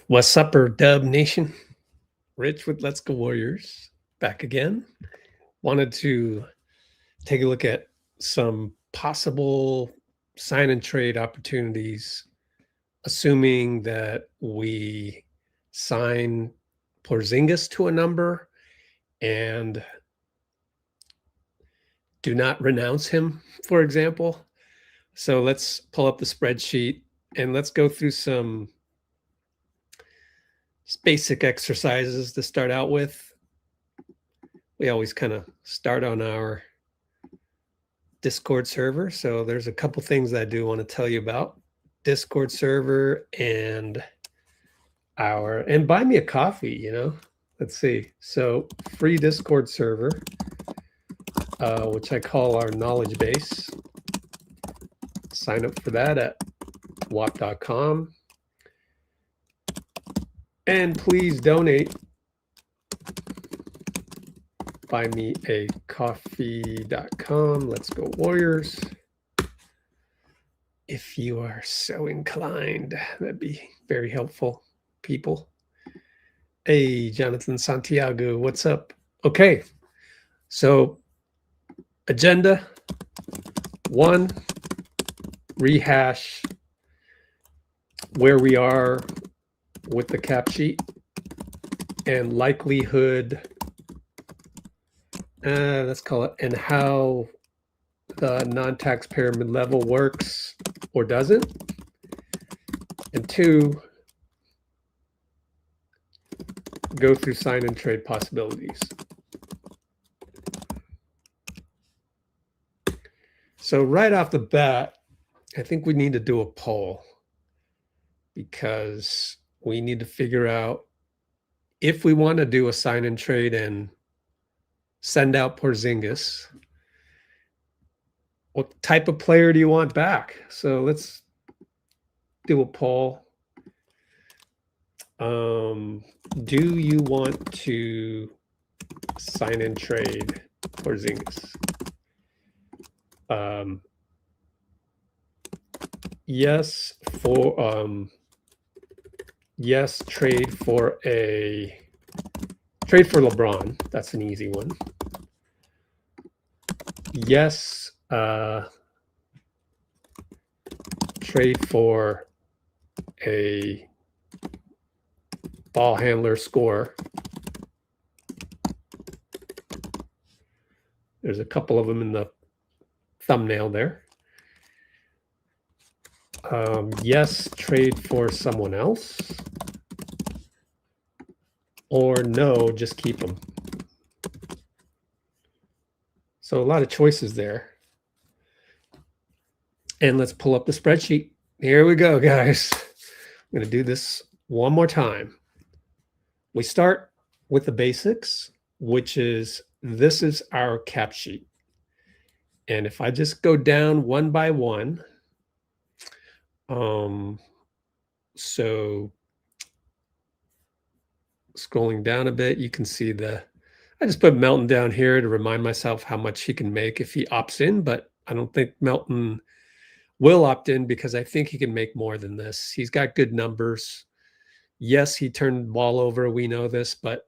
What's upper Dub Nation? Rich with Let's Go Warriors back again. Wanted to take a look at some possible sign and trade opportunities, assuming that we sign Porzingis to a number and do not renounce him, for example. So let's pull up the spreadsheet and let's go through some basic exercises to start out with. We always kind of start on our Discord server. So there's a couple things that I do want to tell you about. Discord server and buy me a coffee, Let's see. So free Discord server, which I call our knowledge base. Sign up for that at wap.com. And please donate. Buymeacoffee.com. Let's go Warriors. If you are so inclined, that'd be very helpful, people. Hey, Jonathan Santiago, what's up? Okay, so agenda 1, rehash where we are with the cap sheet and likelihood, let's call it, and how the non-taxpayer mid-level works or doesn't. And 2, go through sign and trade possibilities. So right off the bat, I think we need to do a poll because we need to figure out if we want to do a sign and trade and send out Porzingis, what type of player do you want back? So let's do a poll. Do you want to sign and trade Porzingis? Yes, yes, trade for LeBron. That's an easy one. Yes, trade for a ball handler scorer. There's a couple of them in the thumbnail there. Yes, trade for someone else. Or no, just keep them. So a lot of choices there. And let's pull up the spreadsheet. Here we go, guys. I'm going to do this one more time. We start with the basics, which is this is our cap sheet. And if I just go down one by one, so scrolling down a bit, you can see I just put Melton down here to remind myself how much he can make if he opts in, but I don't think Melton will opt in because I think he can make more than this. He's got good numbers. Yes, he turned the ball over. We know this, but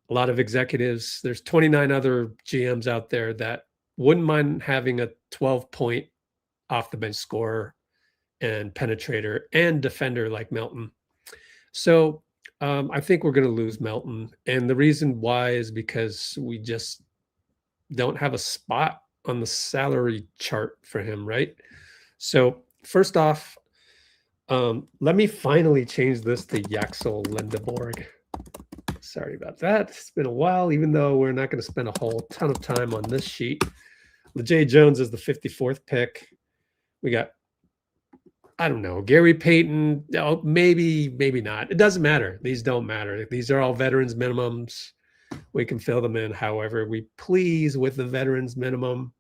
a lot of executives, there's 29 other GMs out there that wouldn't mind having a 12-point off the bench scorer and penetrator and defender like Melton. So I think we're going to lose Melton. And the reason why is because we just don't have a spot on the salary chart for him, right? So first off, let me finally change this to Yaxel Lendeborg. Sorry about that. It's been a while, even though we're not going to spend a whole ton of time on this sheet. LeJay Jones is the 54th pick. We got, I don't know, Gary Payton. Oh, maybe not. It doesn't matter. These don't matter. These are all veterans minimums. We can fill them in however we please with the veterans minimum.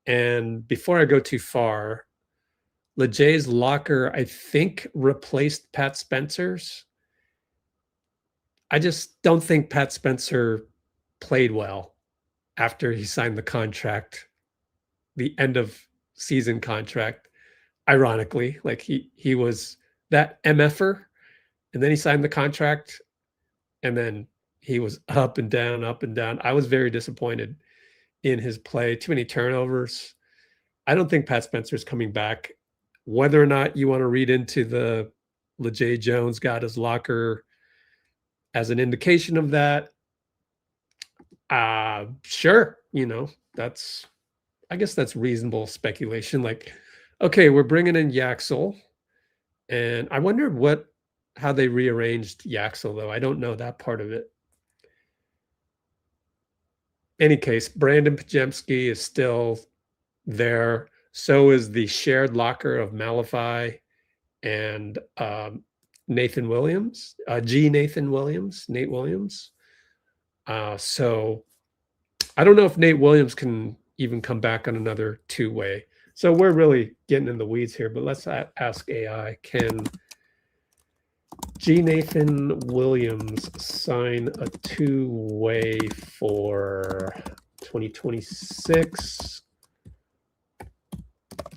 And before I go too far, LeJay's locker, I think, replaced Pat Spencer's. I just don't think Pat Spencer played well after he signed the contract, the end of season contract. Ironically, like he was that MFer And then he signed the contract, and then he was up and down, up and down. I was very disappointed in his play. Too many turnovers. I don't think Pat Spencer's coming back. Whether or not you want to read into the LeJay Jones got his locker as an indication of that, sure. I guess that's reasonable speculation. Like, okay, we're bringing in Yaxel, and I wonder how they rearranged Yaxel, though. I don't know that part of it. Any case, Brandon Pajemski is still there. So is the shared locker of Malify and Nathan Williams, Nate Williams. So I don't know if Nate Williams can even come back on another two-way. So we're really getting in the weeds here, but let's ask AI, can Nathan Williams sign a two-way for 2026,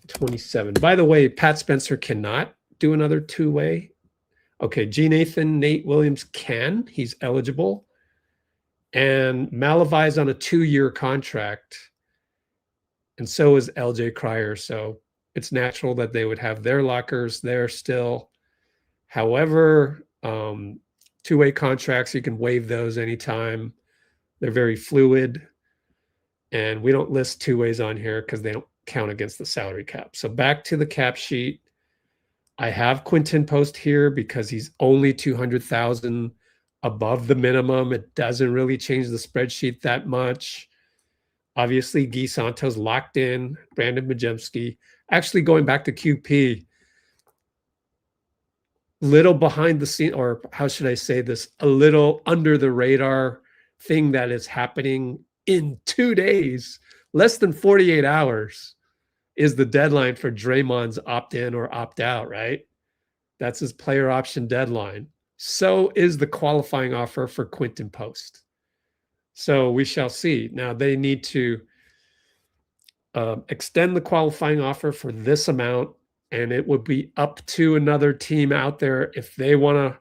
27? By the way, Pat Spencer cannot do another two-way. Okay, Nate Williams can. He's eligible. And Malavai's on a 2-year contract. And so is LJ Cryer. So it's natural that they would have their lockers there still. However, two-way contracts, you can waive those anytime. They're very fluid. And we don't list two-ways on here because they don't count against the salary cap. So back to the cap sheet. I have Quentin Post here because he's only $200,000 above the minimum. It doesn't really change the spreadsheet that much. Obviously, Guy Santos locked in. Brandon Majemski. Actually, going back to QP, little behind the scene, or how should I say this, a little under the radar thing that is happening in 2 days, less than 48 hours, is the deadline for Draymond's opt-in or opt-out, right? That's his player option deadline. So is the qualifying offer for Quentin Post. So we shall see. Now they need to extend the qualifying offer for this amount, and it would be up to another team out there. If they want to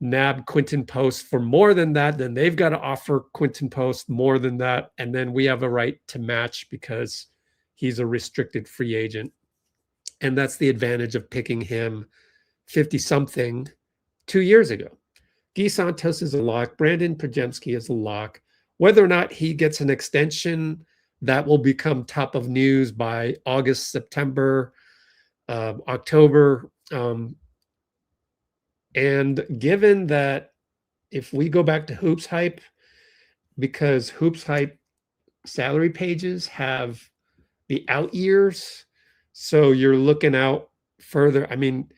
nab Quentin Post for more than that, then they've got to offer Quentin Post more than that. And then we have a right to match because he's a restricted free agent. And that's the advantage of picking him 50-something 2 years ago. Guy Santos is a lock. Brandon Pajemski is a lock. Whether or not he gets an extension, that will become top of news by August, September, October. And given that if we go back to Hoops Hype, because Hoops Hype salary pages have the out years, so you're looking out further. I mean,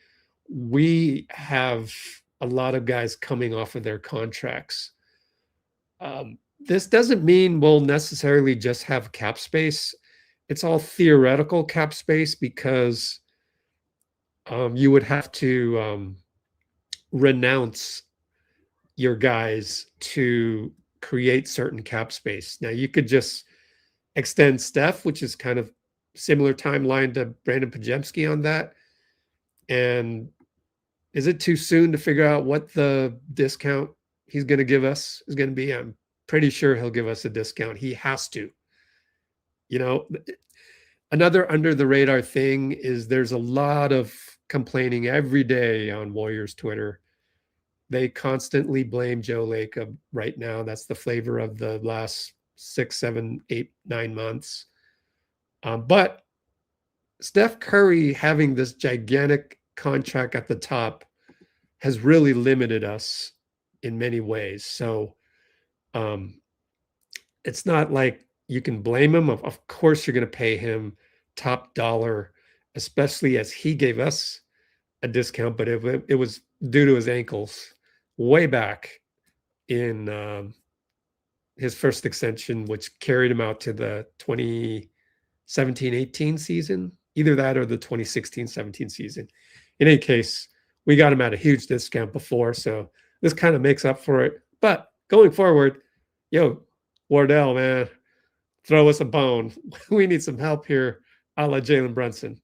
we have a lot of guys coming off of their contracts. This doesn't mean we'll necessarily just have cap space. It's all theoretical cap space because you would have to renounce your guys to create certain cap space. Now, you could just extend Steph, which is kind of similar timeline to Brandon Pajemski on that. And is it too soon to figure out what the discount he's going to give us is going to be? I'm pretty sure he'll give us a discount. He has to. You know, another under the radar thing is there's a lot of complaining every day on Warriors Twitter. They constantly blame Joe Lacob right now. That's the flavor of the last 6, 7, 8, 9 months. But Steph Curry having this gigantic contract at the top has really limited us in many ways. So it's not like you can blame him. Of course, you're going to pay him top dollar, especially as he gave us a discount, but it was due to his ankles way back in his first extension, which carried him out to the 2017-18 season, either that or the 2016-17 season. In any case, we got him at a huge discount before, so this kind of makes up for it. But going forward, Wardell, man, throw us a bone. We need some help here, a la Jalen Brunson.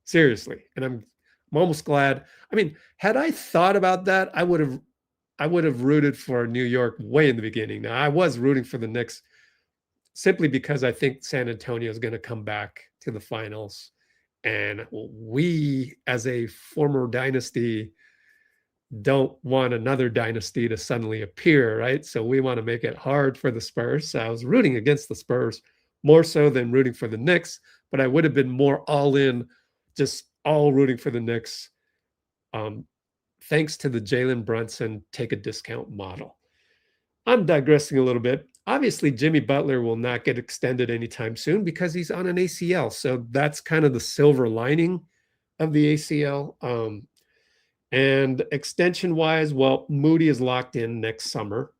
Seriously. And I'm almost glad. I mean, had I thought about that, I would have rooted for New York way in the beginning. Now, I was rooting for the Knicks simply because I think San Antonio is going to come back to the finals. And we, as a former dynasty, don't want another dynasty to suddenly appear, right? So we want to make it hard for the Spurs. So I was rooting against the Spurs more so than rooting for the Knicks, but I would have been more all in, just all rooting for the Knicks, thanks to the Jalen Brunson take a discount model. I'm digressing a little bit. Obviously, Jimmy Butler will not get extended anytime soon because he's on an ACL. So that's kind of the silver lining of the ACL. And extension wise, well, Moody is locked in next summer.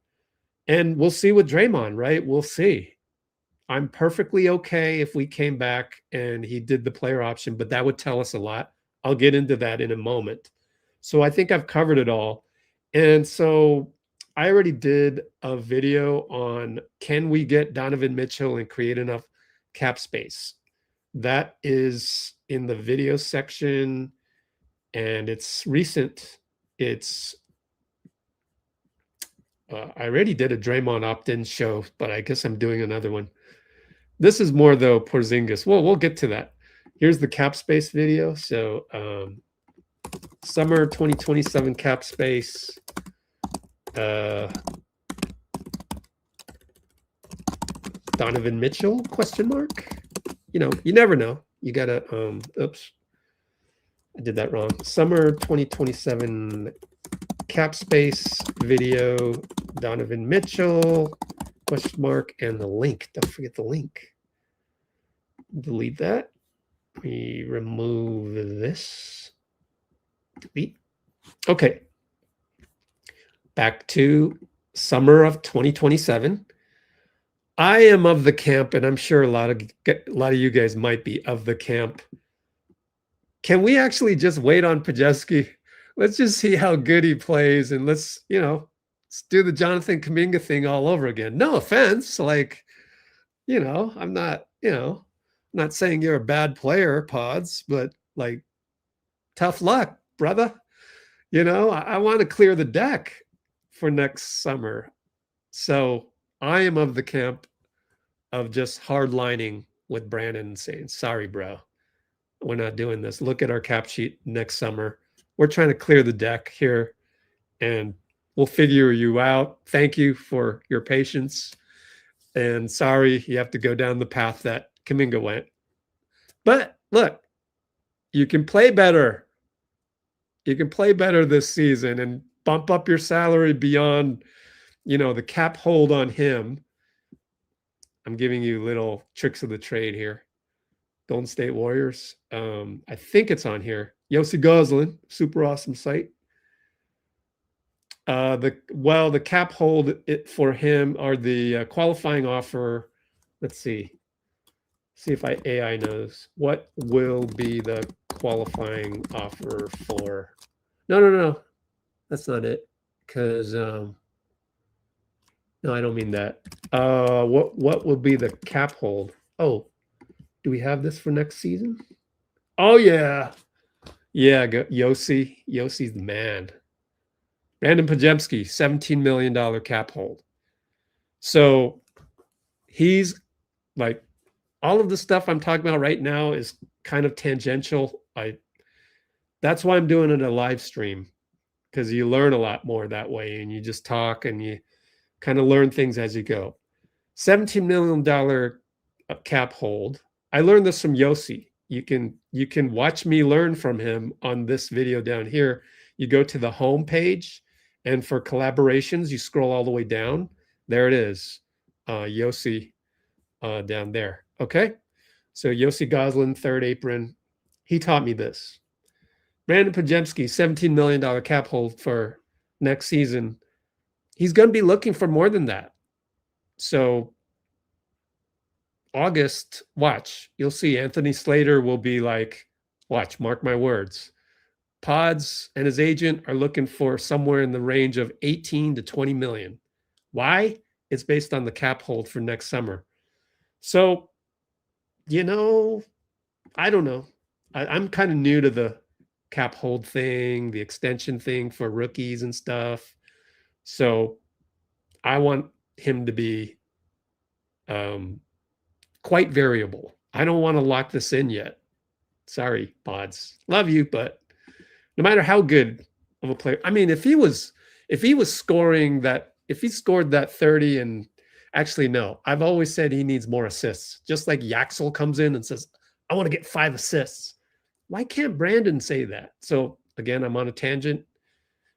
And we'll see with Draymond, right? We'll see. I'm perfectly okay if we came back and he did the player option, but that would tell us a lot. I'll get into that in a moment. So I think I've covered it all. And so I already did a video on can we get Donovan Mitchell and create enough cap space? That is in the video section. And it's recent. It's I already did a Draymond opt-in show, but I guess I'm doing another one. This is more though Porzingis. Well, we'll get to that. Here's the cap space video. So summer 2027 cap space. Donovan Mitchell ? You know, you never know. You gotta oops. I did that wrong. Summer 2027 cap space video, Donovan Mitchell, ? And the link. Don't forget the link. Delete that. We remove this. Delete. Okay. Back to summer of 2027. I am of the camp, and I'm sure a lot of you guys might be of the camp. Can we actually just wait on Podziemski? Let's just see how good he plays, and let's do the Jonathan Kuminga thing all over again. No offense, I'm not saying you're a bad player, Pods, but tough luck, brother. I want to clear the deck for next summer. So I am of the camp of just hardlining with Brandon and saying, sorry, bro. We're not doing this. Look at our cap sheet next summer. We're trying to clear the deck here, and we'll figure you out. Thank you for your patience. And sorry, you have to go down the path that Kuminga went. But look, you can play better. You can play better this season and bump up your salary beyond, the cap hold on him. I'm giving you little tricks of the trade here. Golden State Warriors. I think it's on here. Yossi Goslin, super awesome site. The cap hold for him are the qualifying offer. Let's see. See if AI knows. What will be the qualifying offer for? No. That's not it. Because no, I don't mean that. What will be the cap hold? Oh, do we have this for next season? Oh yeah. Yeah, Yossi. Yossi's the man. Brandon Podziemski, $17 million cap hold. So he's all of the stuff I'm talking about right now is kind of tangential. That's why I'm doing it a live stream, because you learn a lot more that way, and you just talk and you kind of learn things as you go. $17 million cap hold. I learned this from Yossi. You can watch me learn from him on this video down here. You go to the home page, and for collaborations, you scroll all the way down. There it is, Yossi down there. Okay, so Yossi Goslin, third apron. He taught me this. Brandon Podziemski, $17 million cap hold for next season. He's going to be looking for more than that. So August, watch. You'll see Anthony Slater will be watch, mark my words. Pods and his agent are looking for somewhere in the range of 18 to 20 million. Why? It's based on the cap hold for next summer. So, I don't know. I'm kind of new to the cap hold thing, the extension thing for rookies and stuff. So I want him to be quite variable. I don't want to lock this in yet. Sorry, Pods. Love you, but no matter how good of a player, I mean, if he scoring that, if he scored that 30 and actually, no, I've always said he needs more assists. Just like Yaxel comes in and says, I want to get 5 assists. Why can't Brandon say that? So again, I'm on a tangent.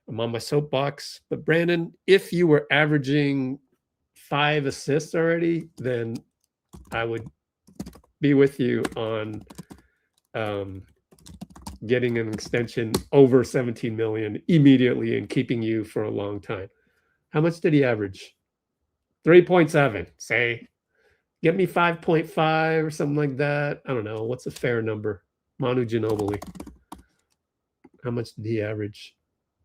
I'm on my soapbox. But Brandon, if you were averaging 5 assists already, then I would be with you on getting an extension over 17 million immediately and keeping you for a long time. How much did he average? 3.7. Say, get me 5.5 or something like that. I don't know. What's a fair number? Manu Ginobili. How much did he average?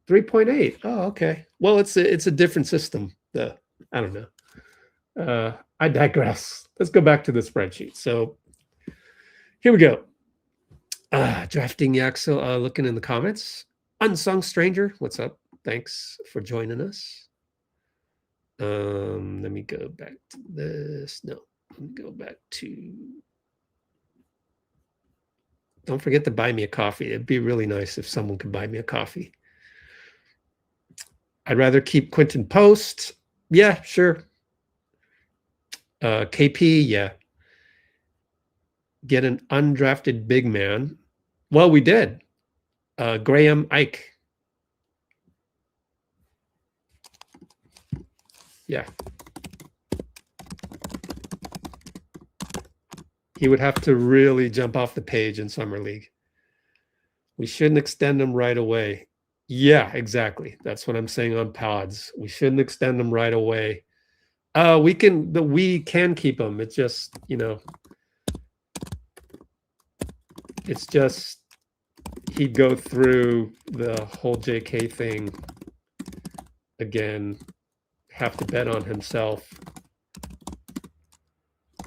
3.8. Oh, okay. Well, it's a different system. I don't know. I digress. Let's go back to the spreadsheet. So here we go. Drafting Yaxel, looking in the comments. Unsung Stranger, what's up? Thanks for joining us. Let me go back to this. No, let me go back to. Don't forget to buy me a coffee. It'd be really nice if someone could buy me a coffee. I'd rather keep Quentin Post. Yeah, sure. KP, yeah. Get an undrafted big man. Well, we did. Graham Ike. Yeah. He would have to really jump off the page in Summer League. We shouldn't extend him right away. Yeah, exactly. That's what I'm saying on Pods. We shouldn't extend him right away. We can keep him. It's just, it's just he'd go through the whole JK thing again, have to bet on himself.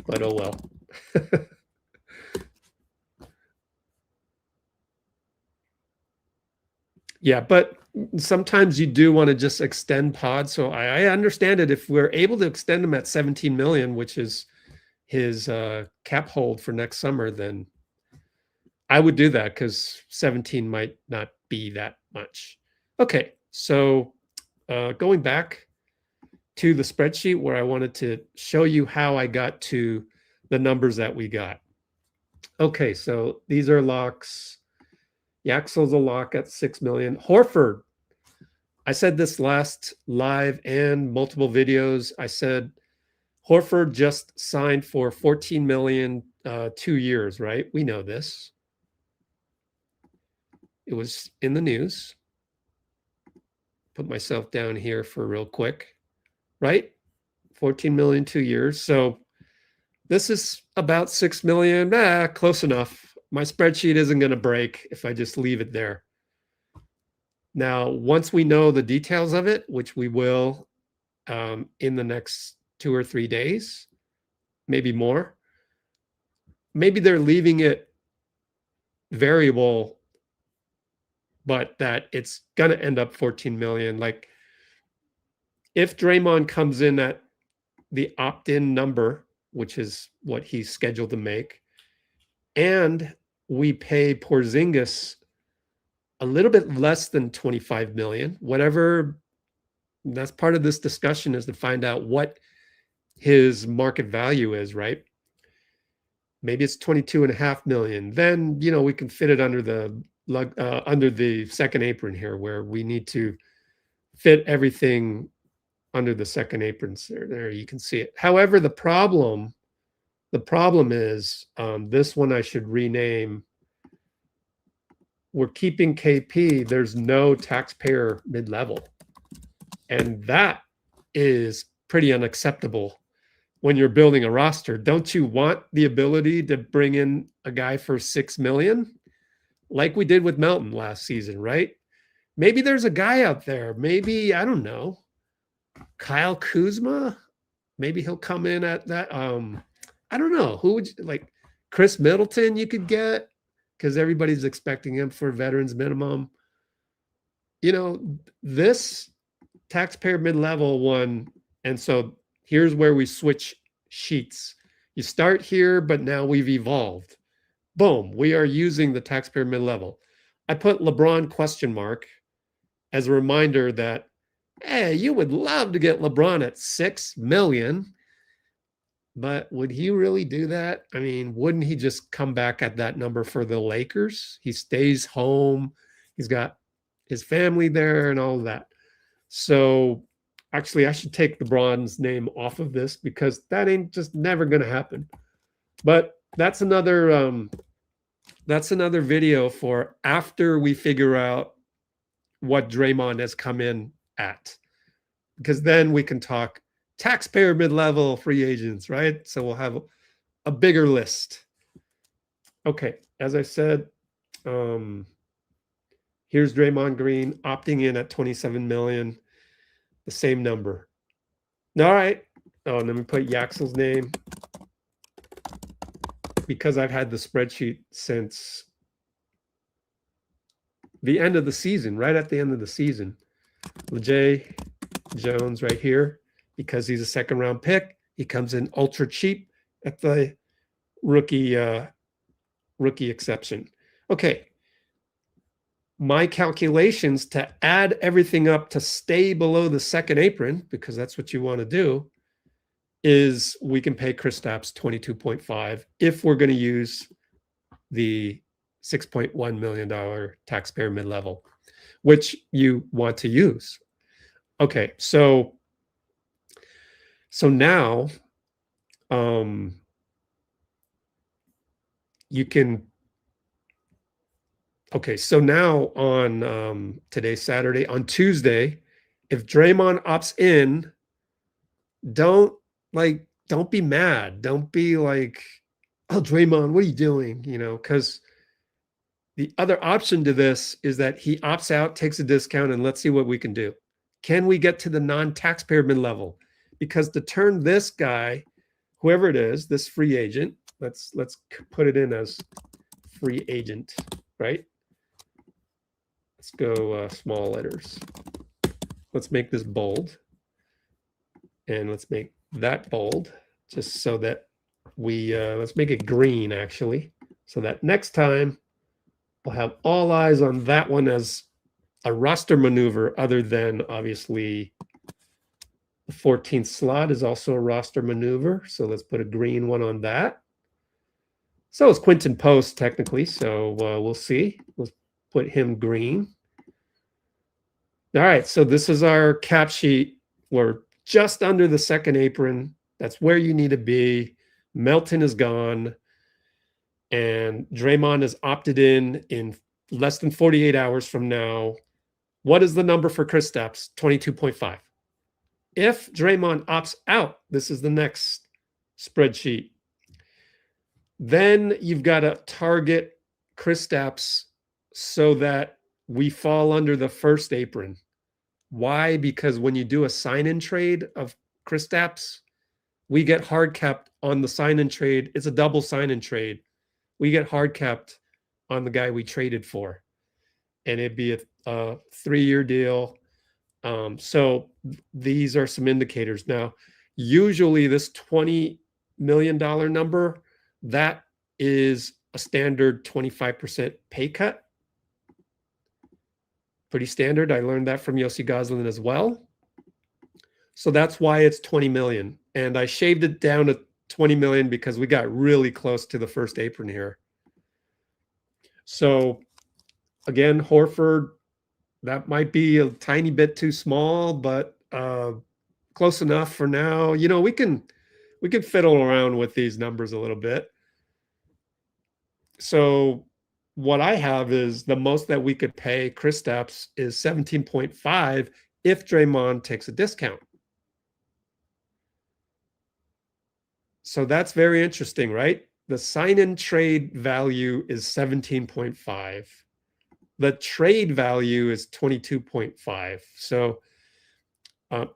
But oh well. Yeah, but sometimes you do want to just extend Pod. So I understand it. If we're able to extend him at 17 million, which is his cap hold for next summer, then I would do that because 17 might not be that much. Okay, so going back to the spreadsheet where I wanted to show you how I got to the numbers that we got. Okay, so these are locks. Yaxel's a lock at 6 million. Horford, I said this last live and multiple videos. I said Horford just signed for 14 million, 2 years, right? We know this. It was in the news. Put myself down here for real quick, right? 14 million, 2 years. So this is about 6 million. Close enough. My spreadsheet isn't going to break if I just leave it there. Now, once we know the details of it, which we will in the next 2 or 3 days, maybe more, maybe they're leaving it variable, but that it's going to end up 14 million. Like if Draymond comes in at the opt-in number, which is what he's scheduled to make, and we pay Porzingis a little bit less than 25 million, whatever. That's part of this discussion, is to find out what his market value is, right? Maybe it's 22.5 million. Then, we can fit it under the second apron here, where we need to fit everything under the second apron. There you can see it. However, the problem is this one I should rename. We're keeping KP. There's no taxpayer mid-level. And that is pretty unacceptable when you're building a roster. Don't you want the ability to bring in a guy for 6 million like we did with Melton last season, right? Maybe there's a guy out there. Maybe, I don't know, Kyle Kuzma. Maybe he'll come in at that. I don't know. Who would you, like Chris Middleton you could get. because everybody's expecting him for veterans minimum. You know, this taxpayer mid-level one, and so here's where we switch sheets. You start here, but now we've evolved. Boom, we are using the taxpayer mid-level. I put LeBron question mark as a reminder that, hey, you would love to get LeBron at 6 million, but would he really do that? I mean, wouldn't he just come back at that number for the Lakers? He stays home. He's got his family there and all of that. So actually, I should take LeBron's name off of this because that ain't just never going to happen. But that's another video for after we figure out what Draymond has come in at, because then we can talk taxpayer mid-level free agents, right? So we'll have a bigger list. Okay, as I said, here's Draymond Green opting in at 27 million, the same number. All right. Oh, and let me put Yaxel's name because I've had the spreadsheet since the end of the season, right at the end of the season. LeJay Jones right here, because he's a second-round pick. He comes in ultra cheap at the rookie exception. Okay. My calculations to add everything up to stay below the second apron, because that's what you want to do, is we can pay Kristaps 22.5 if we're going to use the $6.1 million taxpayer mid-level, which you want to use. Okay, so now you can. Okay, so now on today's Saturday, on Tuesday, if Draymond opts in, don't be mad. Don't be like, oh, Draymond, what are you doing? You know, because the other option to this is that he opts out, takes a discount, and let's see what we can do. Can we get to the non-taxpayer mid-level? Because to turn this guy, whoever it is, this free agent, let's put it in as free agent, right? Let's go small letters. Let's make this bold. And let's make that bold, just so that we, let's make it green, actually, so that next time we'll have all eyes on that one as a roster maneuver, other than, obviously, the 14th slot is also a roster maneuver. So let's put a green one on that. So it's Quentin Post, technically, so we'll see. Let's put him green. All right, so this is our cap sheet. We're just under the second apron. That's where you need to be. Melton is gone. And Draymond has opted in less than 48 hours from now. What is the number for Kristaps? 22.5. If Draymond opts out, this is the next spreadsheet. Then you've got to target Kristaps so that we fall under the first apron. Why? Because when you do a sign-in trade of Kristaps, we get hard capped on the sign-in trade. It's a double sign-in trade. We get hard capped on the guy we traded for. And it'd be a 3-year deal. So these are some indicators. Now, usually this $20 million number, that is a standard 25% pay cut. Pretty standard. I learned that from Yossi Goslin as well. So that's why it's 20 million. And I shaved it down to 20 million because we got really close to the first apron here. So again, Horford, that might be a tiny bit too small, but close enough for now. You know, we can fiddle around with these numbers a little bit. So what I have is the most that we could pay Kristaps is 17.5 if Draymond takes a discount. So that's very interesting, right? The sign-in trade value is 17.5. The trade value is 22.5. So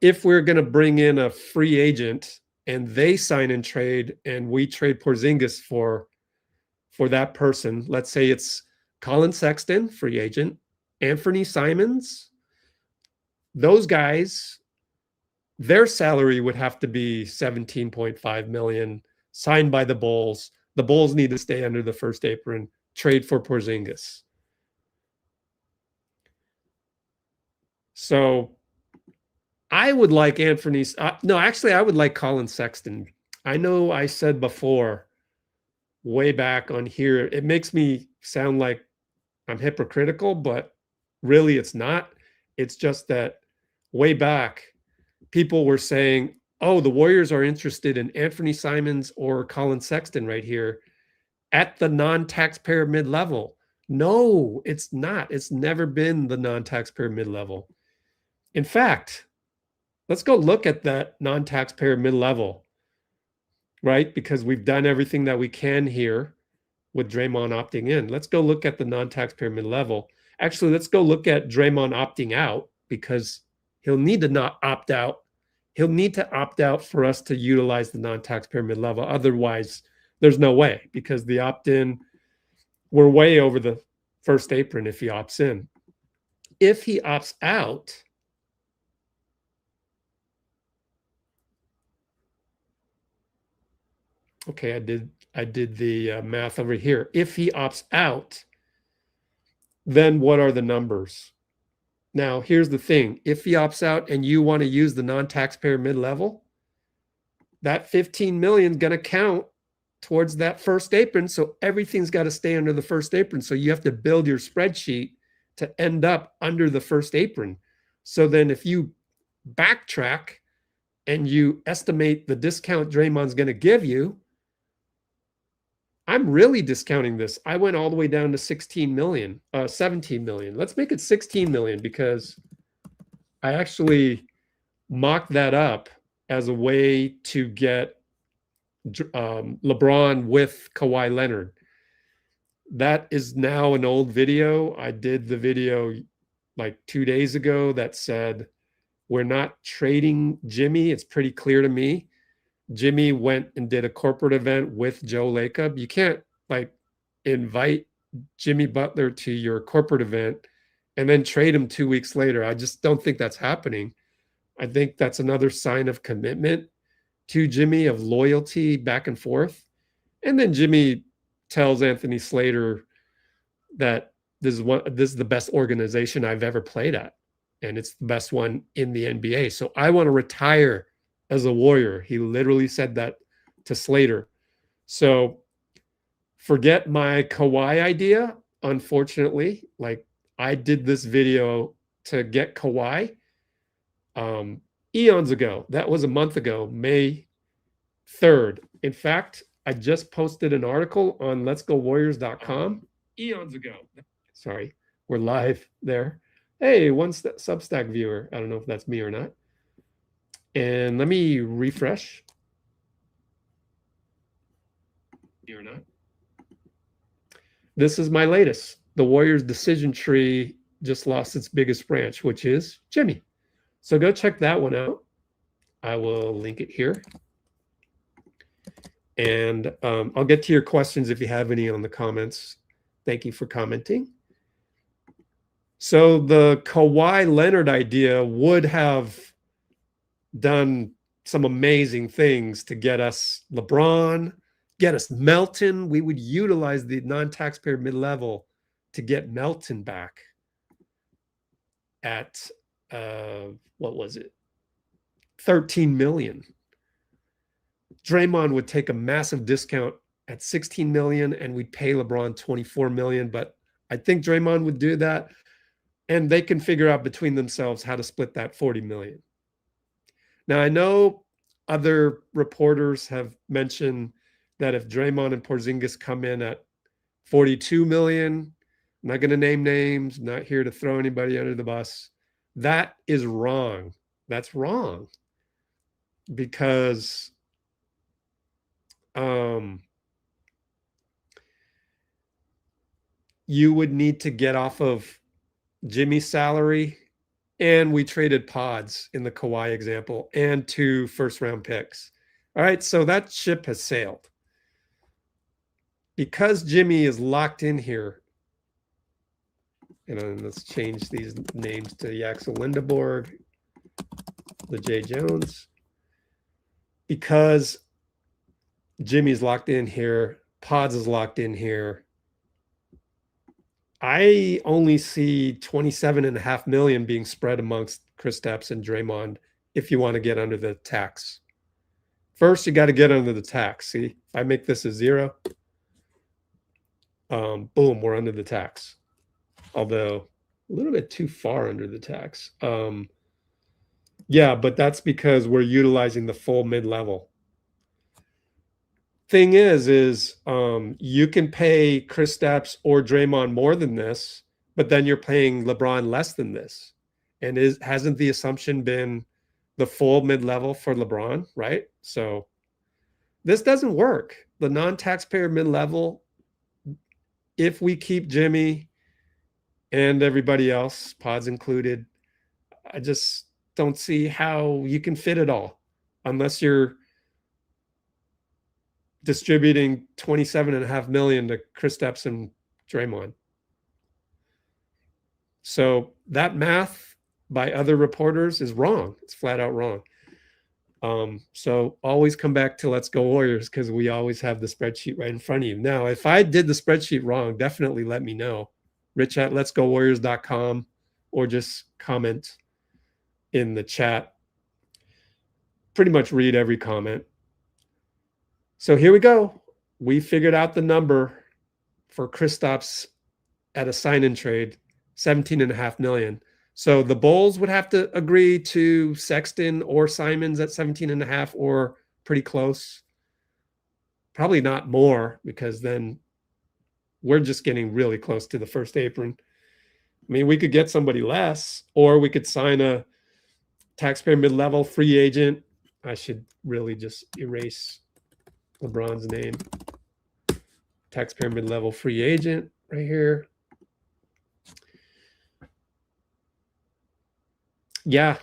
if we're going to bring in a free agent and they sign and trade and we trade Porzingis for for that person. Let's say it's Colin Sexton, free agent, Anthony Simons. Those guys, their salary would have to be 17.5 million, signed by the Bulls. The Bulls need to stay under the first apron, trade for Porzingis. So I would like Anthony's. No, actually, I would like Colin Sexton. I know I said before, way back on here, it makes me sound like I'm hypocritical, but really it's not. It's just that way back, people were saying, oh, the Warriors are interested in Anthony Simons or Colin Sexton right here at the non-taxpayer mid-level. No, it's not. It's never been the non-taxpayer mid-level. In fact, let's go look at that non-taxpayer mid-level, right? Because we've done everything that we can here with Draymond opting in. Let's go look at the non-taxpayer mid-level. Actually, let's go look at Draymond opting out, because he'll need to not opt out. He'll need to opt out for us to utilize the non-taxpayer mid-level. Otherwise, there's no way, because the opt-in, we're way over the first apron if he opts in. If he opts out, okay, I did the math over here. If he opts out, then what are the numbers? Now, here's the thing. If he opts out and you want to use the non-taxpayer mid-level, that 15 million is going to count towards that first apron. So everything's got to stay under the first apron. So you have to build your spreadsheet to end up under the first apron. So then if you backtrack and you estimate the discount Draymond's going to give you, I'm really discounting this. I went all the way down to 17 million. Let's make it 16 million, because I actually mocked that up as a way to get LeBron with Kawhi Leonard. That is now an old video. I did the video like 2 days ago that said, we're not trading Jimmy. It's pretty clear to me. Jimmy went and did a corporate event with Joe Lacob. You can't like invite Jimmy Butler to your corporate event and then trade him 2 weeks later. I just don't think that's happening. I think that's another sign of commitment to Jimmy, of loyalty back and forth. And then Jimmy tells Anthony Slater that this is the best organization I've ever played at, and it's the best one in the NBA. So I want to retire as a Warrior. He literally said that to Slater. So forget my Kawhi idea. Unfortunately, like, I did this video to get Kawhi eons ago. That was a month ago, May 3rd. In fact, I just posted an article on letsgowarriors.com eons ago. Sorry, we're live there. Hey, one Substack viewer. I don't know if that's me or not. And let me refresh. Or not. This is my latest. The Warriors decision tree just lost its biggest branch, which is Jimmy. So go check that one out. I will link it here. And I'll get to your questions if you have any on the comments. Thank you for commenting. So the Kawhi Leonard idea would have done some amazing things to get us LeBron, get us Melton. We would utilize the non-taxpayer mid-level to get Melton back at, what was it? 13 million. Draymond would take a massive discount at 16 million, and we'd pay LeBron 24 million. But I think Draymond would do that, and they can figure out between themselves how to split that 40 million. Now, I know other reporters have mentioned that if Draymond and Porzingis come in at 42 million, I'm not going to name names, I'm not here to throw anybody under the bus. That is wrong. That's wrong. Because you would need to get off of Jimmy's salary, and we traded pods in the Kawhi example, and 2 first-round picks. All right, so that ship has sailed. because Jimmy is locked in here, and let's change these names to Yaxel Lindeborg, LeJay Jones. Because Jimmy's locked in here, Pods is locked in here, I only see 27.5 million being spread amongst Kristaps and Draymond if you want to get under the tax. First, you got to get under the tax. See, if I make this a 0, boom, we're under the tax. Although a little bit too far under the tax. Yeah, but that's because we're utilizing the full mid-level. Thing is you can pay Kristaps or Draymond more than this, but then you're paying LeBron less than this. And hasn't the assumption been the full mid-level for LeBron, right? So this doesn't work. The non-taxpayer mid-level, if we keep Jimmy and everybody else, Pods included, I just don't see how you can fit it all unless you're distributing 27.5 million to Kristaps and Draymond. So that math by other reporters is wrong. It's flat out wrong. So always come back to Let's Go Warriors because we always have the spreadsheet right in front of you. Now, if I did the spreadsheet wrong, definitely let me know. rich@letsgowarriors.com or just comment in the chat. Pretty much read every comment. So here we go. We figured out the number for Kristaps at a sign-in trade, 17.5 million. So the Bulls would have to agree to Sexton or Simons at 17.5 or pretty close. Probably not more because then we're just getting really close to the first apron. I mean, we could get somebody less, or we could sign a taxpayer mid-level free agent. I should really just erase LeBron's name. Taxpayer mid-level free agent right here. Yeah.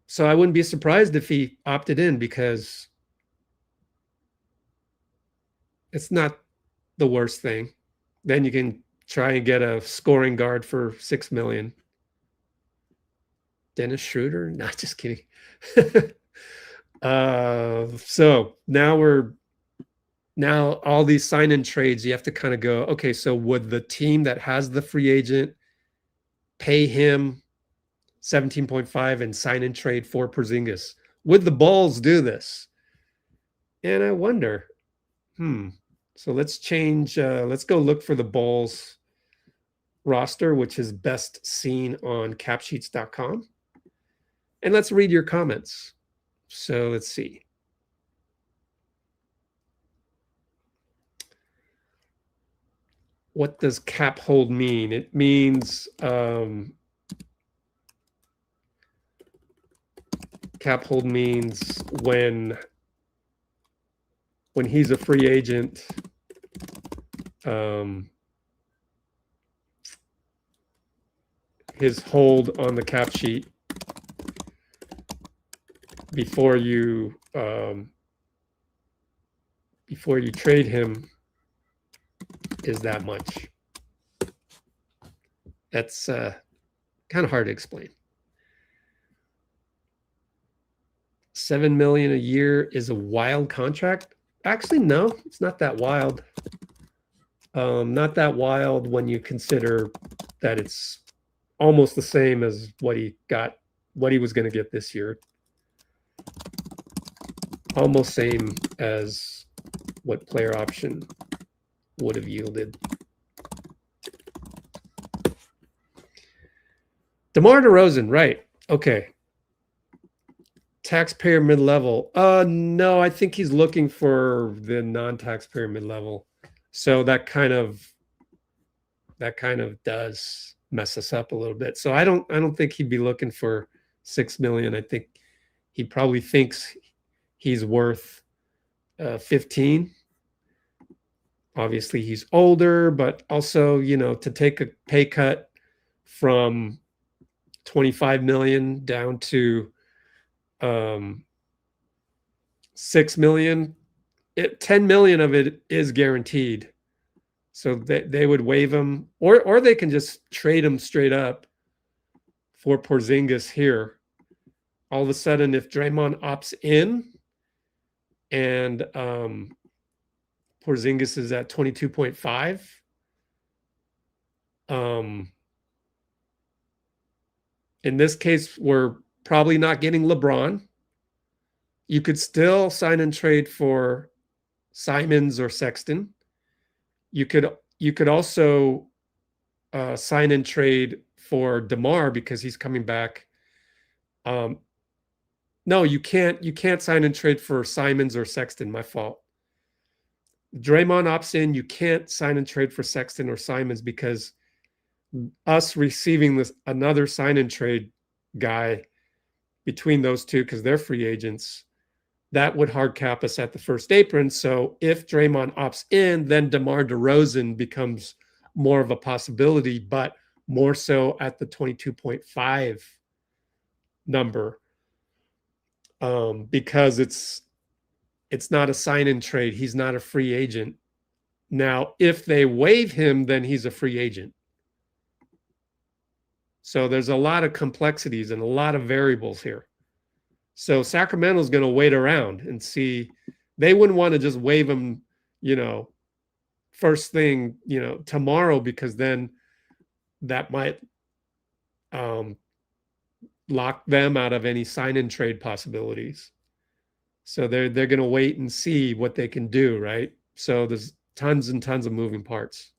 So I wouldn't be surprised if he opted in because it's not the worst thing. Then you can try and get a scoring guard for 6 million. Dennis Schroeder? Not just kidding. So now all these sign-in trades, you have to kind of go, okay, so would the team that has the free agent pay him 17.5 and sign-in trade for Porzingis? Would the Bulls do this? And I wonder, So let's change, let's go look for the Bulls roster, which is best seen on capsheets.com. And let's read your comments. So let's see. What does cap hold mean? It means cap hold means when he's a free agent, his hold on the cap sheet before you trade him is that much. That's kind of hard to explain. 7 million a year is a wild contract. Actually, no, it's not that wild. Not that wild when you consider that it's almost the same as what he was going to get this year. Almost same as what player option would have yielded. DeMar DeRozan, right. Okay. Taxpayer mid-level. No, I think he's looking for the non-taxpayer mid-level. So that kind of does mess us up a little bit. So I don't think he'd be looking for 6 million. I think he probably thinks he's worth 15. Obviously he's older, but also, to take a pay cut from 25 million down to 6 million 10 million of it is guaranteed. So they would waive him, or they can just trade him straight up for Porzingis here. All of a sudden, if Draymond opts in and Porzingis is at 22.5, in this case, we're probably not getting LeBron. You could still sign and trade for Simons or Sexton. You could also sign and trade for DeMar because he's coming back. No, you can't. You can't sign and trade for Simons or Sexton. My fault. Draymond opts in. You can't sign and trade for Sexton or Simons because us receiving another sign and trade guy between those two, because they're free agents, that would hard cap us at the first apron. So if Draymond opts in, then DeMar DeRozan becomes more of a possibility, but more so at the 22.5 number, because it's not a sign and trade. He's not a free agent. Now, if they waive him, then he's a free agent. So there's a lot of complexities and a lot of variables here. So Sacramento's going to wait around and see. They wouldn't want to just waive him, first thing, tomorrow, because then that might lock them out of any sign and trade possibilities. So they're going to wait and see what they can do, right? So there's tons and tons of moving parts.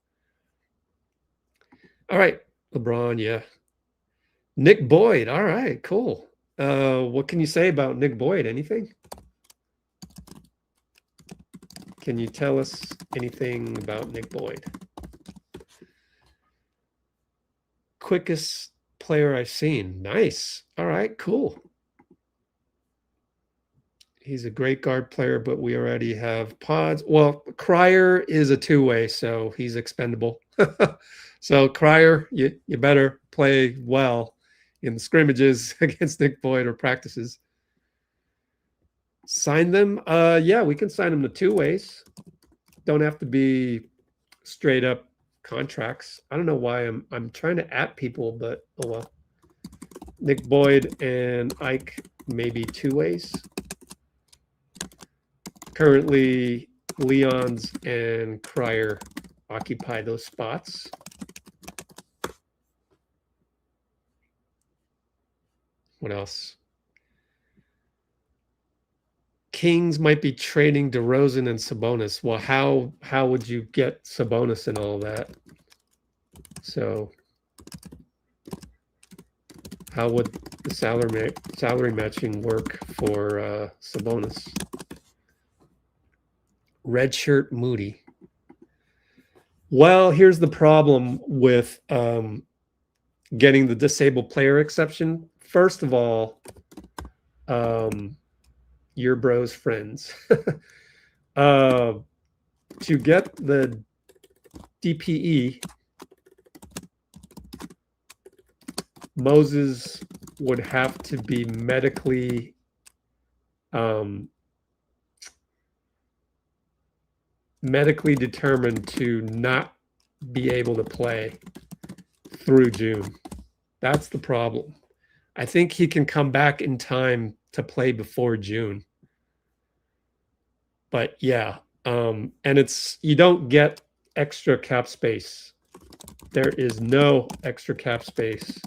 All right, LeBron, yeah. Nick Boyd, all right, cool. What can you say about Nick Boyd? Anything? Can you tell us anything about Nick Boyd? Quickest player I've seen. Nice. All right, cool. He's a great guard player, but we already have Pods. Well, Cryer is a two-way, so he's expendable. So Cryer, you better play well in the scrimmages against Nick Boyd or practices. Sign them. Yeah, we can sign them to two ways. Don't have to be straight up contracts. I don't know why I'm trying to at people, but oh well. Nick Boyd and Ike, maybe two ways. Currently, Leons and Cryer occupy those spots. What else? Kings might be trading DeRozan and Sabonis. Well, how would you get Sabonis and all that? So how would the salary matching work for Sabonis? Redshirt Moody. Well, here's the problem with getting the disabled player exception. First of all, your bros friends. To get the DPE, Moses would have to be medically determined to not be able to play through June. That's the problem. I think he can come back in time to play before June. But yeah, and you don't get extra cap space. There is no extra cap space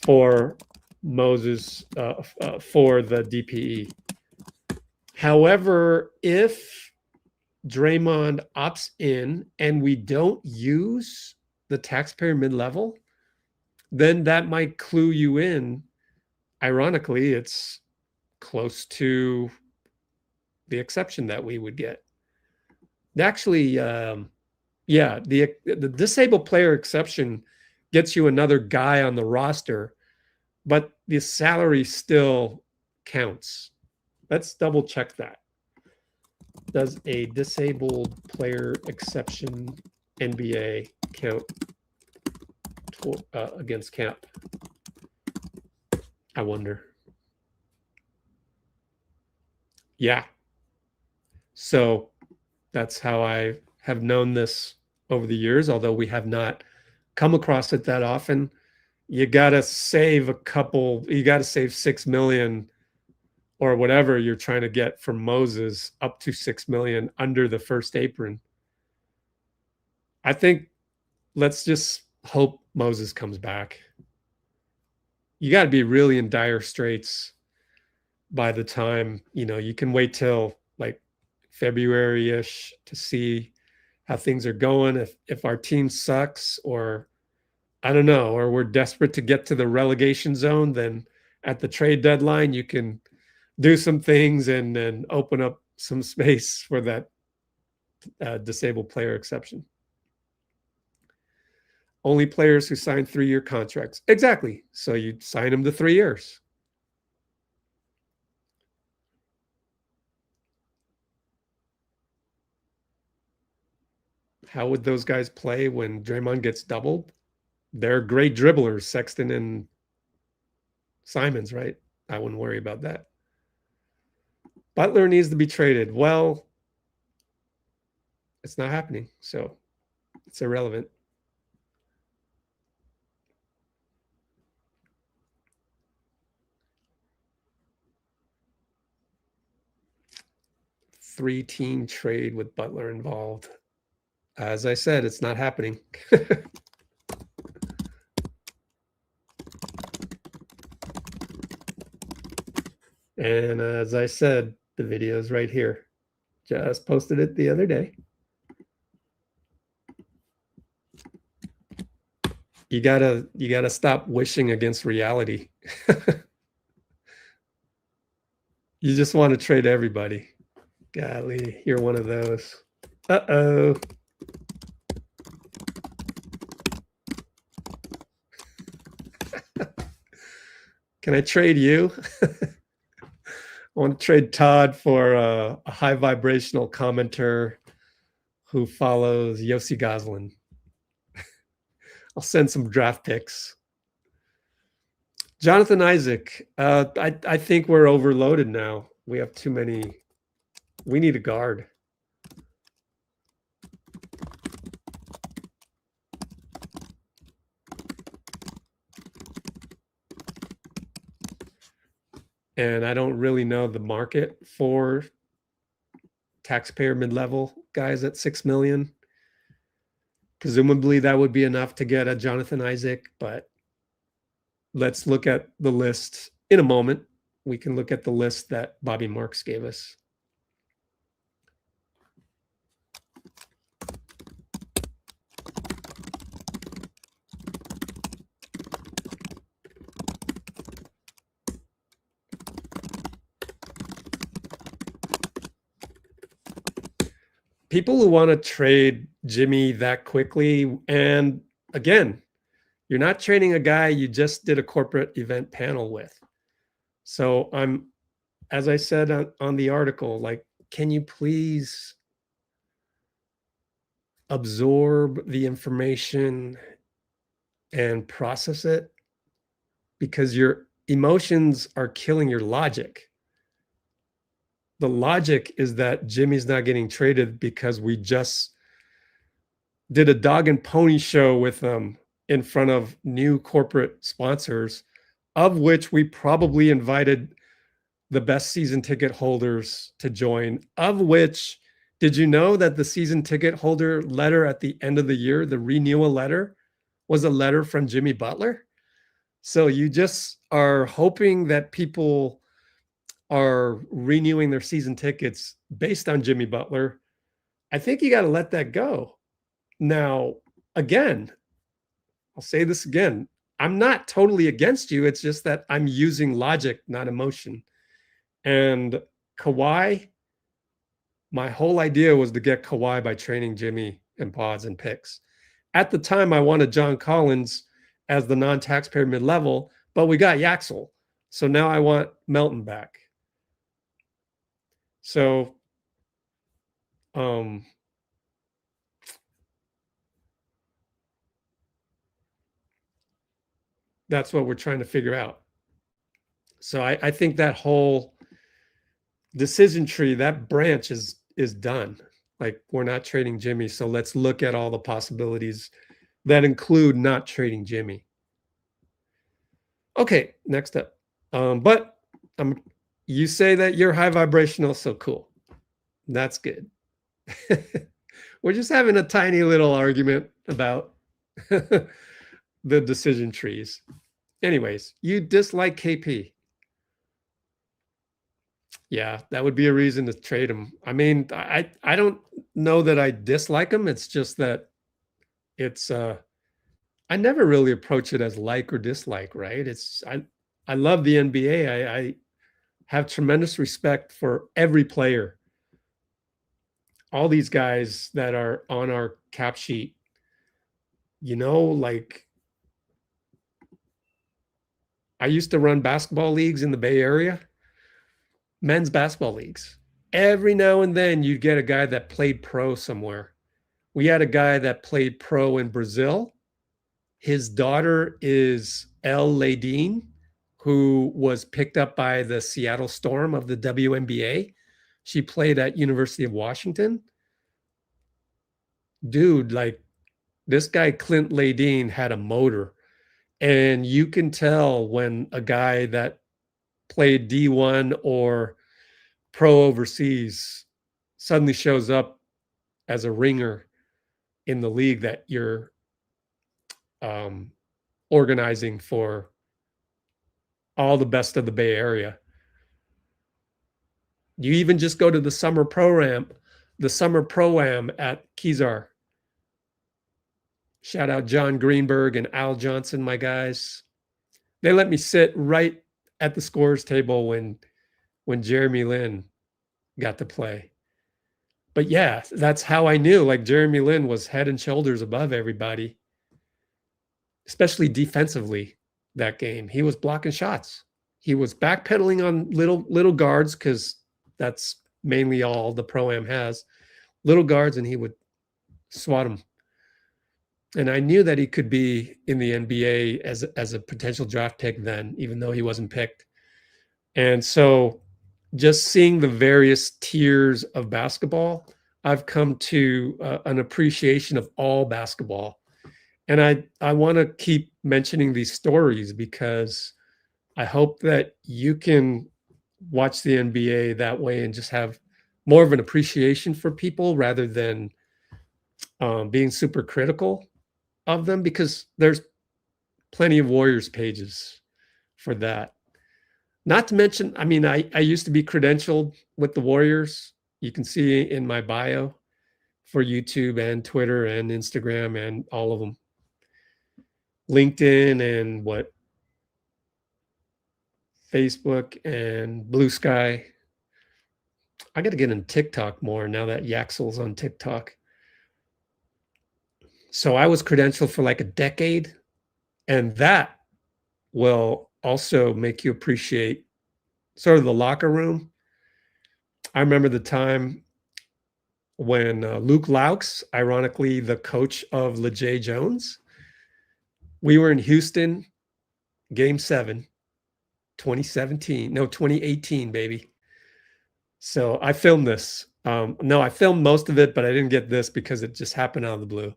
for Moses for the DPE. However, if Draymond opts in and we don't use the taxpayer mid-level, then that might clue you in. Ironically, it's close to the exception that we would get. Actually, yeah, the disabled player exception gets you another guy on the roster, but the salary still counts. Let's double check that. Does a disabled player exception NBA count against cap? I wonder. Yeah. So that's how I have known this over the years, although we have not come across it that often. You got to save you got to save 6 million or whatever you're trying to get from Moses up to 6 million under the first apron. I think let's just hope Moses comes back. You got to be really in dire straits by the time, you can wait till like February-ish to see how things are going. If our team sucks, or I don't know, or we're desperate to get to the relegation zone, then at the trade deadline, you can do some things and then open up some space for that disabled player exception. Only players who sign 3-year contracts. Exactly. So you sign them to 3 years. How would those guys play when Draymond gets doubled? They're great dribblers, Sexton and Simons, right? I wouldn't worry about that. Butler needs to be traded. Well, it's not happening, so it's irrelevant. Three-team trade with Butler involved. As I said, it's not happening. And as I said, the video is right here. Just posted it the other day. You gotta stop wishing against reality. You just want to trade everybody. Golly, you're one of those. Uh-oh. Can I trade you? I want to trade Todd for a high vibrational commenter who follows Yossi Goslin. I'll send some draft picks. Jonathan Isaac. I think we're overloaded now. We have too many. We need a guard. And I don't really know the market for taxpayer mid-level guys at 6 million. Presumably that would be enough to get a Jonathan Isaac, but let's look at the list in a moment. We can look at the list that Bobby Marks gave us. People who want to trade Jimmy that quickly, and again, you're not trading a guy you just did a corporate event panel with. So as I said on the article, like, can you please absorb the information and process it? Because your emotions are killing your logic. The logic is that Jimmy's not getting traded because we just did a dog and pony show with them in front of new corporate sponsors, of which we probably invited the best season ticket holders to join, of which, did you know that the season ticket holder letter at the end of the year, the renewal letter, was a letter from Jimmy Butler? So you just are hoping that people are renewing their season tickets based on Jimmy Butler. I think you got to let that go. Now, again, I'll say this again. I'm not totally against you. It's just that I'm using logic, not emotion. And Kawhi, my whole idea was to get Kawhi by trading Jimmy and pods and picks. At the time, I wanted John Collins as the non-taxpayer mid-level, but we got Yaxel. So now I want Melton back. So that's what we're trying to figure out. So I think that whole decision tree, that branch is is done. Like, we're not trading Jimmy, so let's look at all the possibilities that include not trading Jimmy. Okay, next up. But you say that you're high vibrational, so cool. That's good. We're just having a tiny little argument about the decision trees. Anyways, you dislike KP. Yeah, that would be a reason to trade him. I mean, I don't know that I dislike him. It's just that it's I never really approach it as like or dislike, right? I love the NBA. I have tremendous respect for every player. All these guys that are on our cap sheet, like I used to run basketball leagues in the Bay Area, men's basketball leagues. Every now and then you'd get a guy that played pro somewhere. We had a guy that played pro in Brazil. His daughter is Elle Ladine, who was picked up by the Seattle Storm of the WNBA. She played at University of Washington. Dude, like, this guy, Clint Ladine, had a motor. And you can tell when a guy that played D1 or pro overseas suddenly shows up as a ringer in the league that you're organizing for all the best of the Bay Area. You even just go to the summer pro-am at Kezar. Shout out John Greenberg and Al Johnson, my guys. They let me sit right at the scorers table when Jeremy Lin got to play. But yeah, that's how I knew, like, Jeremy Lin was head and shoulders above everybody, especially defensively that game. He was blocking shots. He was backpedaling on little guards, because that's mainly all the pro-am has, little guards, and he would swat them. And I knew that he could be in the NBA as a potential draft pick then, even though he wasn't picked. And so just seeing the various tiers of basketball, I've come to an appreciation of all basketball. And I want to keep mentioning these stories because I hope that you can watch the NBA that way and just have more of an appreciation for people rather than being super critical of them, because there's plenty of Warriors pages for that. Not to mention, I mean, I used to be credentialed with the Warriors. You can see in my bio for YouTube and Twitter and Instagram and all of them. LinkedIn and Facebook and Blue Sky. I got to get in TikTok more now that Yaxel's on TikTok. So I was credentialed for like a decade, and that will also make you appreciate sort of the locker room. I remember the time when Luke Laux, ironically the coach of LeJay Jones, we were in Houston, Game 7, 2018, baby. So I filmed this. No, I filmed most of it, but I didn't get this because it just happened out of the blue.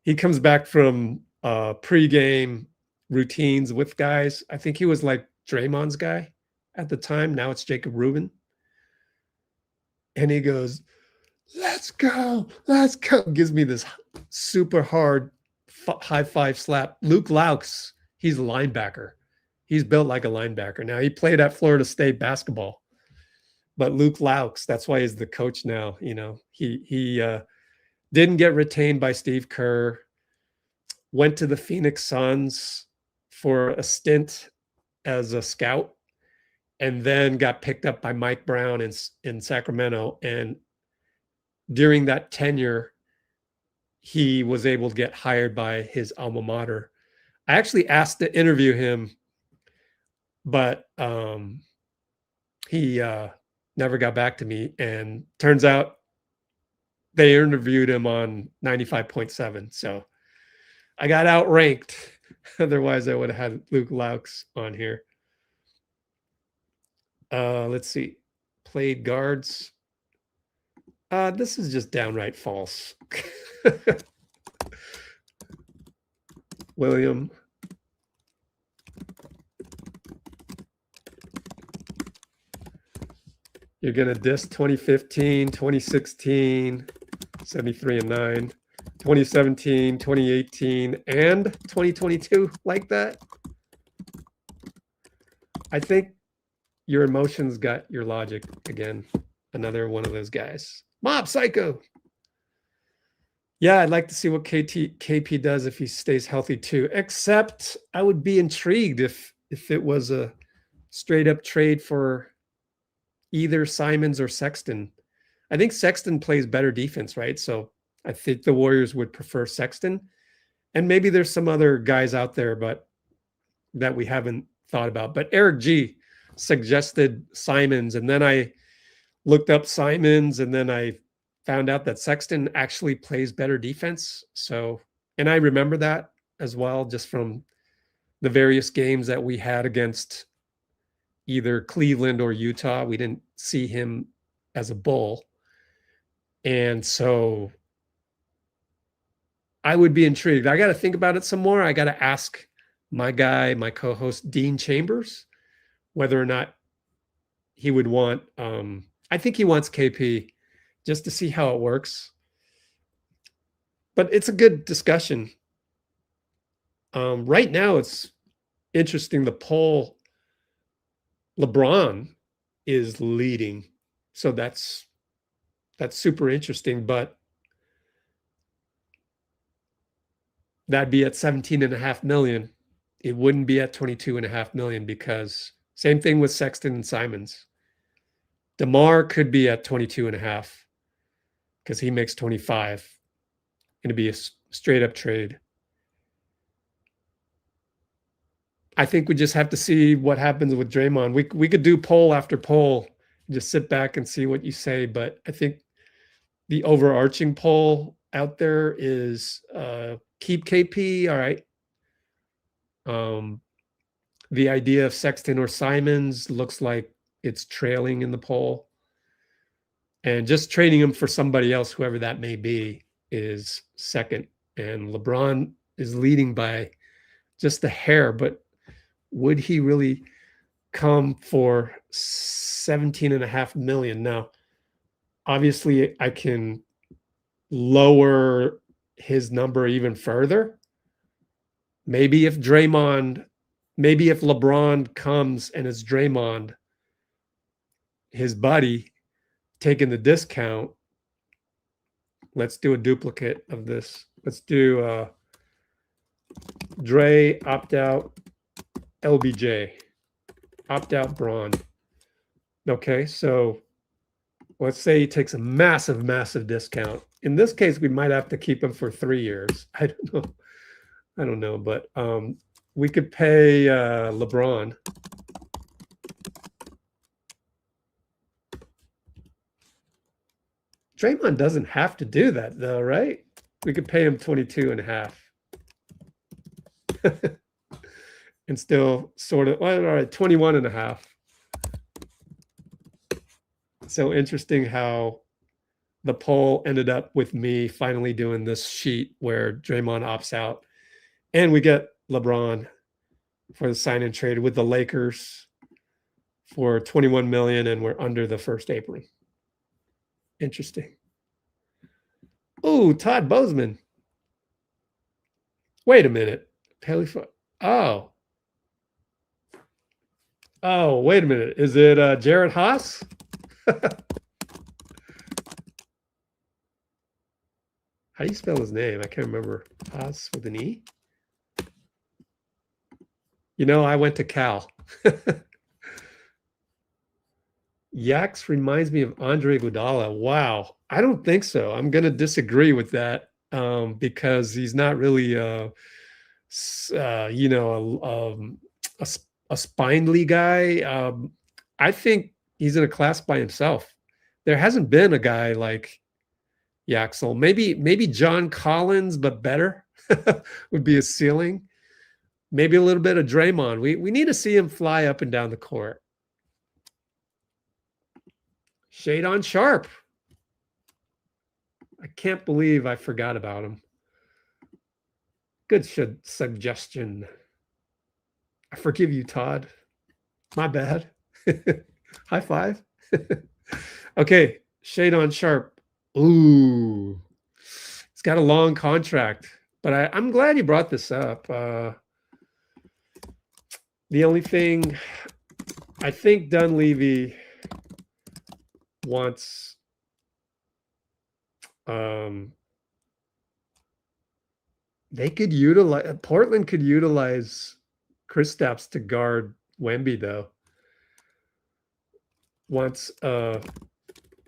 He comes back from pregame routines with guys. I think he was like Draymond's guy at the time. Now it's Jacob Rubin. And he goes, let's go. Gives me this super hard high five slap. Luke Laux, he's a linebacker. He's built like a linebacker. Now, he played at Florida State basketball. But Luke Laux, that's why he's the coach now. He didn't get retained by Steve Kerr, went to the Phoenix Suns for a stint as a scout, and then got picked up by Mike Brown in Sacramento. And during that tenure, he was able to get hired by his alma mater. I actually asked to interview him, but he never got back to me. And turns out they interviewed him on 95.7. So I got outranked. Otherwise, I would have had Luke Laux on here. Let's see. Played guards. This is just downright false. William. You're going to diss 2015, 2016, 73 and 9, 2017, 2018, and 2022 like that? I think your emotions got your logic again. Another one of those guys. Mob Psycho. Yeah, I'd like to see what KP does if he stays healthy too. Except I would be intrigued if it was a straight up trade for either Simons or Sexton. I think Sexton plays better defense, right? So I think the Warriors would prefer Sexton. And maybe there's some other guys out there, but that we haven't thought about. But Eric G suggested Simons, and then I looked up Simons, and then I found out that Sexton actually plays better defense. So, and I remember that as well, just from the various games that we had against either Cleveland or Utah. We didn't see him as a Bull. And so I would be intrigued. I got to think about it some more. I got to ask my guy, my co-host, Dean Chambers, whether or not he would want, I think he wants KP just to see how it works. But it's a good discussion. Right now, it's interesting. The poll, LeBron is leading. So that's super interesting. But that'd be at 17.5 million. It wouldn't be at 22.5 million because same thing with Sexton and Simons. DeMar could be at 22.5 because he makes 25. It'd be a straight up trade. I think we just have to see what happens with Draymond. We could do poll after poll, just sit back and see what you say. But I think the overarching poll out there is keep KP. All right. The idea of Sexton or Simons looks like it's trailing in the poll. And just trading him for somebody else, whoever that may be, is second. And LeBron is leading by just a hair. But would he really come for 17.5 million? Now, obviously, I can lower his number even further. Maybe if LeBron comes and it's Draymond, his buddy, taking the discount, let's do a duplicate of this. Let's do Dre opt-out, LBJ, opt-out Braun. Okay, so let's say he takes a massive, massive discount. In this case, we might have to keep him for 3 years. I don't know, but we could pay LeBron. Draymond doesn't have to do that, though, right? We could pay him 22.5. And still sort of, well, all right, 21.5. So interesting how the poll ended up with me finally doing this sheet where Draymond opts out. And we get LeBron for the sign and trade with the Lakers for 21 million, and we're under the first apron. Interesting. Oh, Todd Bozeman. Wait a minute. Oh, wait a minute. Is it Jared Haas? How do you spell his name? I can't remember. Haas with an E? You know, I went to Cal. Yax reminds me of Andre Iguodala. Wow. I don't think so. I'm going to disagree with that because he's not really, a spindly guy. I think he's in a class by himself. There hasn't been a guy like Yaxel. Maybe John Collins, but better would be a ceiling. Maybe a little bit of Draymond. We need to see him fly up and down the court. Shade on Sharp. I can't believe I forgot about him. Good suggestion. I forgive you, Todd. My bad. High five. Okay, Shade on Sharp. Ooh, it's got a long contract, but I'm glad you brought this up. The only thing, I think Dunleavy wants they could utilize, Portland could utilize Kristaps to guard Wemby, though.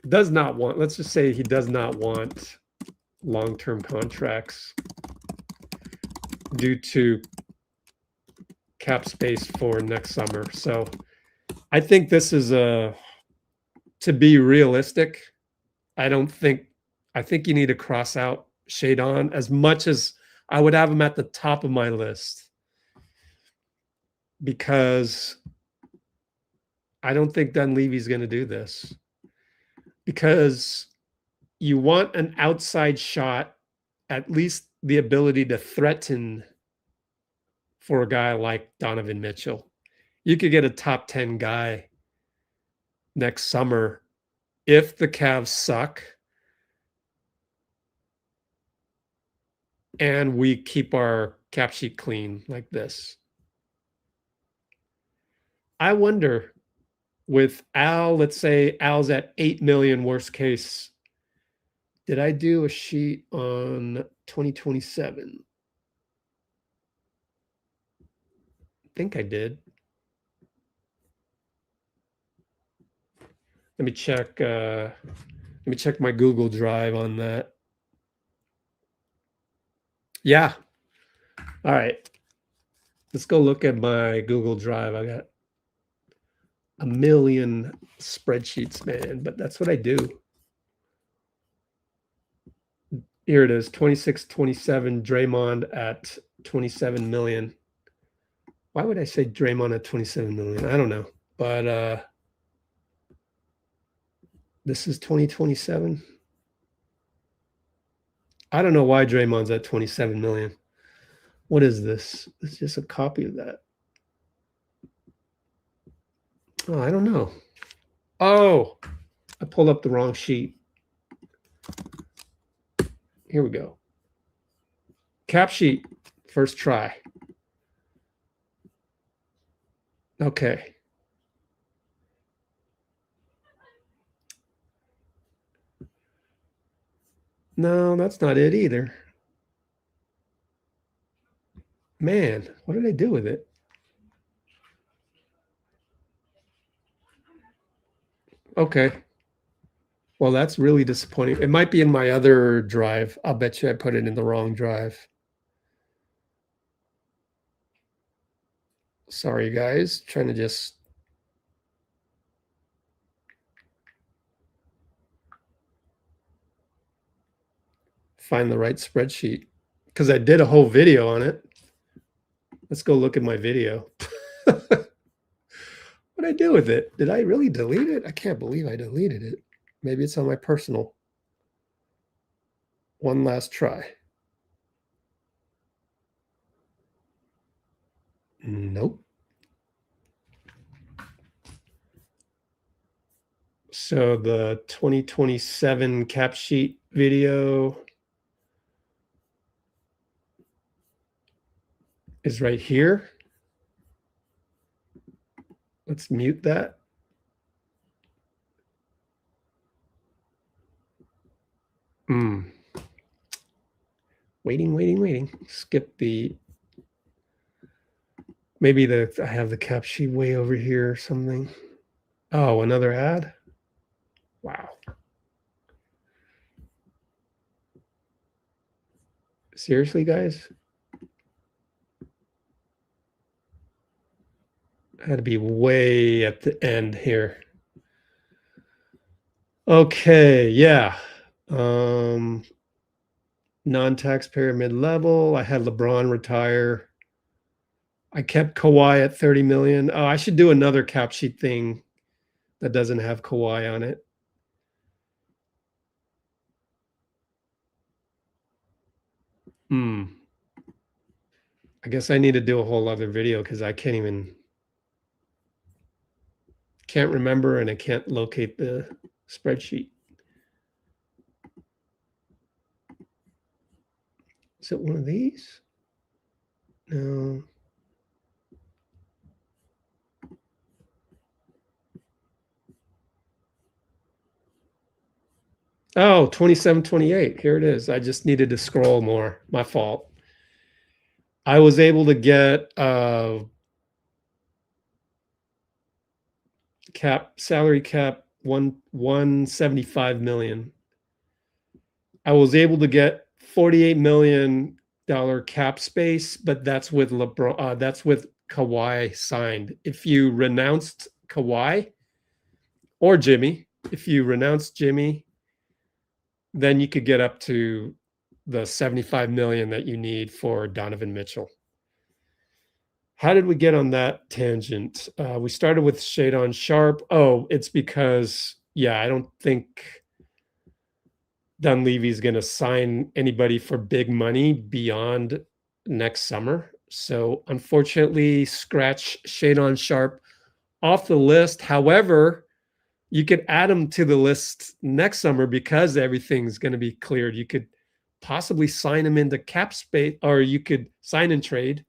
Does not want, let's just say he does not want long-term contracts due to cap space for next summer. So I think this is to be realistic. I think you need to cross out Shade on, as much as I would have him at the top of my list, because I don't think Dunleavy's going to do this, because you want an outside shot, at least the ability to threaten for a guy like Donovan Mitchell. You could get a top 10 guy next summer if the Cavs suck and we keep our cap sheet clean like this. I wonder, with Al, let's say Al's at 8 million worst case. Did I do a sheet on 2027? I think I did. Let me check my Google Drive on that. Yeah. All right. Let's go look at my Google Drive. I got a million spreadsheets, man, but that's what I do. Here it is, 26-27, Draymond at 27 million. Why would I say Draymond at 27 million? I don't know. But this is 2027. I don't know why Draymond's at 27 million. What is this? It's just a copy of that. Oh, I don't know. Oh, I pulled up the wrong sheet. Here we go. Cap sheet, first try. Okay. No, that's not it either. Man, what did I do with it? Okay. Well, that's really disappointing. It might be in my other drive. I'll bet you I put it in the wrong drive. Sorry, guys. Trying to just find the right spreadsheet, because I did a whole video on it. Let's go look at my video. What did I do with it? Did I really delete it? I can't believe I deleted it. Maybe it's on my personal. One last try. Nope. So the 2027 cap sheet video is right here. Let's mute that. Waiting. Skip the, maybe I have the cap sheet way over here or something. Oh, another ad? Wow. Seriously, guys? I had to be way at the end here. Okay, yeah. Non-taxpayer mid-level. I had LeBron retire. I kept Kawhi at 30 million. Oh, I should do another cap sheet thing that doesn't have Kawhi on it. I guess I need to do a whole other video because I can't remember and I can't locate the spreadsheet. Is it one of these? No. Oh, 27, 28. Here it is. I just needed to scroll more. My fault. I was able to get salary cap 175 million. I was able to get $48 million cap space, but that's with LeBron. That's with Kawhi signed. If you renounced Kawhi or Jimmy, if you renounced Jimmy, then you could get up to the 75 million that you need for Donovan Mitchell. How did we get on that tangent? We started with Shadon Sharp. Oh, it's because, I don't think Dunleavy's going to sign anybody for big money beyond next summer. So unfortunately, scratch Shadon Sharp off the list. However, you could add him to the list next summer because everything's going to be cleared. You could possibly sign him into cap space, or you could sign and trade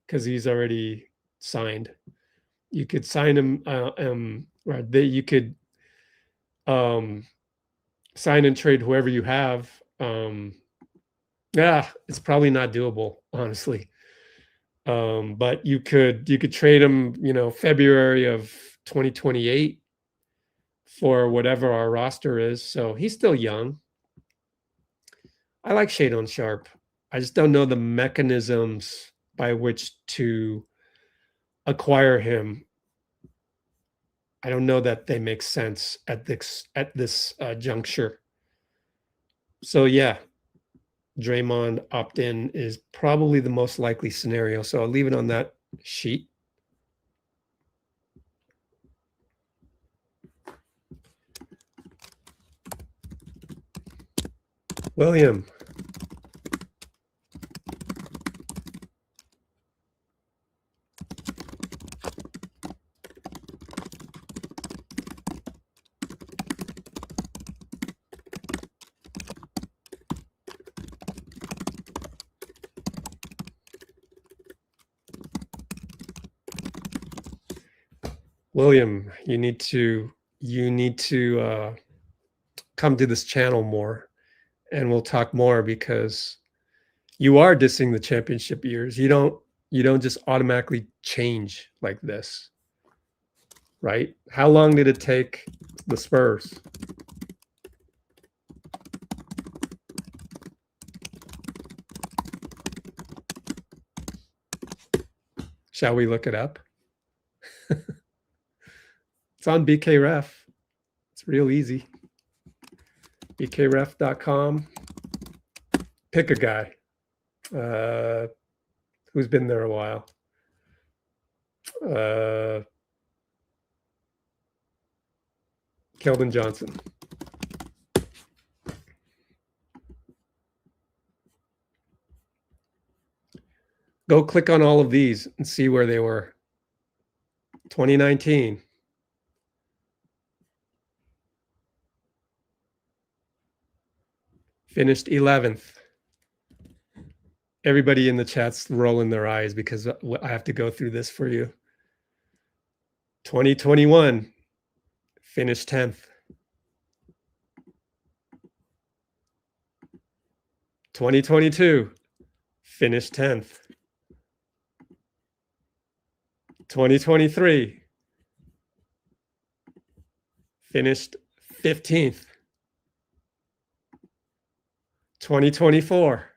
because he's already signed. You could sign him, you could sign and trade whoever you have. It's probably not doable, honestly. But you could trade him, February of 2028 for whatever our roster is. So he's still young. I like Shadon Sharp. I just don't know the mechanisms by which to acquire him. I don't know that they make sense at this juncture. So Draymond opt-in is probably the most likely scenario. So I'll leave it on that sheet. William. William, you need to come to this channel more, and we'll talk more because you are dissing the championship years. You don't just automatically change like this, right? How long did it take the Spurs? Shall we look it up? It's on BKRef. It's real easy. BKRef.com. Pick a guy who's been there a while. Keldon Johnson. Go click on all of these and see where they were. 2019. Finished 11th. Everybody in the chat's rolling their eyes because I have to go through this for you. 2021. Finished 10th. 2022. Finished 10th. 2023. Finished 15th. 2024.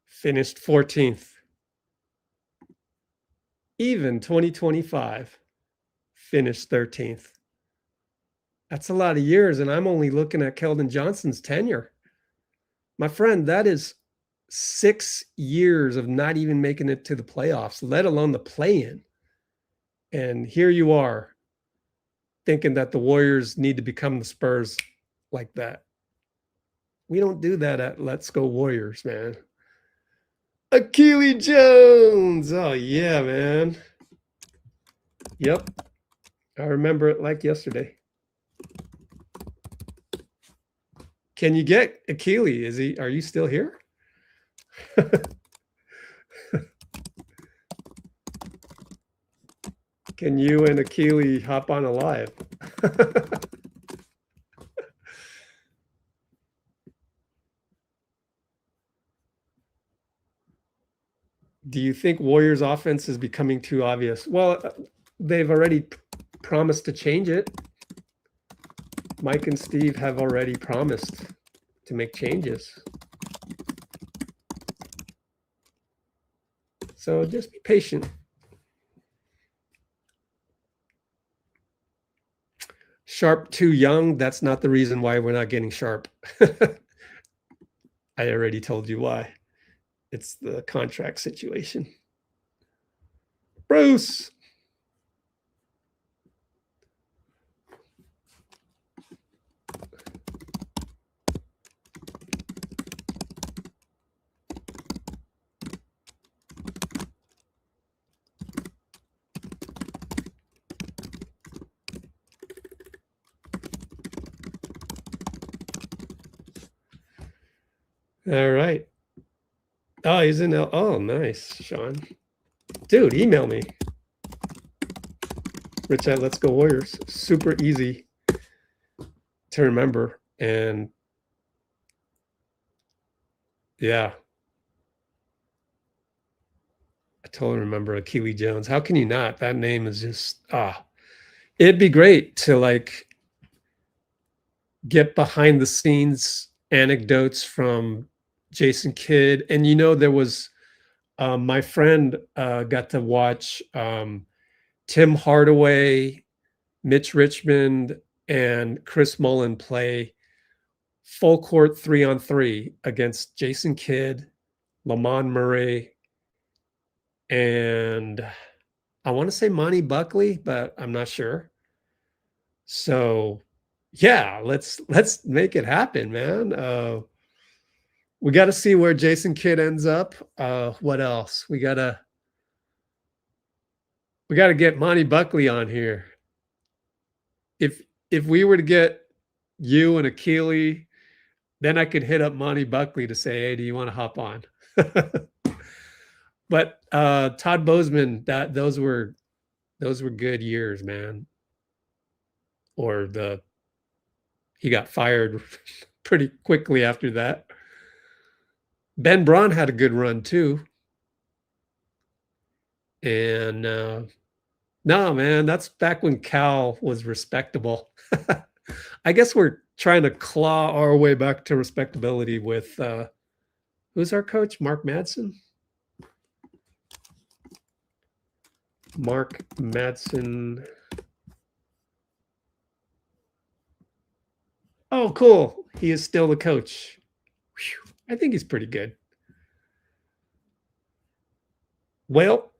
Finished 14th. Even 2025. Finished 13th. That's a lot of years, and I'm only looking at Keldon Johnson's tenure. My friend, that is 6 years of not even making it to the playoffs, let alone the play-in. And here you are thinking that the Warriors need to become the Spurs like that. We don't do that at Let's Go Warriors, man. Achilles Jones. Oh, yeah, man. Yep. I remember it like yesterday. Can you get Achilles? Are you still here? Can you and Achilles hop on a live? Do you think Warriors offense is becoming too obvious? Well, they've already promised to change it. Mike and Steve have already promised to make changes. So just be patient. Sharp too young. That's not the reason why we're not getting Sharp. I already told you why. It's the contract situation. Bruce. All right. Oh, he's in L. Oh, nice, Sean. Dude, email me. Rich at Let's Go Warriors. Super easy to remember. And yeah. I totally remember Achilles Jones. How can you not? That name is just, it'd be great to like get behind the scenes anecdotes from Jason Kidd. And there was my friend got to watch Tim Hardaway, Mitch Richmond, and Chris Mullin play full court 3-on-3 against Jason Kidd, Lamont Murray, and I want to say Monty Buckley, but I'm not sure. So yeah, let's make it happen, man. We got to see where Jason Kidd ends up. What else? We gotta get Monty Buckley on here. If we were to get you and Achilles, then I could hit up Monty Buckley to say, hey, do you want to hop on? But Todd Bozeman, those were good years, man. Or he got fired pretty quickly after that. Ben Braun had a good run too. And no, man, that's back when Cal was respectable. I guess we're trying to claw our way back to respectability with who's our coach? Mark Madsen? Mark Madsen. Oh, cool. He is still the coach. Whew. I think he's pretty good. Well,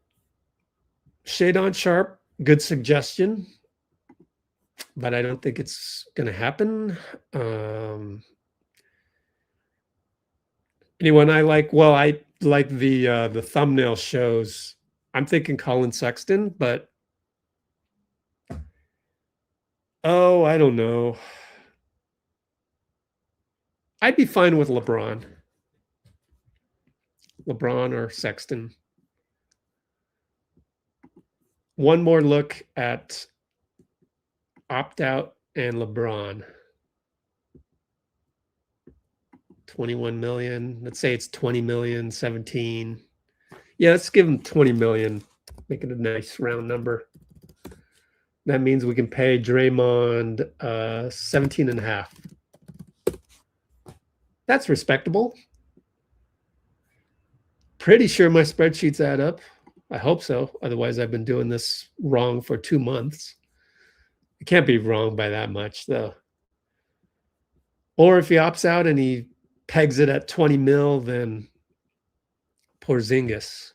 Shadon Sharp, good suggestion, but I don't think it's going to happen. Anyone I like? Well, I like the thumbnail shows. I'm thinking Colin Sexton, but I don't know. I'd be fine with LeBron or Sexton. One more look at opt-out and LeBron. 21 million. Let's say it's 20 million, 17. Yeah, let's give him 20 million. Make it a nice round number. That means we can pay Draymond 17.5. That's respectable. Pretty sure my spreadsheets add up. I hope so. Otherwise, I've been doing this wrong for 2 months. It can't be wrong by that much, though. Or if he opts out and he pegs it at 20 mil, then Porzingis.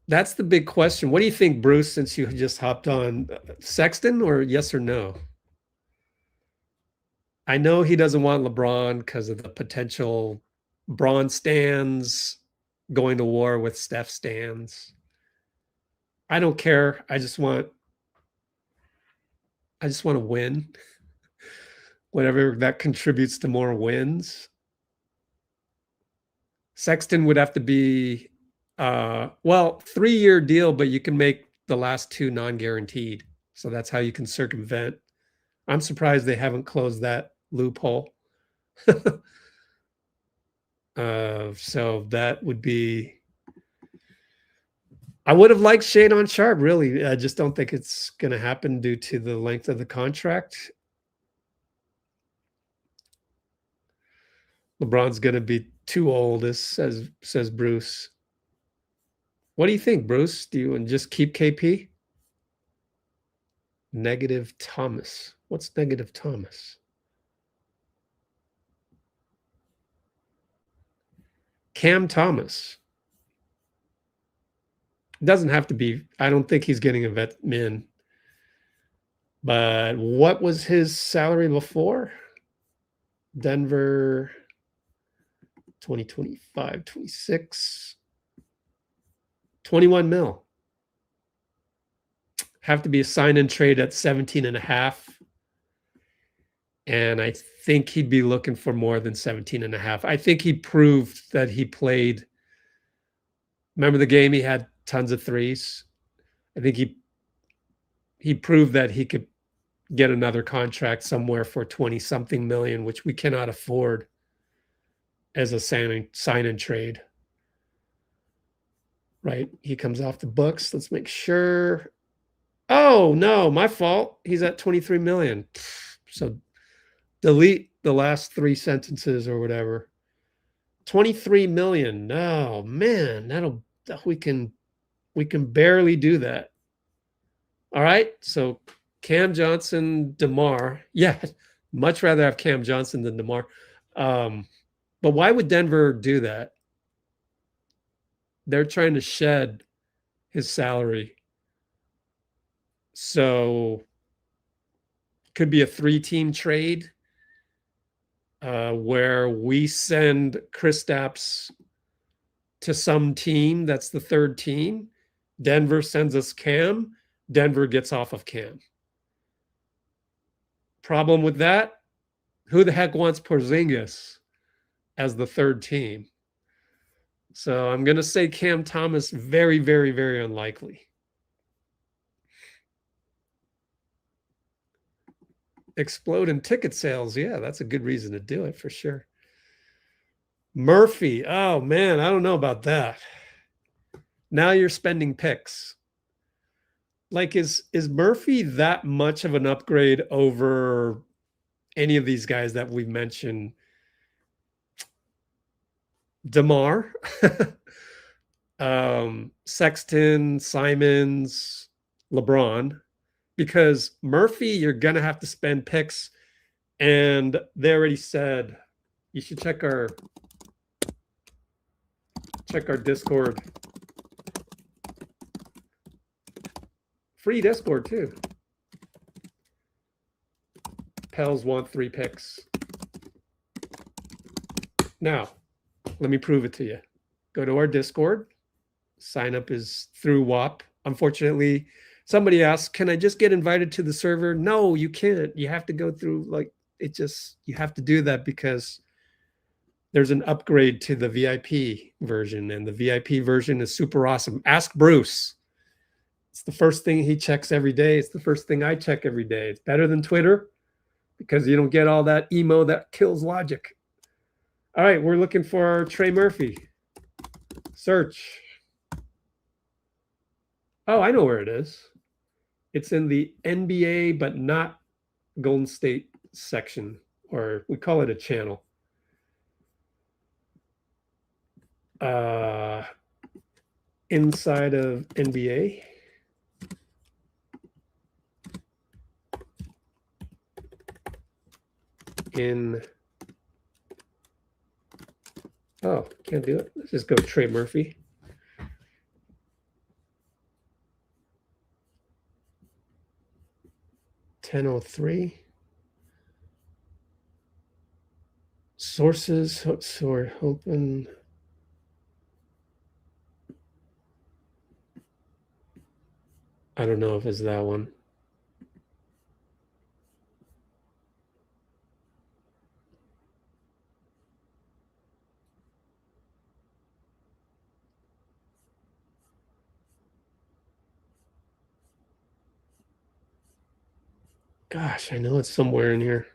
That's the big question. What do you think, Bruce, since you just hopped on? Sexton or yes or no? I know he doesn't want LeBron because of the potential Braun stands, going to war with Steph stands. I don't care. I just want to win. Whatever that contributes to more wins. Sexton would have to be 3-year deal, but you can make the last 2 non-guaranteed. So that's how you can circumvent. I'm surprised they haven't closed that loophole. So that would be. I would have liked Shadon Sharp, really. I just don't think it's going to happen due to the length of the contract. LeBron's going to be too old, says Bruce. What do you think, Bruce? Do you just keep KP? Negative Thomas. What's negative Thomas? Cam Thomas. Doesn't have to be. I don't think he's getting a vet min. But what was his salary before? Denver 2025, 26, 21 mil. Have to be a sign and trade at 17 and a half. And I think he'd be looking for more than 17 and a half. I think he proved that he played. Remember the game? He had tons of threes. I think he proved that he could get another contract somewhere for 20-something million, which we cannot afford as a sign and trade. Right? He comes off the books. Let's make sure. Oh, no, my fault. He's at 23 million. So delete the last 3 sentences or whatever. 23 million. No, man, we can barely do that. All right. So Cam Johnson, DeMar. Yeah, much rather have Cam Johnson than DeMar. But why would Denver do that? They're trying to shed his salary. So could be a 3-team trade where we send Kristaps to some team that's the 3rd team. Denver sends us Cam. Denver gets off of Cam. Problem with that? Who the heck wants Porzingis as the 3rd team? So I'm going to say Cam Thomas, very, very, very unlikely. Explode in ticket sales. Yeah, that's a good reason to do it for sure. Murphy. Oh, man, I don't know about that. Now you're spending picks. Like, is Murphy that much of an upgrade over any of these guys that we've mentioned? DeMar, Sexton, Simons, LeBron, because Murphy, you're going to have to spend picks. And they already said, you should check our Discord. Free Discord too. Pels want 3 picks. Now, let me prove it to you. Go to our Discord. Sign up is through WAP. Unfortunately, somebody asked, can I just get invited to the server? No, you can't. You have to go through, you have to do that because there's an upgrade to the VIP version, and the VIP version is super awesome. Ask Bruce. It's the first thing he checks every day. It's the first thing I check every day. It's better than Twitter because you don't get all that emo that kills logic. All right, we're looking for Trey Murphy. Search. Oh, I know where it is. It's in the NBA, but not Golden State section, or we call it a channel. Inside of NBA. Oh, can't do it. Let's just go Trey Murphy. $10.03. Sources, sorry, open. I don't know if it's that one. Gosh, I know it's somewhere in here.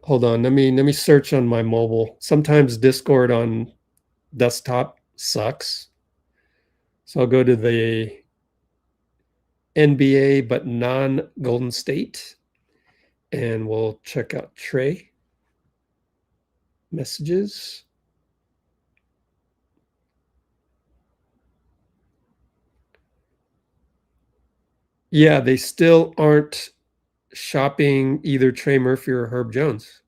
Hold on, let me search on my mobile. Sometimes Discord on desktop sucks. So I'll go to the NBA, but non-Golden State, and we'll check out Trey messages. Yeah, they still aren't shopping either Trey Murphy or Herb Jones.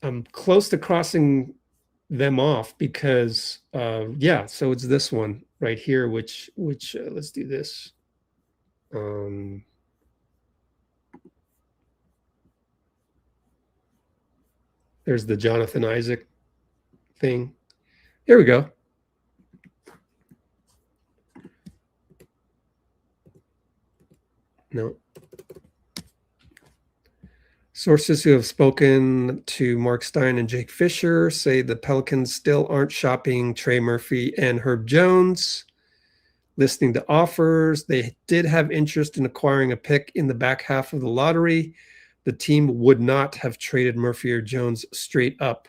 I'm close to crossing them off because yeah, so it's this one right here, which let's do this. There's the Jonathan Isaac thing. Here we go. No. Sources who have spoken to Mark Stein and Jake Fisher say the Pelicans still aren't shopping Trey Murphy and Herb Jones. Listening to offers, they did have interest in acquiring a pick in the back half of the lottery. The team would not have traded Murphy or Jones straight up.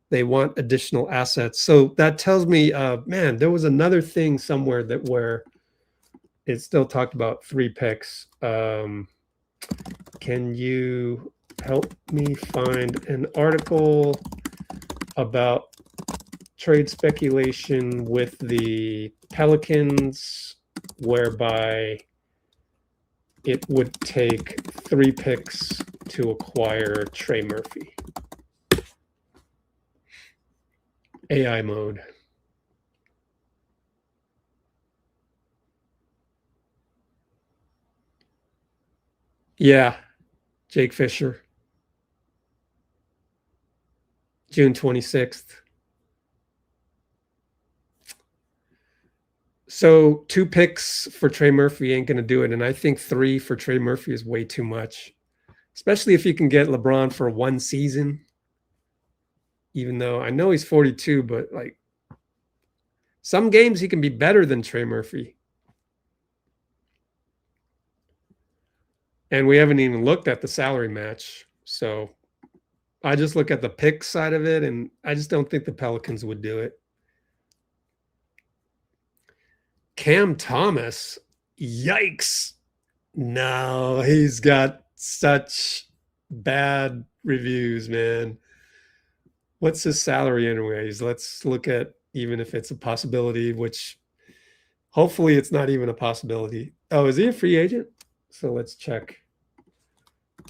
They want additional assets. So that tells me, man, there was another thing somewhere that where it still talked about 3 picks. Can you help me find an article about trade speculation with the Pelicans whereby it would take 3 picks to acquire Trey Murphy? AI mode. Yeah, Jake Fisher. June 26th. So 2 picks for Trey Murphy ain't going to do it. And I think 3 for Trey Murphy is way too much, especially if you can get LeBron for 1 season. Even though I know he's 42, but like some games he can be better than Trey Murphy. And we haven't even looked at the salary match. So I just look at the pick side of it, and I just don't think the Pelicans would do it. Cam Thomas, yikes. No, he's got such bad reviews, man. What's his salary anyways? Let's look at even if it's a possibility, which hopefully it's not even a possibility. Oh, is he a free agent? So let's check.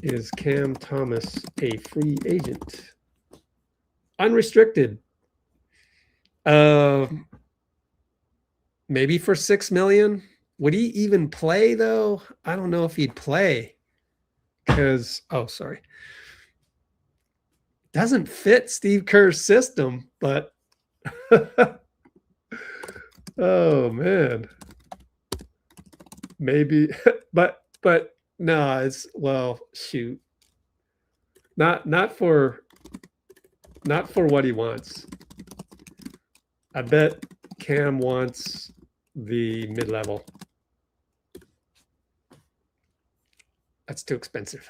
Is Cam Thomas a free agent? Unrestricted. Maybe for $6 million. Would he even play though? I don't know if he'd play because doesn't fit Steve Kerr's system, but oh man, maybe, but no, it's shoot, not for what he wants. I bet Cam wants the mid-level. That's too expensive.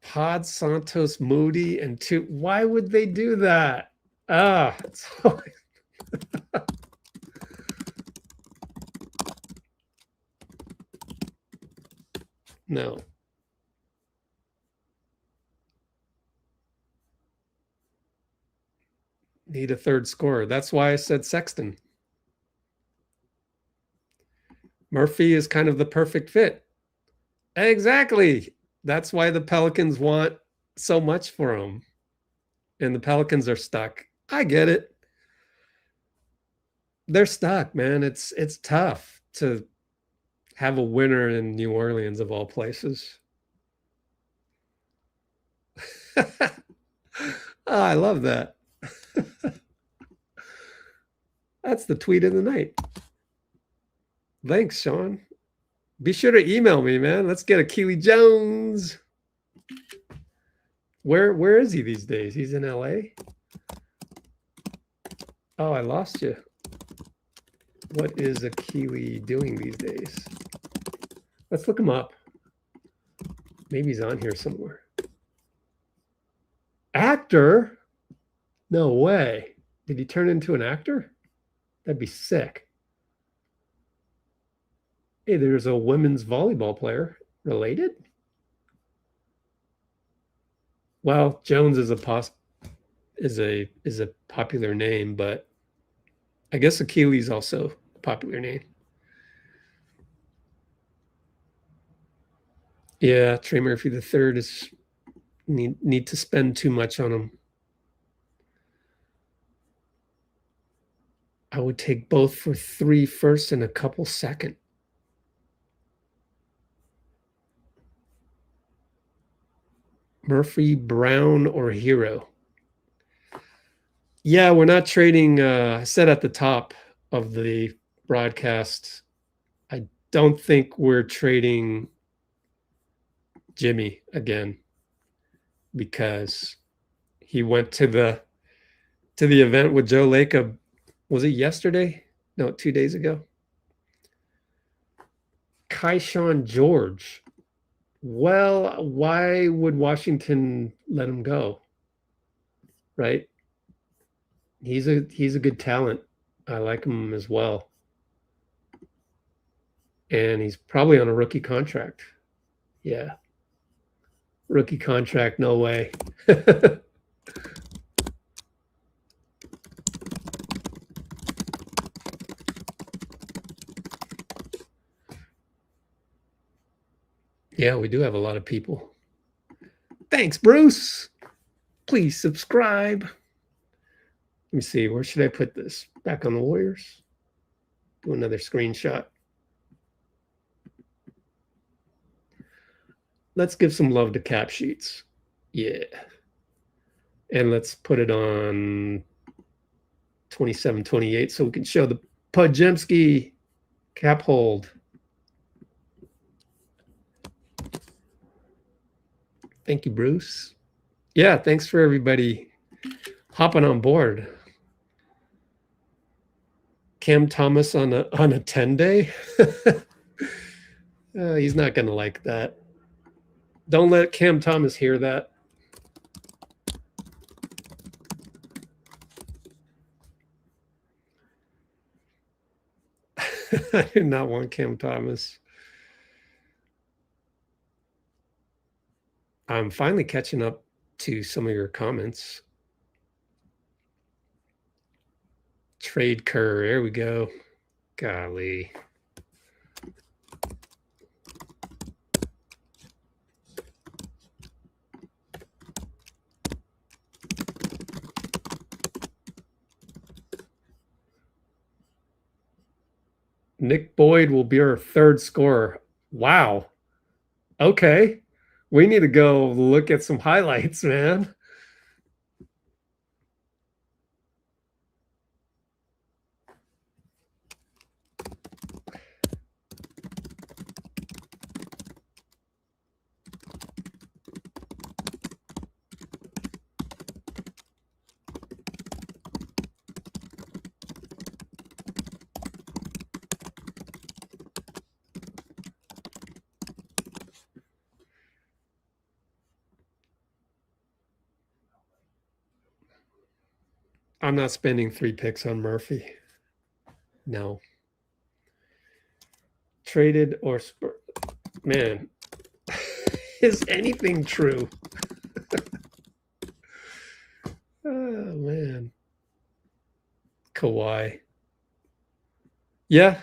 Pod Santos Moody and 2. Why would they do that? It's always... No. Need a third scorer. That's why I said Sexton. Murphy is kind of the perfect fit. Exactly. That's why the Pelicans want so much for him. And the Pelicans are stuck. I get it. They're stuck, man. It's tough. to have a winner in New Orleans of all places. Oh, I love that. That's the tweet of the night. Thanks, Sean. Be sure to email me, man. Let's get a Keely Jones. Where is he these days? He's in LA? Oh, I lost you. What is Akili doing these days? Let's look him up. Maybe he's on here somewhere. Actor? No way. Did he turn into an actor? That'd be sick. Hey, there's a women's volleyball player. Related? Well, Jones is a popular name, but I guess Akili's also a popular name. Yeah, Trey Murphy III is need to spend too much on him. I would take both for 3 first and a couple second. Murphy, Brown, or Hero? Yeah, we're not trading. I said at the top of the broadcast, I don't think we're trading Jimmy again because he went to the event with Joe Lacob. Was it yesterday? No, 2 days ago. Keyshawn George. Well, why would Washington let him go? Right? He's a good talent. I like him as well. And he's probably on a rookie contract. Yeah. Rookie contract, no way. Yeah, we do have a lot of people. Thanks, Bruce. Please subscribe. Let me see. Where should I put this? Back on the Warriors. Do another screenshot. Let's give some love to Cap Sheets. Yeah. And let's put it on 27-28 so we can show the Podziemski cap hold. Thank you, Bruce. Yeah, thanks for everybody hopping on board. Cam Thomas on a 10-day? He's not going to like that. Don't let Cam Thomas hear that. I do not want Cam Thomas. I'm finally catching up to some of your comments. Trade Kerr, there we go. Golly. Nick Boyd will be our 3rd scorer. Wow. Okay. We need to go look at some highlights, man. I'm not spending 3 picks on Murphy. No. Traded or man, is anything true? Oh, man. Kawhi. Yeah,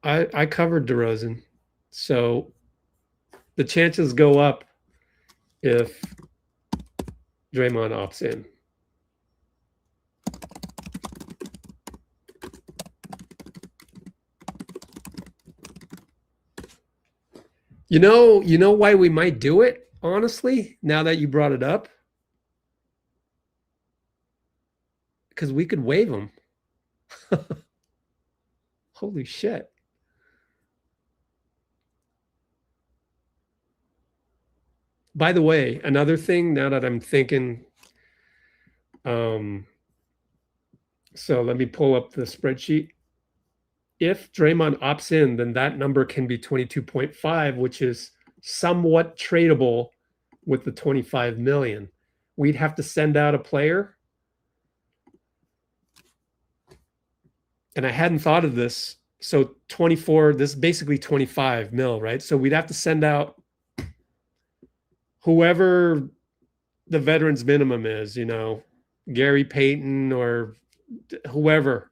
I covered DeRozan. So the chances go up if Draymond opts in. You know why we might do it, honestly, now that you brought it up? Because we could waive him. Holy shit. By the way, another thing now that I'm thinking, so let me pull up the spreadsheet. If Draymond opts in, then that number can be 22.5, which is somewhat tradable with the 25 million. We'd have to send out a player. And I hadn't thought of this. So 24, this is basically 25 mil, right? So we'd have to send out whoever the veterans minimum is, Gary Payton or whoever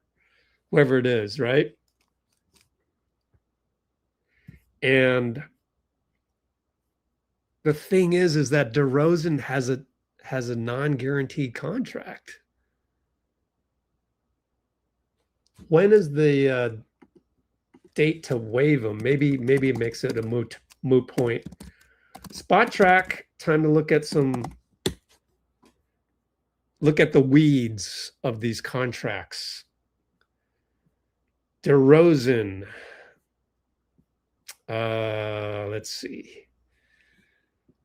it is, right? And the thing is that DeRozan has a non-guaranteed contract. When is the date to waive him? Maybe it makes it a moot point. Spot track, time to look at the weeds of these contracts. DeRozan. Let's see.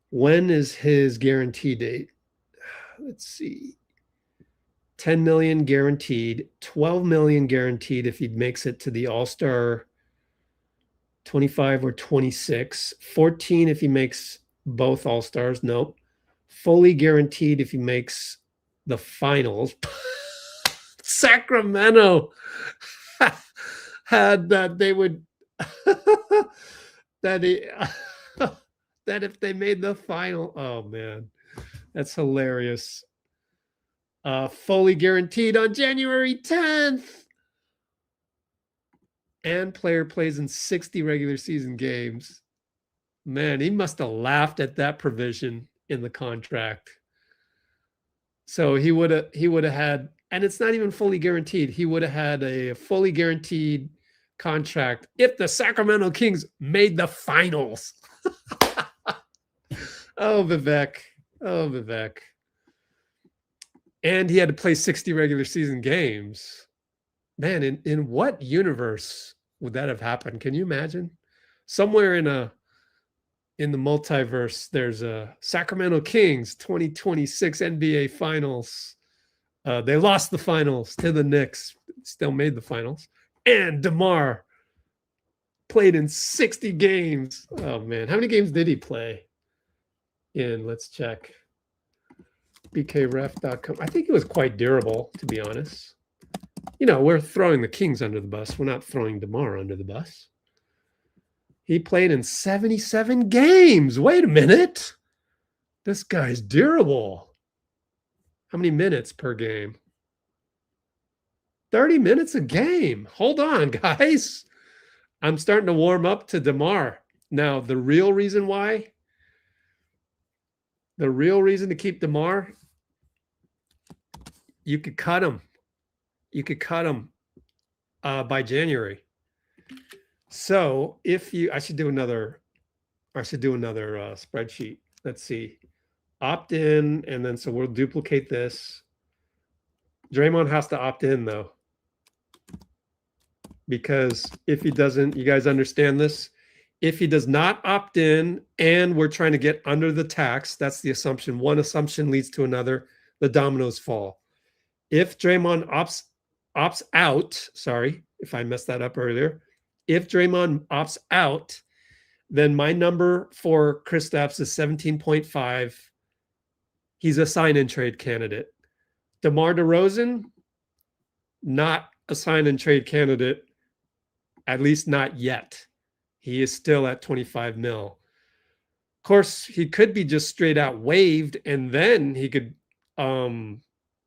When is his guarantee date? Let's see. 10 million guaranteed, 12 million guaranteed if he makes it to the All-Star 25 or 26, 14 if he makes both All-Stars. Nope. Fully guaranteed if he makes the finals. Sacramento had that they would that if they made the final. Oh man, that's hilarious. Fully guaranteed on January 10th. And player plays in 60 regular season games. Man, he must have laughed at that provision in the contract. So he would have had, and it's not even fully guaranteed. He would have had a fully guaranteed contract if the Sacramento Kings made the finals. Oh, Vivek. Oh, Vivek. And he had to play 60 regular season games. Man, in what universe would that have happened? Can you imagine? Somewhere in the multiverse, there's a Sacramento Kings 2026 NBA Finals. They lost the finals to the Knicks, still made the finals. And DeMar played in 60 games. Oh, man. How many games did he play in? Let's check. BKRef.com. I think it was quite durable, to be honest. We're throwing the Kings under the bus. We're not throwing DeMar under the bus. He played in 77 games. Wait a minute. This guy's durable. How many minutes per game? 30 minutes a game. Hold on, guys. I'm starting to warm up to DeMar. Now, the real reason to keep DeMar, you could cut him. You could cut him by January. So I should do another spreadsheet. Let's see. Opt in, and then so we'll duplicate this. Draymond has to opt in though. Because if he doesn't, you guys understand this? If he does not opt in and we're trying to get under the tax, that's the assumption. One assumption leads to another. The dominoes fall. If Draymond opts out, sorry if I messed that up earlier. If Draymond opts out, then my number for Kristaps is 17.5. He's a sign-and trade candidate. DeMar DeRozan, not a sign-and trade candidate, at least not yet. He is still at 25 mil. Of course, he could be just straight out waived, and then he could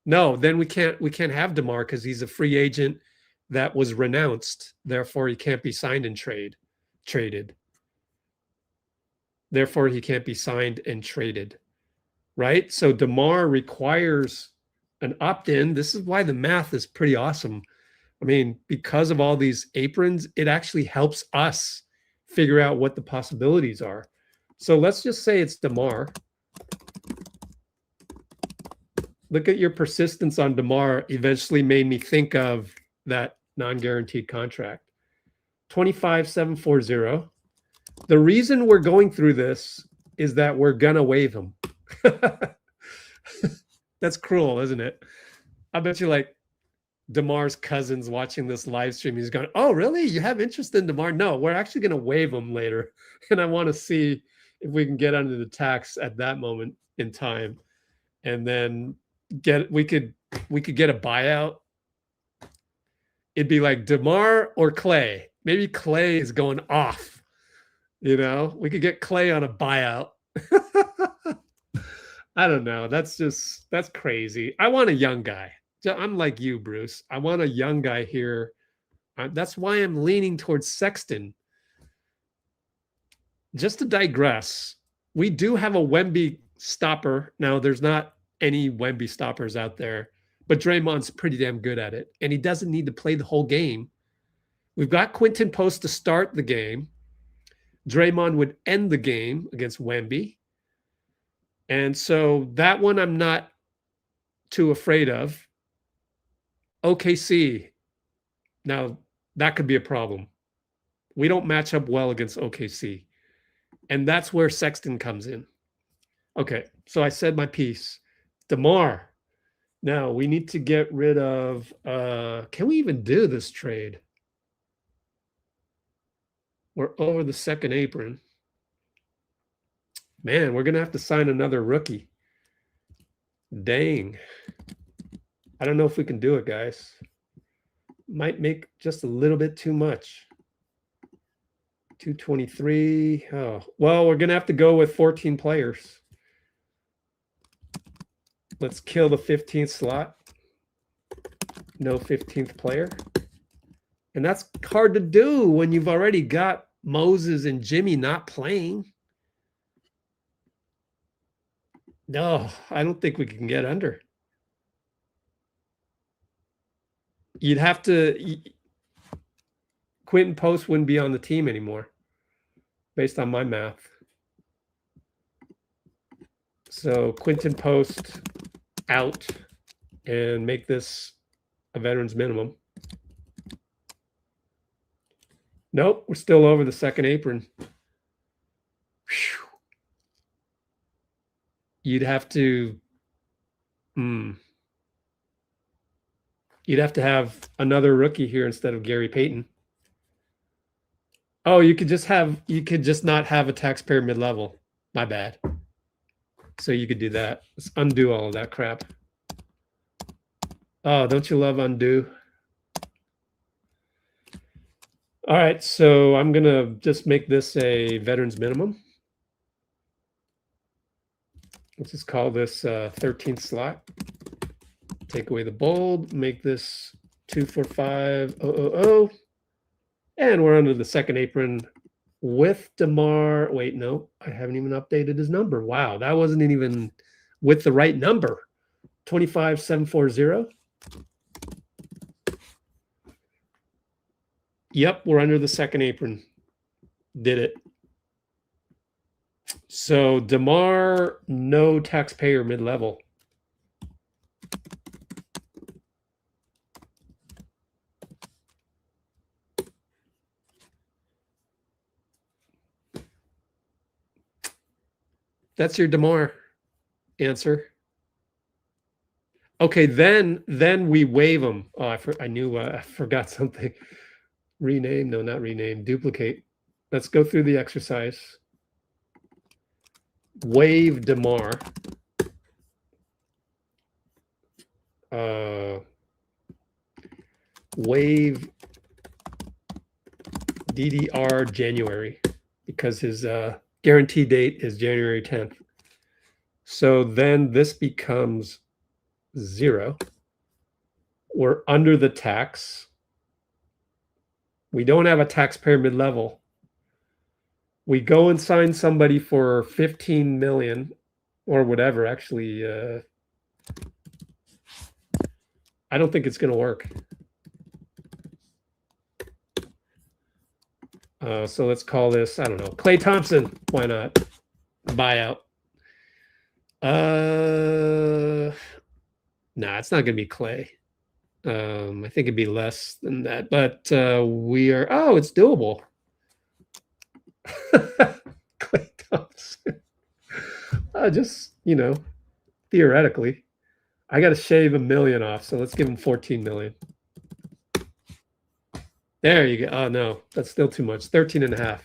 no, then we can't have DeMar because he's a free agent that was renounced. Therefore, he can't be signed and traded. Therefore, he can't be signed and traded. Right? So DeMar requires an opt-in. This is why the math is pretty awesome. I mean, because of all these aprons, it actually helps us figure out what the possibilities are. So let's just say it's DeMar. Look at your persistence on DeMar eventually made me think of that non-guaranteed contract. 25,740. The reason we're going through this is that we're going to waive him. That's cruel, isn't it? I bet you like DeMar's cousins watching this live stream. He's going, oh, really? You have interest in DeMar? No, we're actually going to waive him later. And I want to see if we can get under the tax at that moment in time. And then we could get a buyout. It'd be like DeMar or Clay. Maybe Clay is going off. You know, we could get Clay on a buyout. I don't know. That's crazy. I want a young guy. I'm like you, Bruce. I want a young guy here. That's why I'm leaning towards Sexton. Just to digress, we do have a Wemby stopper. Now, there's not any Wemby stoppers out there, but Draymond's pretty damn good at it, and he doesn't need to play the whole game. We've got Quentin Post to start the game. Draymond would end the game against Wemby. And so that one I'm not too afraid of. OKC. Now, that could be a problem. We don't match up well against OKC. And that's where Sexton comes in. Okay, so I said my piece. DeMar. Now, we need to get rid of... can we even do this trade? We're over the second apron. Man, we're going to have to sign another rookie. Dang. I don't know if we can do it, guys. Might make just a little bit too much. 223. Oh, well, we're going to have to go with 14 players. Let's kill the 15th slot. No 15th player. And that's hard to do when you've already got Moses and Jimmy not playing. No, I don't think we can get under. You'd have to... Quentin Post wouldn't be on the team anymore, based on my math. So Quentin Post out and make this a veterans minimum. Nope, we're still over the second apron. Whew. You'd have to... You'd have to have another rookie here instead of Gary Payton. Oh, you could just not have a taxpayer mid-level. My bad. So you could do that. Let's undo all of that crap. Oh, don't you love undo? All right, so I'm going to just make this a veterans minimum. Let's just call this 13th slot. Take away the bold, make this 245000. And we're under the second apron with DeMar. Wait, no, I haven't even updated his number. Wow, that wasn't even with the right number. 25740. Yep, we're under the second apron. Did it. So DeMar, no taxpayer mid-level. That's your DeMar answer. Okay, then we waive them. Oh, I knew I forgot something. Rename? No, not rename. Duplicate. Let's go through the exercise. Waive DeMar. Waive DDR January because his guarantee date is January 10th. So then this becomes 0. We're under the tax. We don't have a taxpayer mid-level. We go and sign somebody for 15 million or whatever. Actually, I don't think it's going to work. So let's call this, I don't know, Klay Thompson. Why not? Buyout. Nah, it's not going to be Klay. I think it'd be less than that, but it's doable. Klay Thompson. Just, theoretically. I got to shave $1 million off, so let's give him 14 million. There you go. Oh, no, that's still too much. 13 and a half.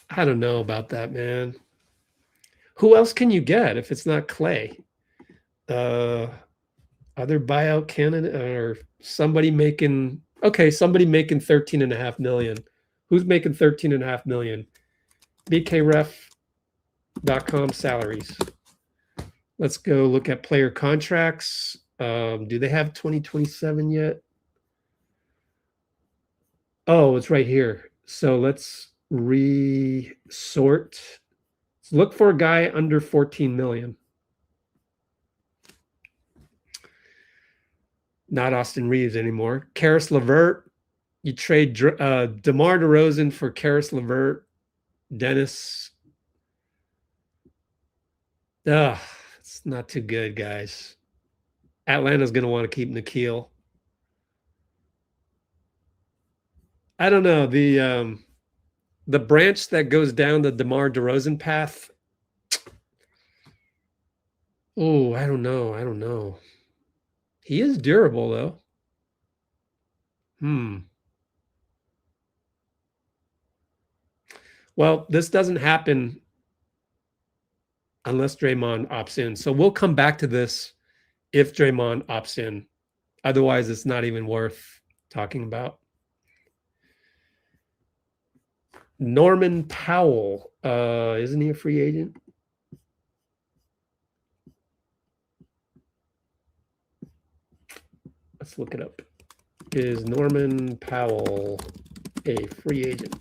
I don't know about that, man. Who else can you get if it's not Klay? Other buyout candidate or somebody making 13 and a half million. Who's making 13 and a half million? BKRef.com salaries. Let's go look at player contracts. Do they have 2027 yet? Oh, it's right here. So let's resort. Let's look for a guy under 14 million. Not Austin Reeves anymore. Karis LeVert. You trade DeMar DeRozan for Karis LeVert. Dennis. It's not too good, guys. Atlanta's going to want to keep Nikhil. I don't know. The branch that goes down the DeMar DeRozan path. Oh, I don't know. He is durable, though. Well, this doesn't happen unless Draymond opts in. So we'll come back to this if Draymond opts in. Otherwise, it's not even worth talking about. Norman Powell. Isn't he a free agent? Let's look it up. Is Norman Powell a free agent?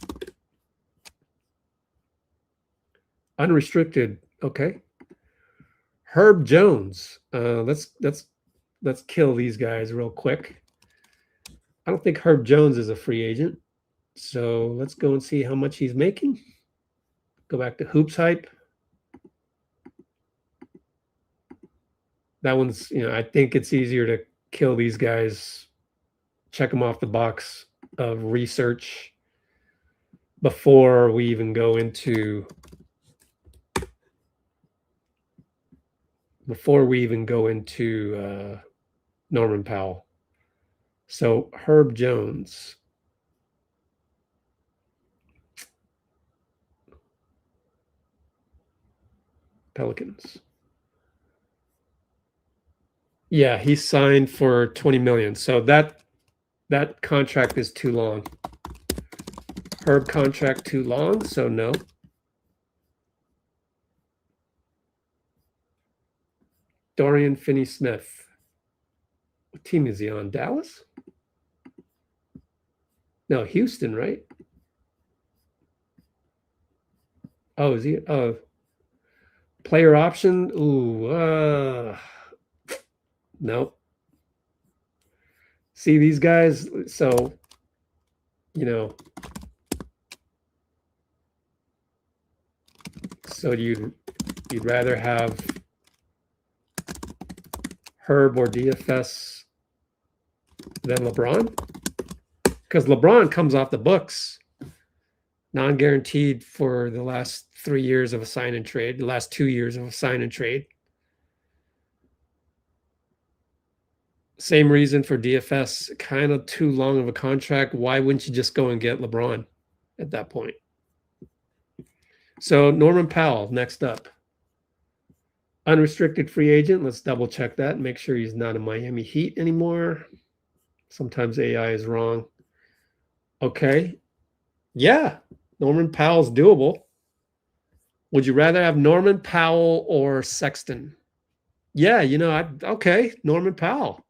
Unrestricted. Okay. Herb Jones. Let's kill these guys real quick. I don't think Herb Jones is a free agent. So let's go and see how much he's making. Go back to Hoops Hype. That one's, I think it's easier to kill these guys, check them off the box of research before we even go into Norman Powell. So Herb Jones. Pelicans. Yeah, he signed for 20 million. So that contract is too long. Herb contract too long, so no. Dorian Finney-Smith. What team is he on? Dallas? No, Houston, right? Oh, is he? Oh, player option? Ooh, nope. See these guys? So, so you'd rather have Herb or DFS than LeBron? Because LeBron comes off the books, non-guaranteed for the last 3 years of a sign and trade, the last 2 years of a sign and trade. Same reason for DFS, kind of too long of a contract. Why wouldn't you just go and get LeBron at that point? So Norman Powell, next up. Unrestricted free agent. Let's double check that and make sure he's not a Miami Heat anymore. Sometimes AI is wrong. Okay. Yeah, Norman Powell's doable. Would you rather have Norman Powell or Sexton? Yeah, okay, Norman Powell.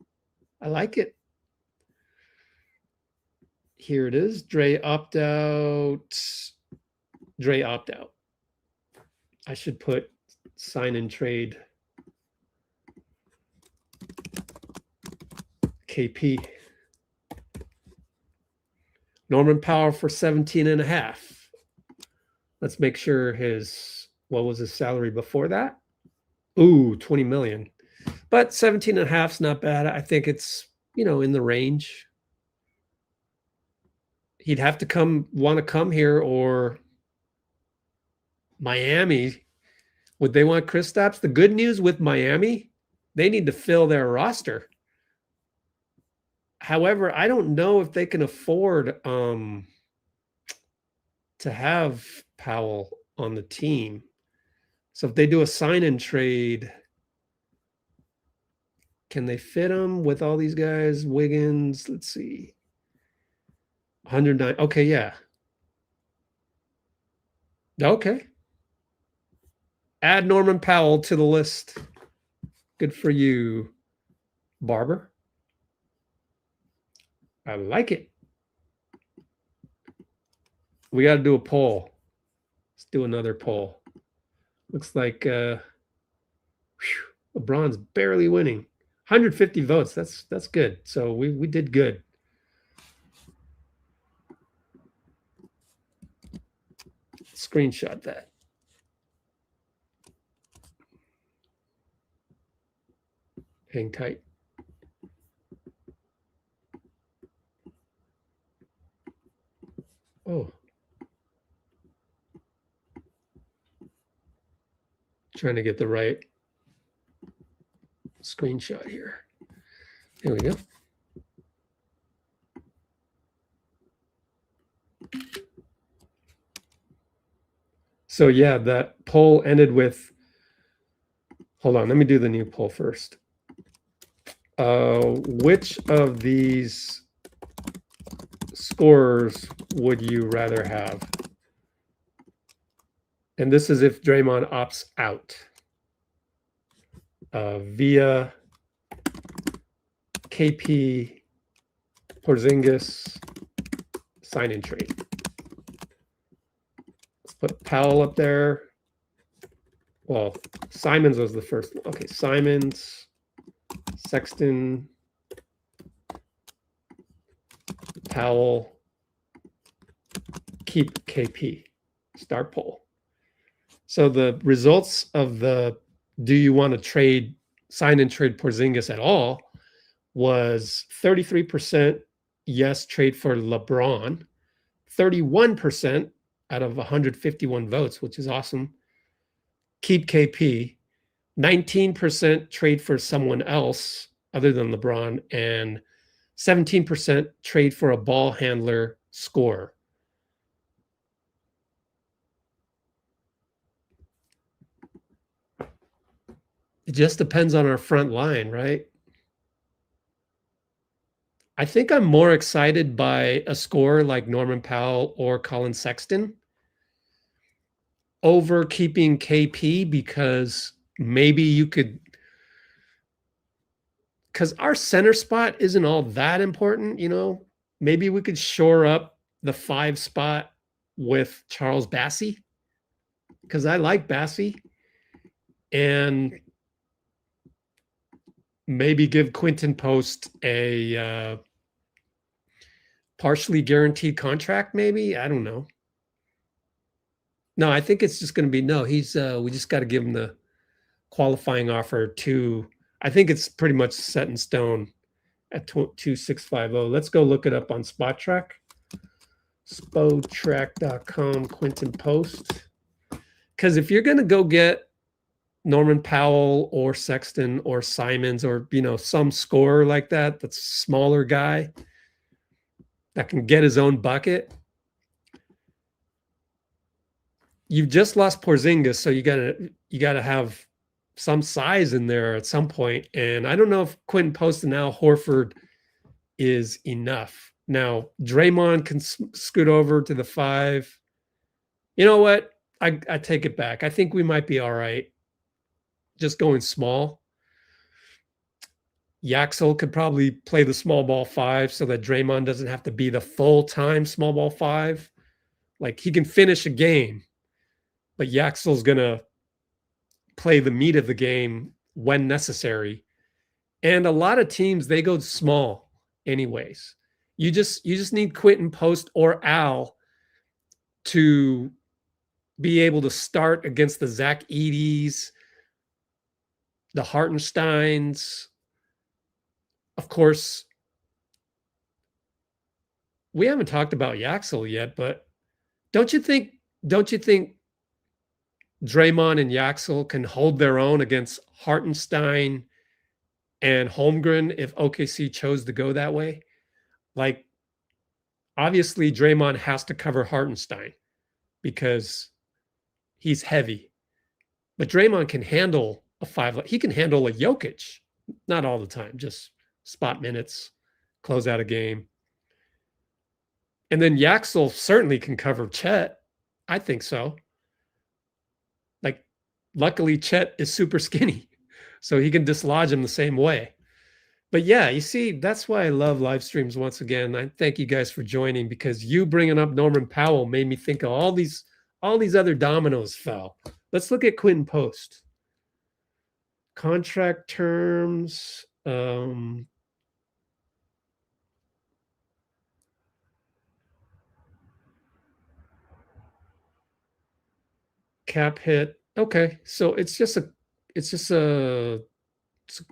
I like it. Here it is. Dre opt-out. Dre opt-out. I should put sign and trade KP. Norman Powell for 17.5. Let's make sure what was his salary before that? Ooh, 20 million. But 17.5 is not bad. I think it's, in the range. He'd have to want to come here, or Miami. Would they want Kristaps? The good news with Miami, they need to fill their roster. However, I don't know if they can afford to have Powell on the team. So if they do a sign and trade, can they fit him with all these guys? Wiggins, let's see. 109. Okay, yeah. Okay. Add Norman Powell to the list. Good for you, Barber. I like it. We got to do a poll. Let's do another poll. Looks like LeBron's barely winning. 150 votes. That's good. So we did good. Screenshot that. Hang tight. Oh. Trying to get the right screenshot here. There we go. So yeah, that poll ended with, hold on, let me do the new poll first. Which of these scorers would you rather have? And this is if Draymond opts out via KP, Porzingis, sign and trade. Let's put Powell up there. Well, Simons was the first one. Okay, Simons, Sexton, Powell, keep KP. Start poll. So the results of the do you want to sign and trade Porzingis at all was 33% yes, trade for LeBron, 31% out of 151 votes, which is awesome. Keep KP, 19% trade for someone else other than LeBron, and 17% trade for a ball handler scorer. It just depends on our front line, right? I think I'm more excited by a scorer like Norman Powell or Colin Sexton over keeping KP, because maybe you could, because our center spot isn't all that important, maybe we could shore up the 5 spot with Charles Bassey, because I like Bassey, and maybe give Quentin Post a partially guaranteed contract, maybe. I don't know. No, I think it's just going to be we just got to give him the qualifying offer to, I think it's pretty much set in stone at 2650. Let's go look it up on SpotTrack. Spotrack.com, Quentin Post. Because if you're going to go get Norman Powell or Sexton or Simons or, some scorer like that's a smaller guy that can get his own bucket, you've just lost Porzingis, so you gotta have some size in there at some point. And I don't know if Quentin Post and Al Horford is enough. Now, Draymond can scoot over to the 5. You know what? I take it back. I think we might be all right just going small. Yaxel could probably play the small ball 5 so that Draymond doesn't have to be the full-time small ball 5. Like, he can finish a game, but Yaxel's going to play the meat of the game when necessary. And a lot of teams, they go small anyways. You just need Quentin, Post, or Al to be able to start against the Zach Edey's, the Hartensteins. Of course, we haven't talked about Yaxel yet, but don't you think Draymond and Yaxel can hold their own against Hartenstein and Holmgren if OKC chose to go that way? Like, obviously Draymond has to cover Hartenstein because he's heavy, but Draymond can handle a 5. He can handle a Jokic, not all the time, just spot minutes, close out a game. And then Yaxel certainly can cover Chet. I think so. Like, luckily Chet is super skinny, so he can dislodge him the same way. But yeah, you see, that's why I love live streams once again. I thank you guys for joining, because you bringing up Norman Powell made me think of all these other dominoes fell. Let's look at Quentin Post. Contract terms. Cap hit. Okay, so it's just a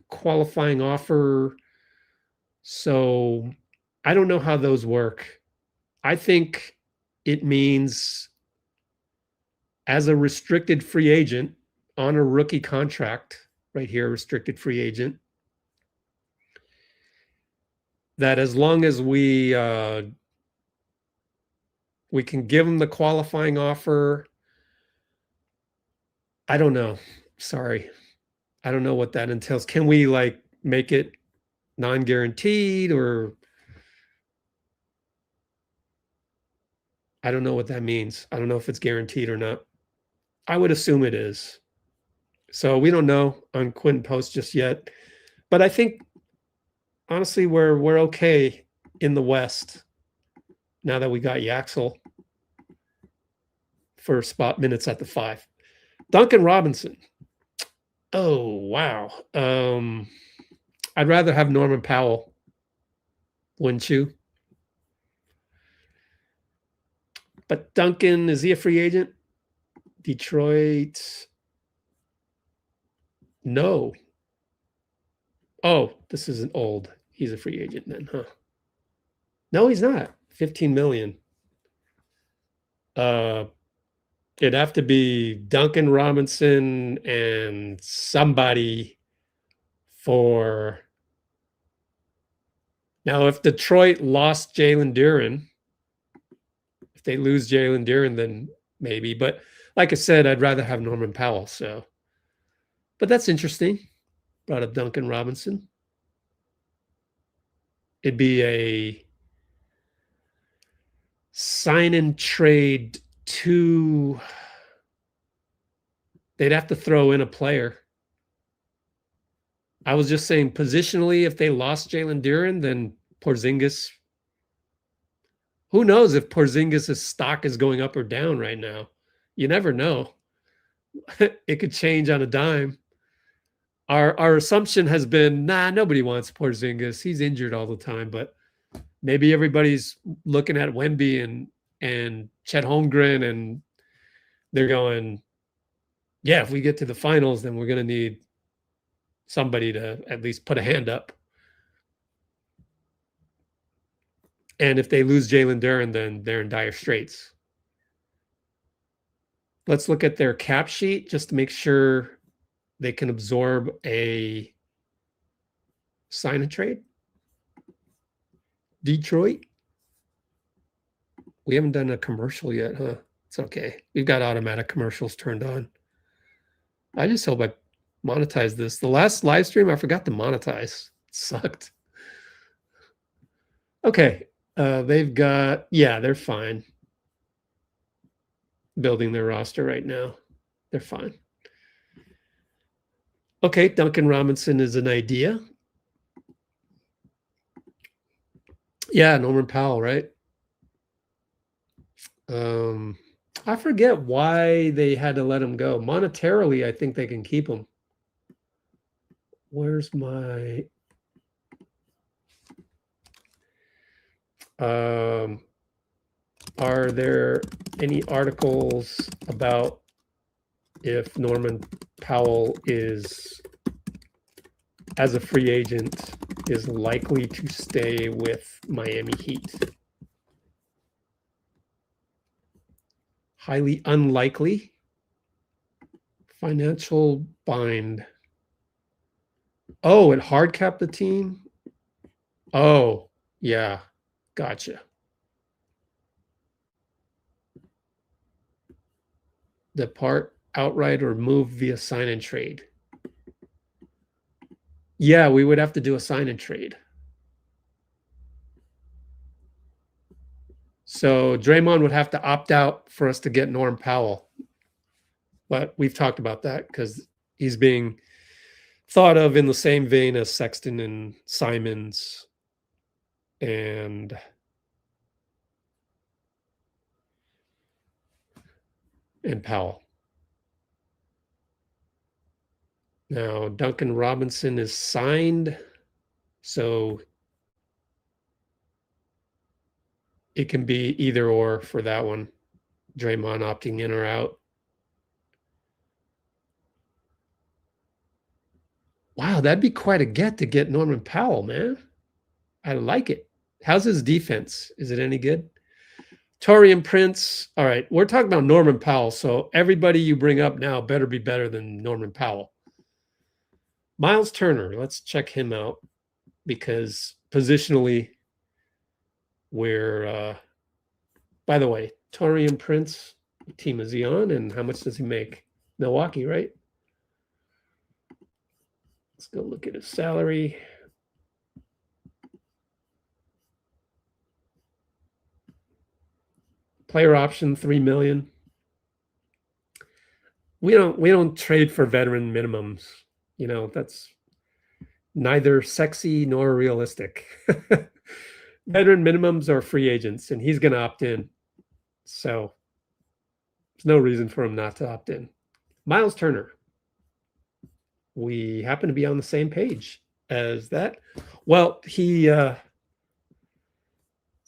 qualifying offer. So I don't know how those work. I think it means, as a restricted free agent on a rookie contract, right here, restricted free agent, that as long as we can give him the qualifying offer. I don't know. Sorry. I don't know what that entails. Can we like make it non-guaranteed, or I don't know what that means. I don't know if it's guaranteed or not. I would assume it is. So we don't know on Quentin Post just yet. But I think, honestly, we're okay in the West now that we got Yaxel for spot minutes at the 5. Duncan Robinson. Oh, wow. I'd rather have Norman Powell, wouldn't you? But Duncan, is he a free agent? Detroit. No. Oh, this isn't old. He's a free agent then, huh? No, he's not. 15 million. It'd have to be Duncan Robinson and somebody for. Now, if Detroit lost Jaylen Duren, if they lose Jaylen Duren, then maybe. But like I said, I'd rather have Norman Powell. So, but that's interesting. Brought up Duncan Robinson. It'd be a sign and trade to. They'd have to throw in a player. I was just saying, positionally, if they lost Jaylen Duren, then Porzingis. Who knows if Porzingis' stock is going up or down right now? You never know. It could change on a dime. Our assumption has been, nobody wants Porzingis. He's injured all the time. But maybe everybody's looking at Wemby and Chet Holmgren, and they're going, yeah, if we get to the finals, then we're going to need somebody to at least put a hand up. And if they lose Jaylen Duren, then they're in dire straits. Let's look at their cap sheet just to make sure they can absorb a sign and trade. Detroit. We haven't done a commercial yet, huh? It's okay. We've got automatic commercials turned on. I just hope I monetize this. The last live stream, I forgot to monetize. It sucked. Okay. They've got, they're fine. Building their roster right now. They're fine. Okay, Duncan Robinson is an idea. Yeah, Norman Powell, right? I forget why they had to let him go. Monetarily, I think they can keep him. Where's my are there any articles about if Norman Powell is, as a free agent, is likely to stay with Miami Heat? Highly unlikely. Financial bind. Oh, it hard capped the team? Oh, yeah. Gotcha. Depart outright or move via sign and trade. Yeah, we would have to do a sign and trade. So Draymond would have to opt out for us to get Norm Powell. But we've talked about that because he's being thought of in the same vein as Sexton and Simons and Powell. Now, Duncan Robinson is signed, so it can be either or for that one. Draymond opting in or out. Wow, that'd be quite a get Norman Powell, man. I like it. How's his defense? Is it any good? Taurean Prince. All right, we're talking about Norman Powell, so everybody you bring up now better be better than Norman Powell. Miles Turner, let's check him out because positionally, we're, by the way, Taurean Prince, what team is he on and how much does he make? Milwaukee, right? Let's go look at his salary. Player option, $3 million. We don't trade for veteran minimums. You know, that's neither sexy nor realistic. Veteran minimums are free agents, and he's going to opt in. So there's no reason for him not to opt in. Miles Turner. We happen to be on the same page as that. Well, he got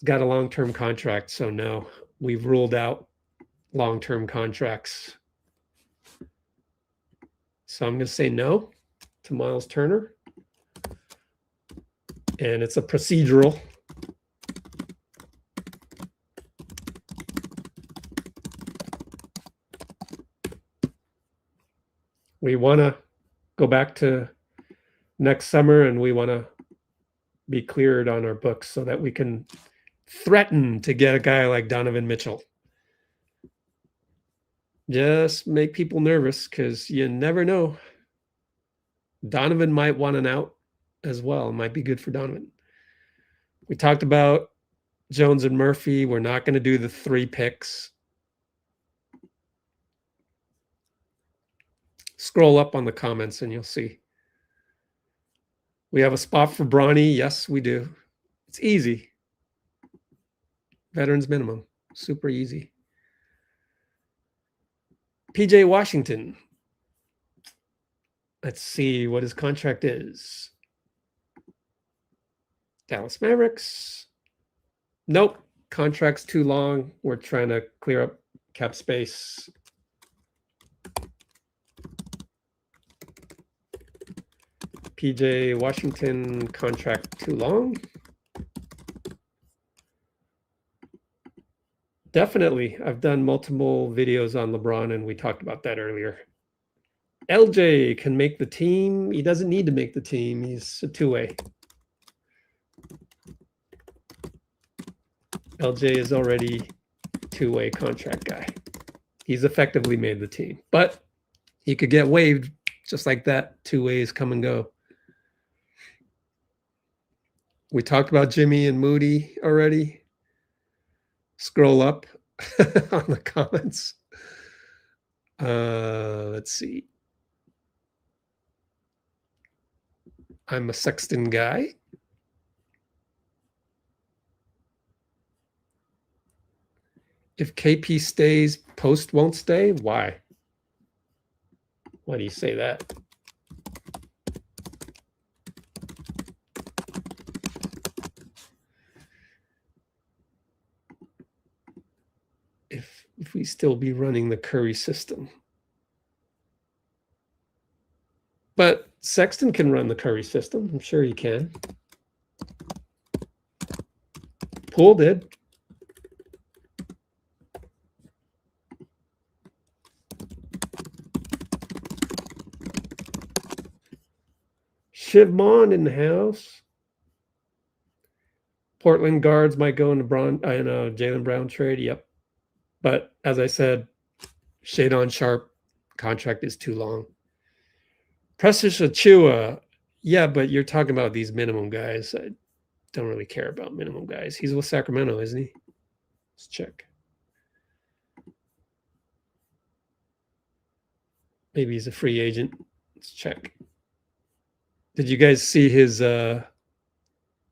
a long-term contract, so no, we've ruled out long-term contracts. So I'm going to say no to Miles Turner. And it's a procedural. We want to go back to next summer and we want to be cleared on our books so that we can threaten to get a guy like Donovan Mitchell. Just make people nervous because you never know. Donovan might want an out as well. It might be good for Donovan. We talked about Jones and Murphy. We're not going to do the 3 picks. Scroll up on the comments and you'll see. We have a spot for Bronny. Yes, we do. It's easy. Veterans minimum. Super easy. PJ Washington. Let's see what his contract is. Dallas Mavericks. Nope. Contract's too long. We're trying to clear up cap space. PJ Washington, contract too long. Definitely. I've done multiple videos on LeBron, and we talked about that earlier. LJ can make the team. He doesn't need to make the team. He's a two-way. LJ is already two-way contract guy. He's effectively made the team, but he could get waived just like that. Two ways come and go. We talked about Jimmy and Moody already. Scroll up on the comments. Let's see. I'm a Sexton guy. If KP stays, Post won't stay? Why? Why do you say that? If we still be running the Curry system. But Sexton can run the Curry system. I'm sure he can. Poole did. Shivmon in the house. Portland guards might go in a Jaylen Brown trade. Yep. But as I said, Shadon Sharp contract is too long. Precious Achua, yeah, but you're talking about these minimum guys. I don't really care about minimum guys. He's with Sacramento, isn't he? Let's check. Maybe he's a free agent. Let's check. Did you guys see his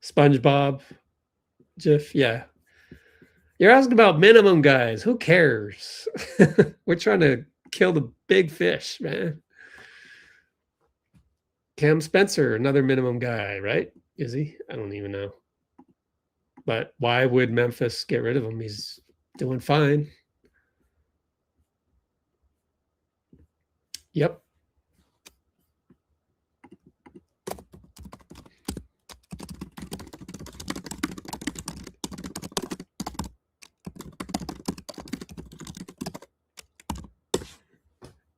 SpongeBob GIF? Yeah. You're asking about minimum guys. Who cares? We're trying to kill the big fish, man. Cam Spencer, another minimum guy, right? Is he? I don't even know. But why would Memphis get rid of him? He's doing fine. Yep.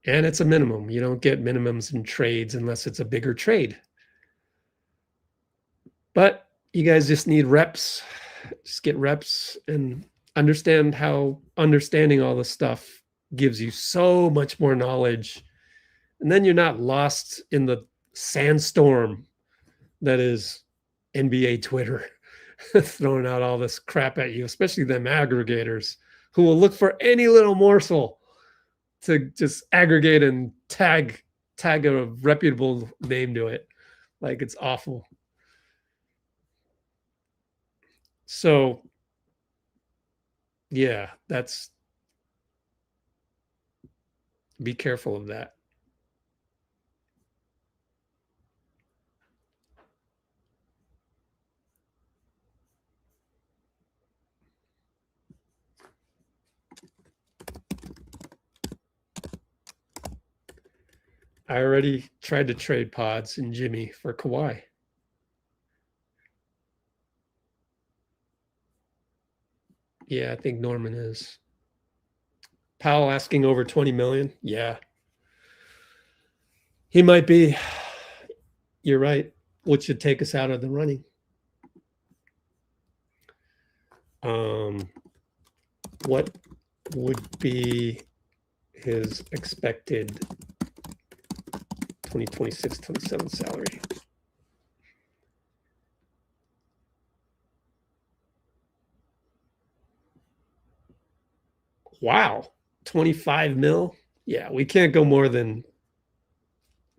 And it's a minimum. You don't get minimums in trades unless it's a bigger trade. But you guys just need reps. Just get reps and understand how understanding all this stuff gives you so much more knowledge. And then you're not lost in the sandstorm that is NBA Twitter, throwing out all this crap at you, especially them aggregators who will look for any little morsel to just aggregate and tag a reputable name to it. Like, it's awful. So, yeah, be careful of that. I already tried to trade Pods and Jimmy for Kawhi. Yeah, I think Norman is. Powell asking over 20 million. Yeah. He might be. You're right. What should take us out of the running? What would be his expected 2026-27 salary? Wow, 25 mil? Yeah, we can't go more than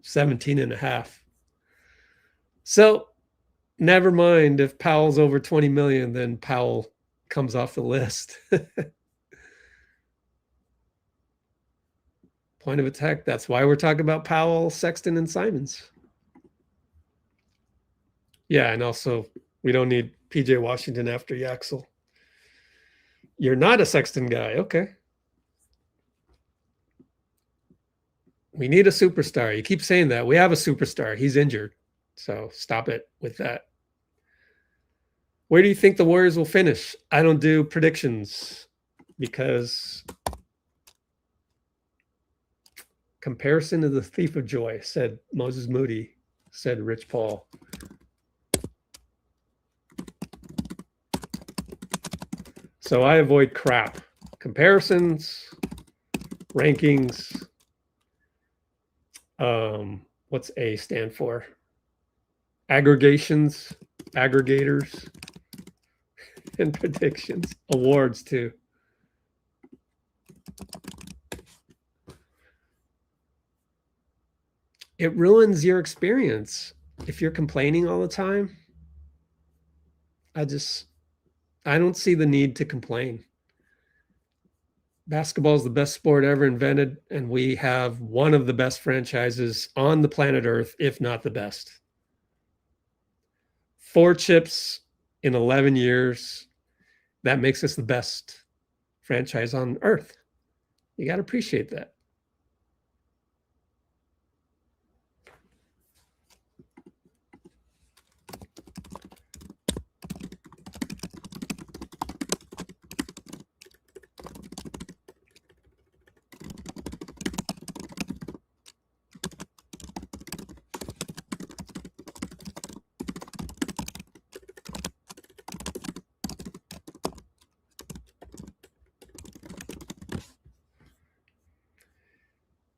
17 and a half. So never mind if Powell's over 20 million, then Powell comes off the list. Point of attack. That's why we're talking about Powell, Sexton, and Simons. Yeah, and also we don't need PJ Washington after Yaxel. You're not a Sexton guy. Okay. We need a superstar. You keep saying that. We have a superstar. He's injured. So stop it with that. Where do you think the Warriors will finish? I don't do predictions because comparison is the thief of joy, said Moses Moody, said Rich Paul. So I avoid crap. Comparisons, rankings. What's A stand for? Aggregations, aggregators, and predictions. Awards too. It ruins your experience if you're complaining all the time. I don't see the need to complain. Basketball is the best sport ever invented, and we have one of the best franchises on the planet Earth, if not the best. 4 chips in 11 years. That makes us the best franchise on Earth. You got to appreciate that.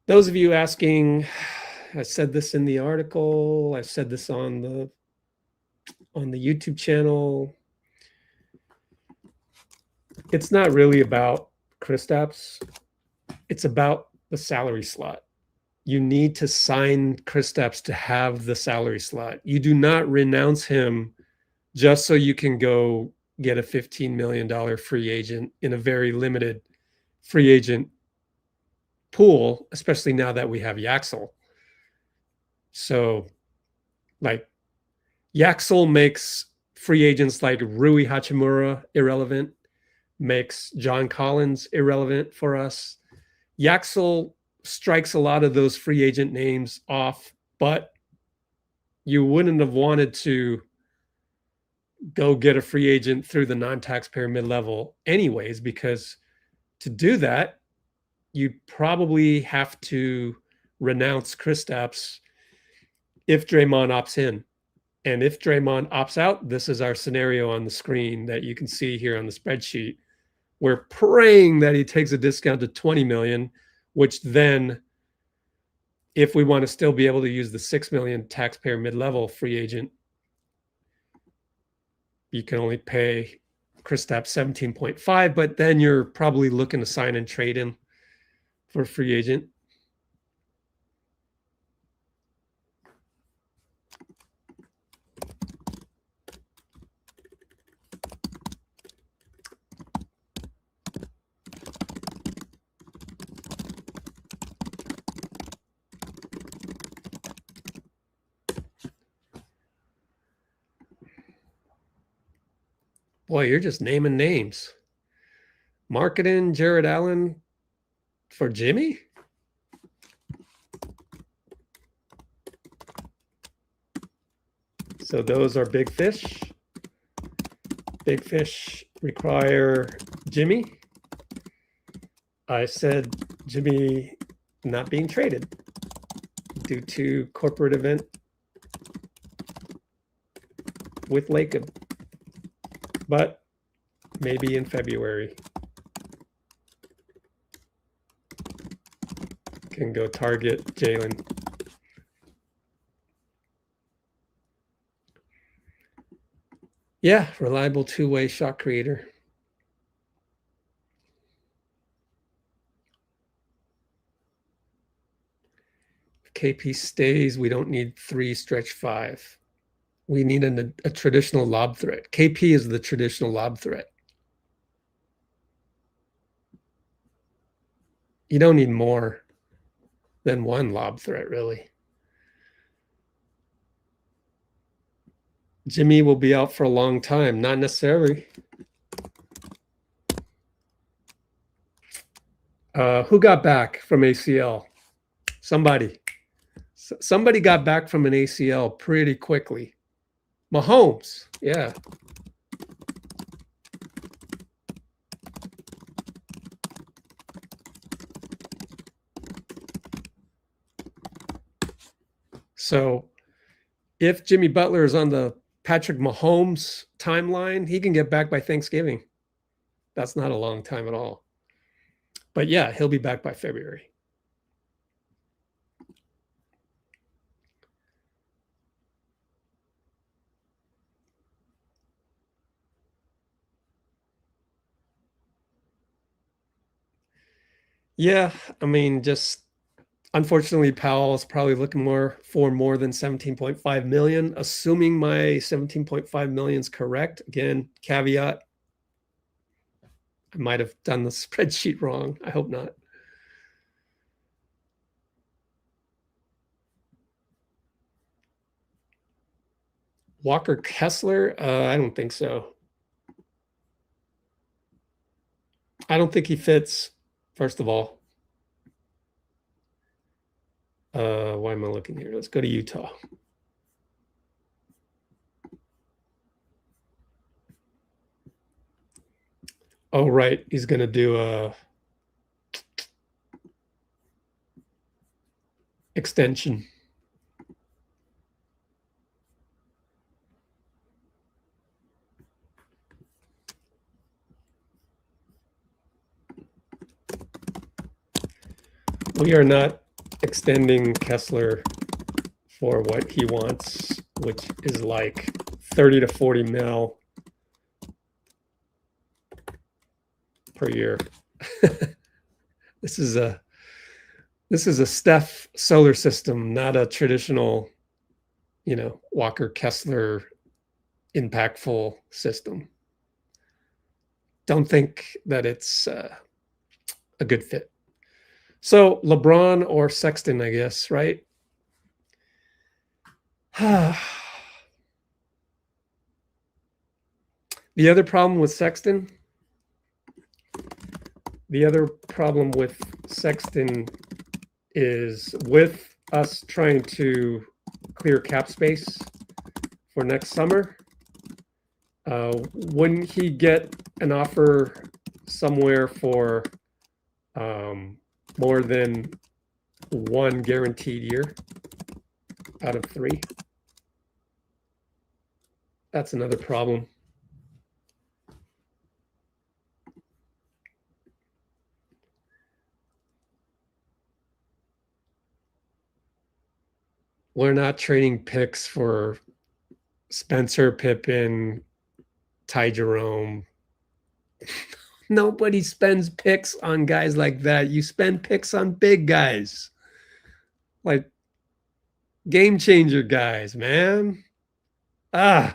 Those of you asking, I said this in the article, I said this on the YouTube channel. It's not really about Kristaps. It's about the salary slot. You need to sign Kristaps to have the salary slot. You do not renounce him just so you can go get a $15 million free agent in a very limited free agent pool, especially now that we have Yaxel. So, like, Yaxel makes free agents like Rui Hachimura irrelevant, makes John Collins irrelevant for us. Yaxel strikes a lot of those free agent names off, but you wouldn't have wanted to go get a free agent through the non-taxpayer mid-level anyways, because to do that, you probably have to renounce Kristaps if Draymond opts in. And if Draymond opts out, this is our scenario on the screen that you can see here on the spreadsheet. We're praying that he takes a discount to $20 million, which then, if we want to still be able to use the $6 million taxpayer mid-level free agent, you can only pay Kristaps 17.5, but then you're probably looking to sign and trade him for a free agent. Boy, you're just naming names. Marketing Jared Allen for Jimmy? So those are big fish. Big fish require Jimmy. I said Jimmy not being traded due to corporate event with Lacob, but maybe in February. Can go target Jaylen. Yeah, reliable two-way shot creator. If KP stays, we don't need 3 stretch 5. We need a traditional lob threat. KP is the traditional lob threat. You don't need more than one lob threat, really. Jimmy will be out for a long time. Not necessarily. Who got back from ACL? Somebody got back from an ACL pretty quickly. Mahomes, yeah. So if Jimmy Butler is on the Patrick Mahomes timeline, he can get back by Thanksgiving. That's not a long time at all. But yeah, he'll be back by February. Yeah, I mean, just unfortunately, Powell is probably looking for more than 17.5 million, assuming my 17.5 million is correct. Again, caveat, I might have done the spreadsheet wrong. I hope not. Walker Kessler? I don't think so. I don't think he fits, first of all. Why am I looking here? Let's go to Utah. Oh, right. He's going to do a extension. We are not extending Kessler for what he wants, which is like 30 to 40 mil per year. This is a Steph solar system, not a traditional, Walker Kessler impactful system. Don't think that it's a good fit. So LeBron or Sexton, I guess, right? The other problem with Sexton is with us trying to clear cap space for next summer, wouldn't he get an offer somewhere for more than one guaranteed year out of 3? That's another problem. We're not trading picks for Spencer, Pippen, Ty Jerome. Nobody spends picks on guys like that. You spend picks on big guys, like game changer guys, man. Oh,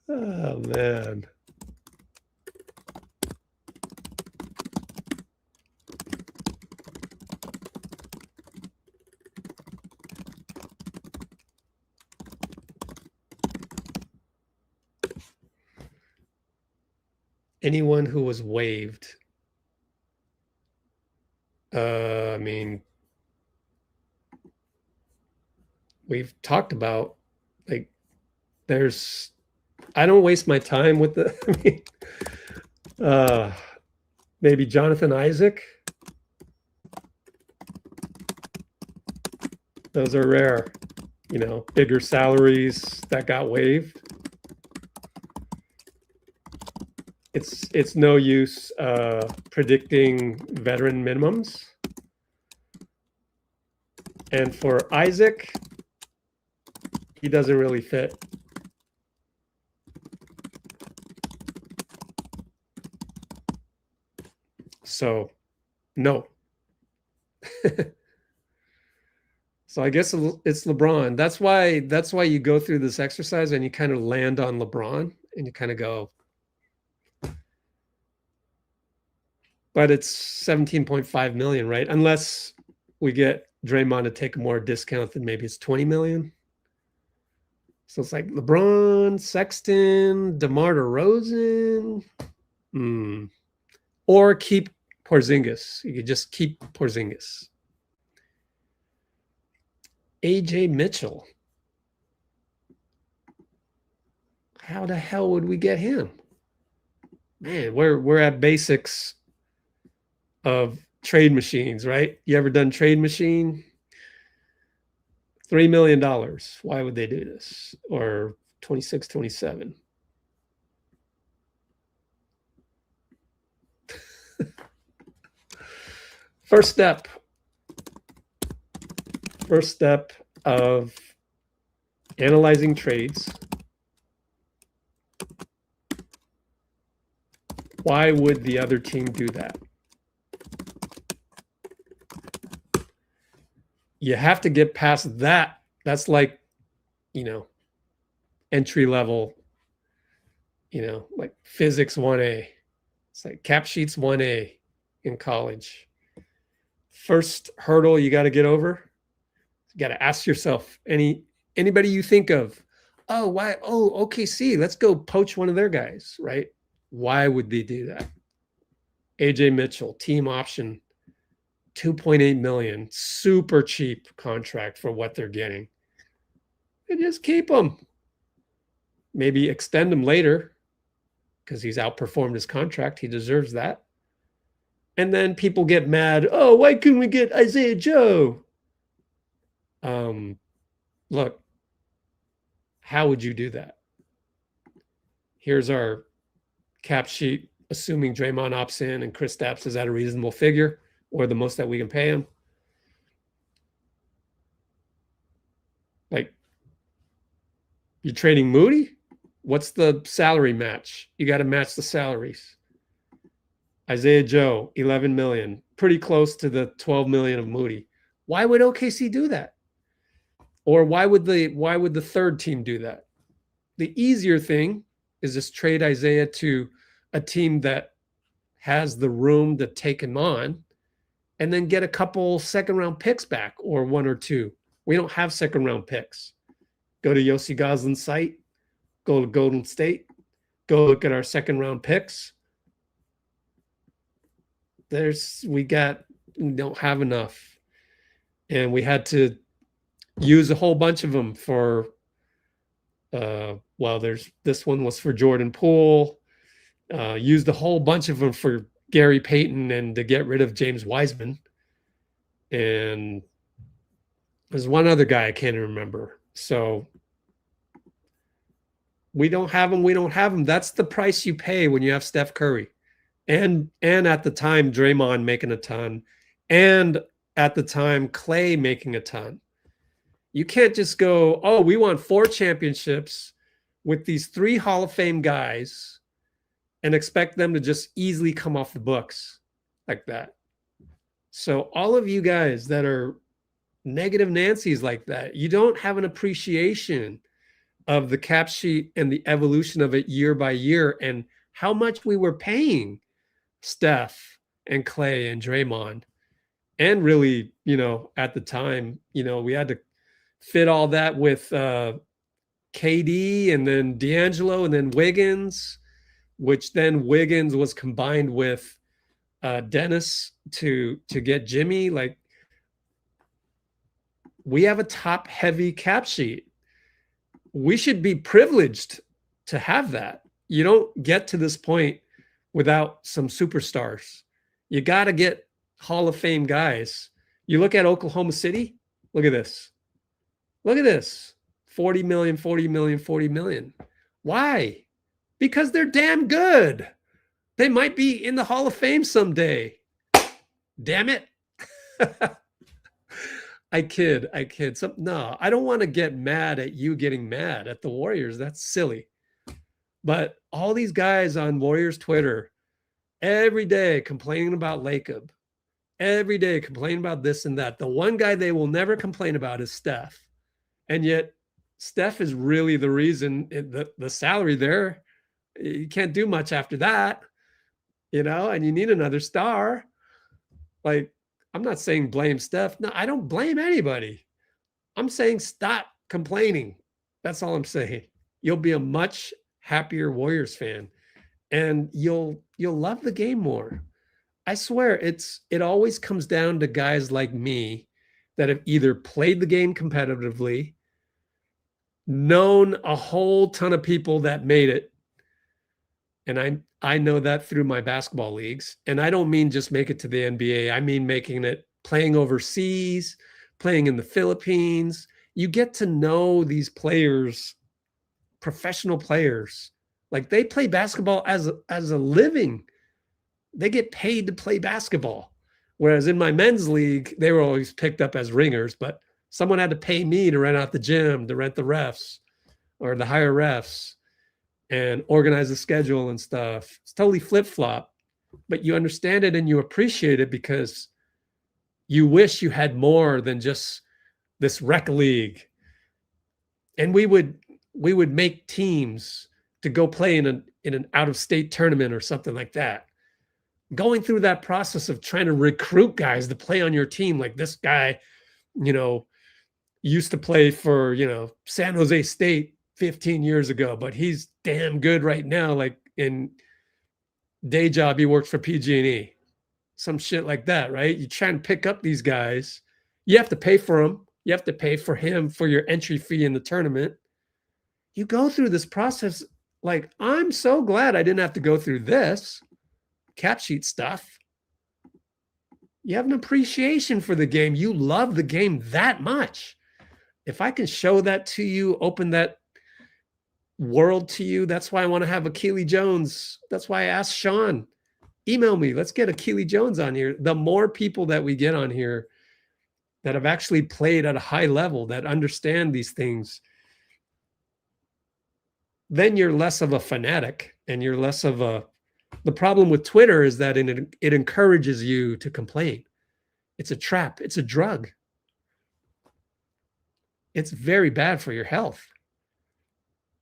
man. Anyone who was waived. I mean, we've talked about, like, I don't waste my time with maybe Jonathan Isaac. Those are rare, bigger salaries that got waived. It's no use predicting veteran minimums. And for Isaac, he doesn't really fit. So, no. So I guess it's LeBron. That's why you go through this exercise and you kind of land on LeBron and you kind of go, but it's 17.5 million, right? Unless we get Draymond to take a more discount, then maybe it's 20 million. So it's like LeBron, Sexton, DeMar DeRozan, or keep Porzingis. You could just keep Porzingis. AJ Mitchell. How the hell would we get him? Man, we're at basics of trade machines, right? You ever done trade machine? $3 million. Why would they do this? Or 26, 27. First step of analyzing trades. Why would the other team do that? You have to get past that. That's like, entry level like physics 1A. It's like cap sheets 1A in college. First hurdle you got to get over. You got to ask yourself, anybody you think of, oh, why? Oh, OKC, let's go poach one of their guys, right? Why would they do that? AJ Mitchell, team option, $2.8 million, super cheap contract for what they're getting. And just keep him. Maybe extend him later because he's outperformed his contract. He deserves that. And then people get mad. Oh, why couldn't we get Isaiah Joe? Look, how would you do that? Here's our cap sheet, assuming Draymond opts in and Kristaps is at a reasonable figure or the most that we can pay him. Like, you're trading Moody? What's the salary match? You got to match the salaries. Isaiah Joe, 11 million, pretty close to the 12 million of Moody. Why would OKC do that? Or why would the third team do that? The easier thing is just trade Isaiah to a team that has the room to take him on and then get a couple second-round picks back or one or two. We don't have second-round picks. Go to Yossi Goslin's site, go to Golden State, go look at our second-round picks. We don't have enough. And we had to use a whole bunch of them for, this one was for Jordan Poole, used a whole bunch of them for Gary Payton and to get rid of James Wiseman. And there's one other guy I can't remember. So we don't have them. That's the price you pay when you have Steph Curry. And at the time, Draymond making a ton. And at the time, Clay making a ton. You can't just go, oh, we want 4 championships with these 3 Hall of Fame guys and expect them to just easily come off the books like that. So all of you guys that are negative Nancy's like that, you don't have an appreciation of the cap sheet and the evolution of it year by year and how much we were paying Steph and Clay and Draymond. And really, at the time, we had to fit all that with KD and then D'Angelo and then Wiggins, which then Wiggins was combined with Dennis to get Jimmy. Like, we have a top heavy cap sheet. We should be privileged to have that. You don't get to this point without some superstars. You got to get Hall of Fame guys. You look at Oklahoma City, look at this. Look at this. 40 million, 40 million, 40 million. Why? Because they're damn good. They might be in the Hall of Fame someday. Damn it. I kid. No, I don't want to get mad at you getting mad at the Warriors. That's silly. But all these guys on Warriors Twitter, every day complaining about Lacob, every day complaining about this and that. The one guy they will never complain about is Steph. And yet Steph is really the reason the salary there, you can't do much after that, and you need another star. Like, I'm not saying blame Steph. No, I don't blame anybody. I'm saying stop complaining. That's all I'm saying. You'll be a much happier Warriors fan and you'll love the game more. I swear it always comes down to guys like me that have either played the game competitively, known a whole ton of people that made it. And I know that through my basketball leagues. And I don't mean just make it to the NBA. I mean making it, playing overseas, playing in the Philippines. You get to know these players, professional players. Like, they play basketball as a living. They get paid to play basketball. Whereas in my men's league, they were always picked up as ringers, but someone had to pay me to rent out the gym, to rent the refs or to hire refs and organize the schedule and stuff. It's totally flip-flop, but you understand it and you appreciate it because you wish you had more than just this rec league. And we would make teams to go play in an out-of-state tournament or something like that. Going through that process of trying to recruit guys to play on your team, like this guy, used to play for, San Jose State 15 years ago, but he's damn good right now. Like in day job, he works for PG&E, some shit like that, right? You try and pick up these guys. You have to pay for them. You have to pay for him for your entry fee in the tournament. You go through this process. Like, I'm so glad I didn't have to go through this cap sheet stuff. You have an appreciation for the game. You love the game that much. If I can show that to you, open that world to you, that's why I want to have Achille Jones. That's why I asked Sean, email me. Let's get Achille Jones on here. The more people that we get on here that have actually played at a high level, that understand these things, then you're less of a fanatic and you're less of a. The problem with Twitter is that it encourages you to complain. It's a trap. It's a drug. It's very bad for your health.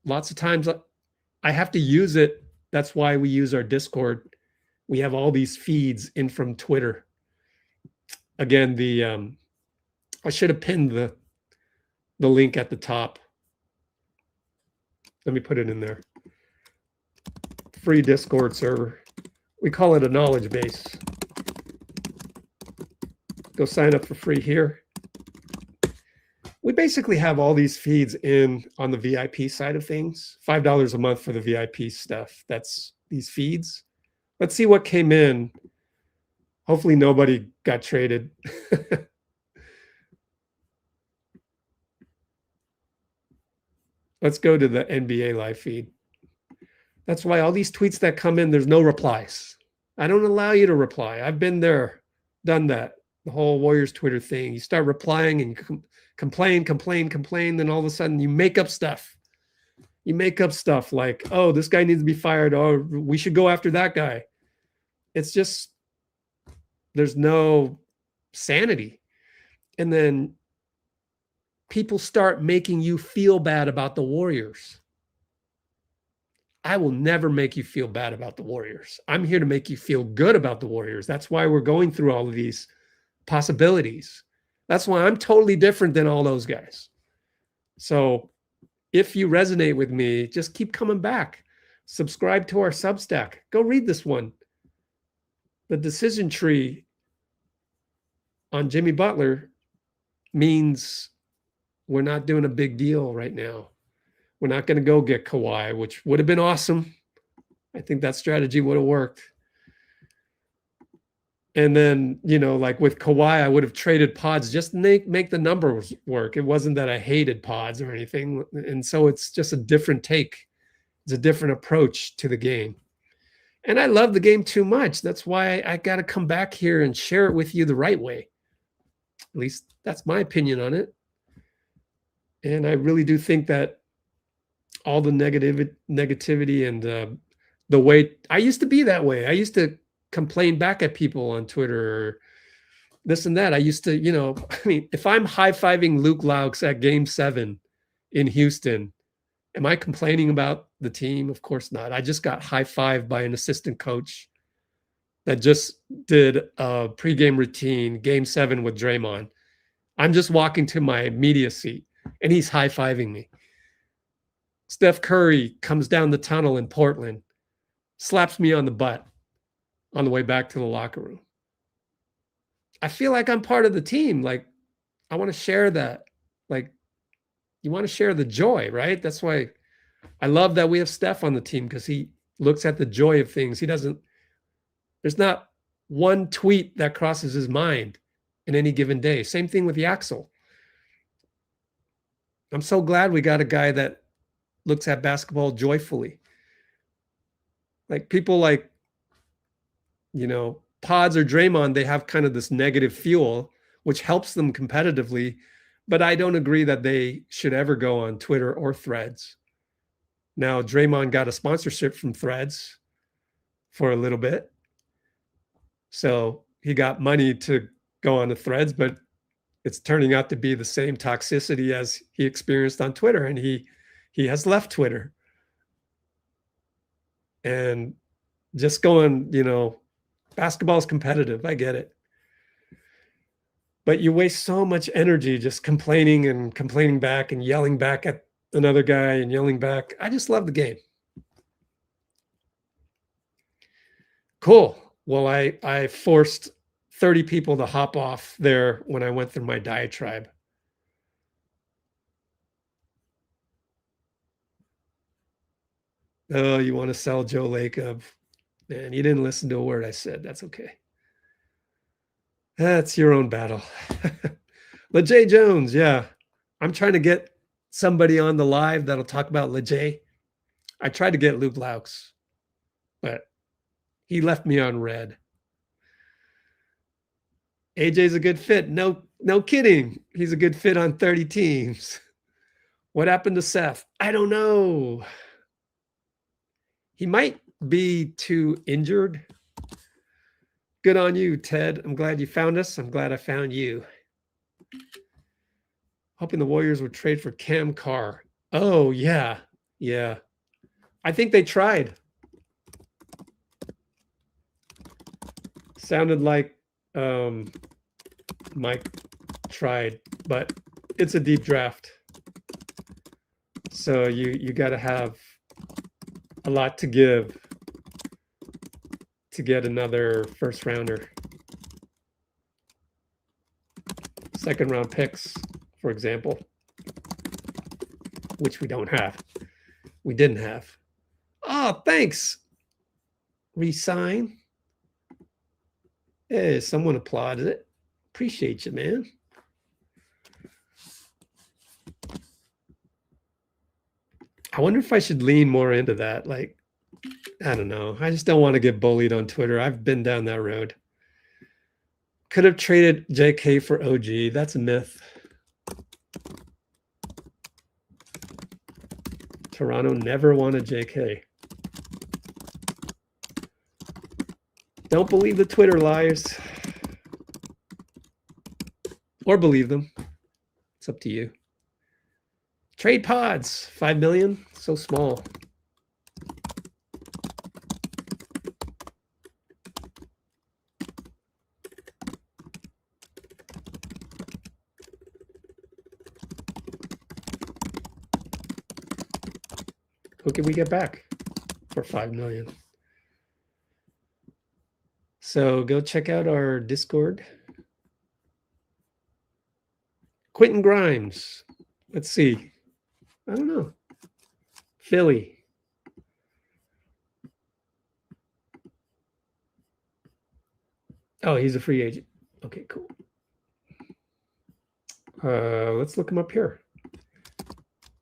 Lots of times I have to use it. That's why we use our Discord. We have all these feeds in from Twitter. Again, I should have pinned the link at the top. Let me put it in there. Free Discord server. We call it a knowledge base. Go sign up for free here. We basically have all these feeds in on the VIP side of things. $5 a month for the VIP stuff. That's these feeds. Let's see what came in. Hopefully nobody got traded. Let's go to the NBA live feed. That's why all these tweets that come in, there's no replies. I don't allow you to reply. I've been there, done that. The whole Warriors Twitter thing. You start replying and you complain. Then all of a sudden you make up stuff. You make up stuff like, oh, this guy needs to be fired. Oh, we should go after that guy. It's just, there's no sanity. And then people start making you feel bad about the Warriors. I will never make you feel bad about the Warriors. I'm here to make you feel good about the Warriors. That's why we're going through all of these possibilities. That's why I'm totally different than all those guys. So if you resonate with me, just keep coming back. Subscribe to our Substack. Go read this one. The decision tree on Jimmy Butler means we're not doing a big deal right now. We're not going to go get Kawhi, which would have been awesome. I think that strategy would have worked. And then, like with Kawhi, I would have traded pods just to make the numbers work. It wasn't that I hated pods or anything. And so it's just a different take. It's a different approach to the game. And I love the game too much. That's why I got to come back here and share it with you the right way. At least that's my opinion on it. And I really do think that all the negativity and the way I used to be that way. I used to complain back at people on Twitter or this and that. I used to, if I'm high-fiving Luke Laux at Game 7 in Houston, am I complaining about the team? Of course not. I just got high-fived by an assistant coach that just did a pregame routine, Game 7 with Draymond. I'm just walking to my media seat, and he's high-fiving me. Steph Curry comes down the tunnel in Portland, slaps me on the butt on the way back to the locker room. I feel like I'm part of the team. Like, I want to share that. Like, you want to share the joy, right? That's why I love that we have Steph on the team, because he looks at the joy of things. There's not one tweet that crosses his mind in any given day. Same thing with Yaxel. I'm so glad we got a guy that looks at basketball joyfully. Like people like, Pods or Draymond, they have kind of this negative fuel, which helps them competitively. But I don't agree that they should ever go on Twitter or Threads. Now, Draymond got a sponsorship from Threads for a little bit. So he got money to go on the Threads, but it's turning out to be the same toxicity as he experienced on Twitter. And he has left Twitter. and just going, basketball's competitive. I get it. But you waste so much energy just complaining and complaining back and yelling back at another guy and yelling back. I just love the game. Cool. Well, I forced 30 people to hop off there when I went through my diatribe. Oh, you want to sell Joe Lacob? Man, you didn't listen to a word I said. That's okay. That's your own battle. LeJay Jones, yeah. I'm trying to get somebody on the live that'll talk about LeJay. I tried to get Luke Laux, but he left me on red. AJ's a good fit. No kidding. He's a good fit on 30 teams. What happened to Seth? I don't know. He might be too injured. Good on you, Ted. I'm glad you found us. I'm glad I found you. Hoping the Warriors would trade for Cam Carr. Oh, yeah. Yeah. I think they tried. Sounded like Mike tried, but it's a deep draft. So you got to have a lot to give to get another first rounder. Second round picks, for example, which we don't have. We didn't have. Oh, thanks. Resign. Hey, someone applauded it. Appreciate you, man. I wonder if I should lean more into that. Like, I don't know. I just don't want to get bullied on Twitter. I've been down that road. Could have traded JK for OG. That's a myth. Toronto never wanted JK. Don't believe the Twitter liars. Or believe them. It's up to you. Trade pods, 5 million. So small. Who can we get back for 5 million? So go check out our Discord. Quentin Grimes. Let's see. I don't know. Philly. Oh, he's a free agent. Okay, cool. Let's look him up here.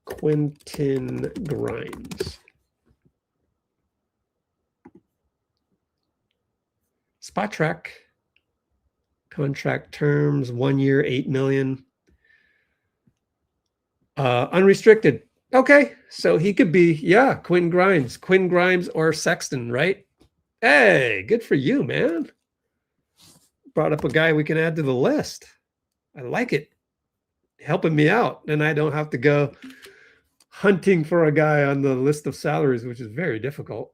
Quentin Grimes. Spot track. Contract terms, 1 year, 8 million. Unrestricted. Okay, so he could be, yeah, Quentin Grimes or Sexton, right? Hey, good for you, man. Brought up a guy we can add to the list. I like it. Helping me out, and I don't have to go hunting for a guy on the list of salaries, which is very difficult.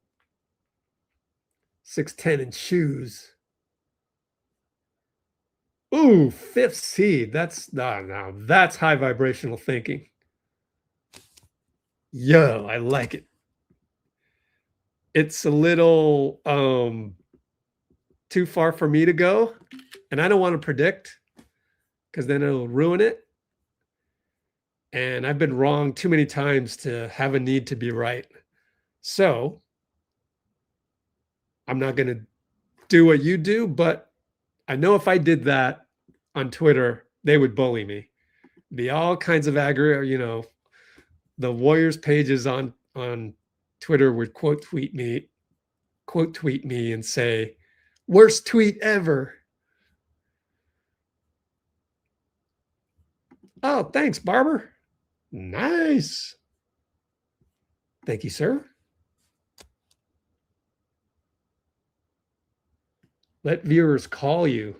6'10" in shoes. Ooh, 5th seed. That's that's high vibrational thinking. Yo, I like it. It's a little too far for me to go, and I don't want to predict because then it'll ruin it. And I've been wrong too many times to have a need to be right. So I'm not going to do what you do, but I know if I did that on Twitter, they would bully me. Be all kinds of aggro, the Warriors pages on Twitter would quote tweet me and say, worst tweet ever. Oh, thanks, Barber. Nice. Thank you, sir. Let viewers call you.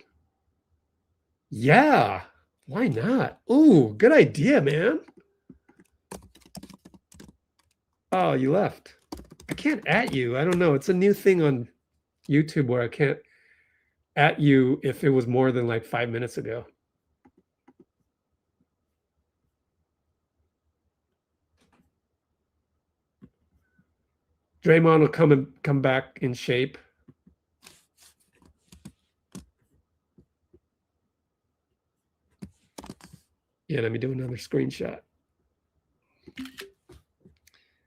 Yeah, why not? Ooh, good idea, man. Oh, you left. I can't at you. I don't know. It's a new thing on YouTube where I can't at you if it was more than like 5 minutes ago. Draymond will come back in shape. Yeah, let me do another screenshot.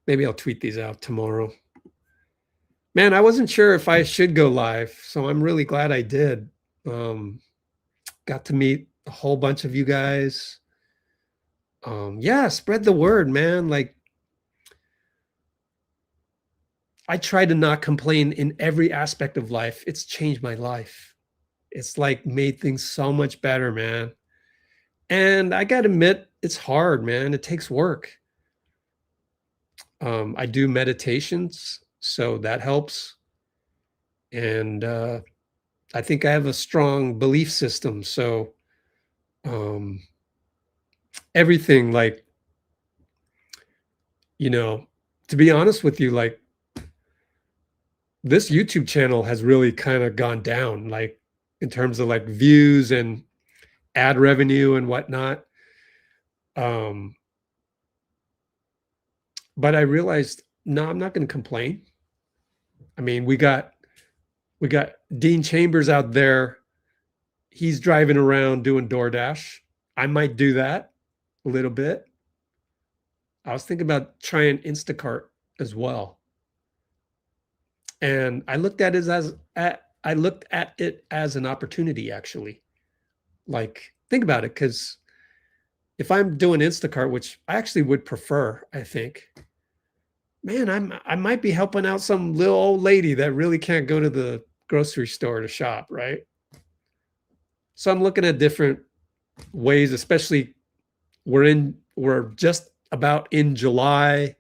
Maybe I'll tweet these out tomorrow. Man, I wasn't sure if I should go live, so I'm really glad I did. Got to meet a whole bunch of you guys. Yeah, spread the word, man. Like, I try to not complain in every aspect of life. It's changed my life. It's like made things so much better, man. And I got to admit, it's hard, man. It takes work. I do meditations, so that helps. And I think I have a strong belief system. So everything, like, you know, to be honest with you, like, this YouTube channel has really kind of gone down, like, in terms of like views and ad revenue and whatnot. But I realized, no, I'm not going to complain. I mean, we got Dean Chambers out there. He's driving around doing DoorDash. I might do that a little bit. I was thinking about trying Instacart as well. And I looked at it as an opportunity, actually. Like, think about it, because if I'm doing Instacart, which I actually would prefer, I think, man, I might be helping out some little old lady that really can't go to the grocery store to shop, right? So I'm looking at different ways, especially we're just about in July,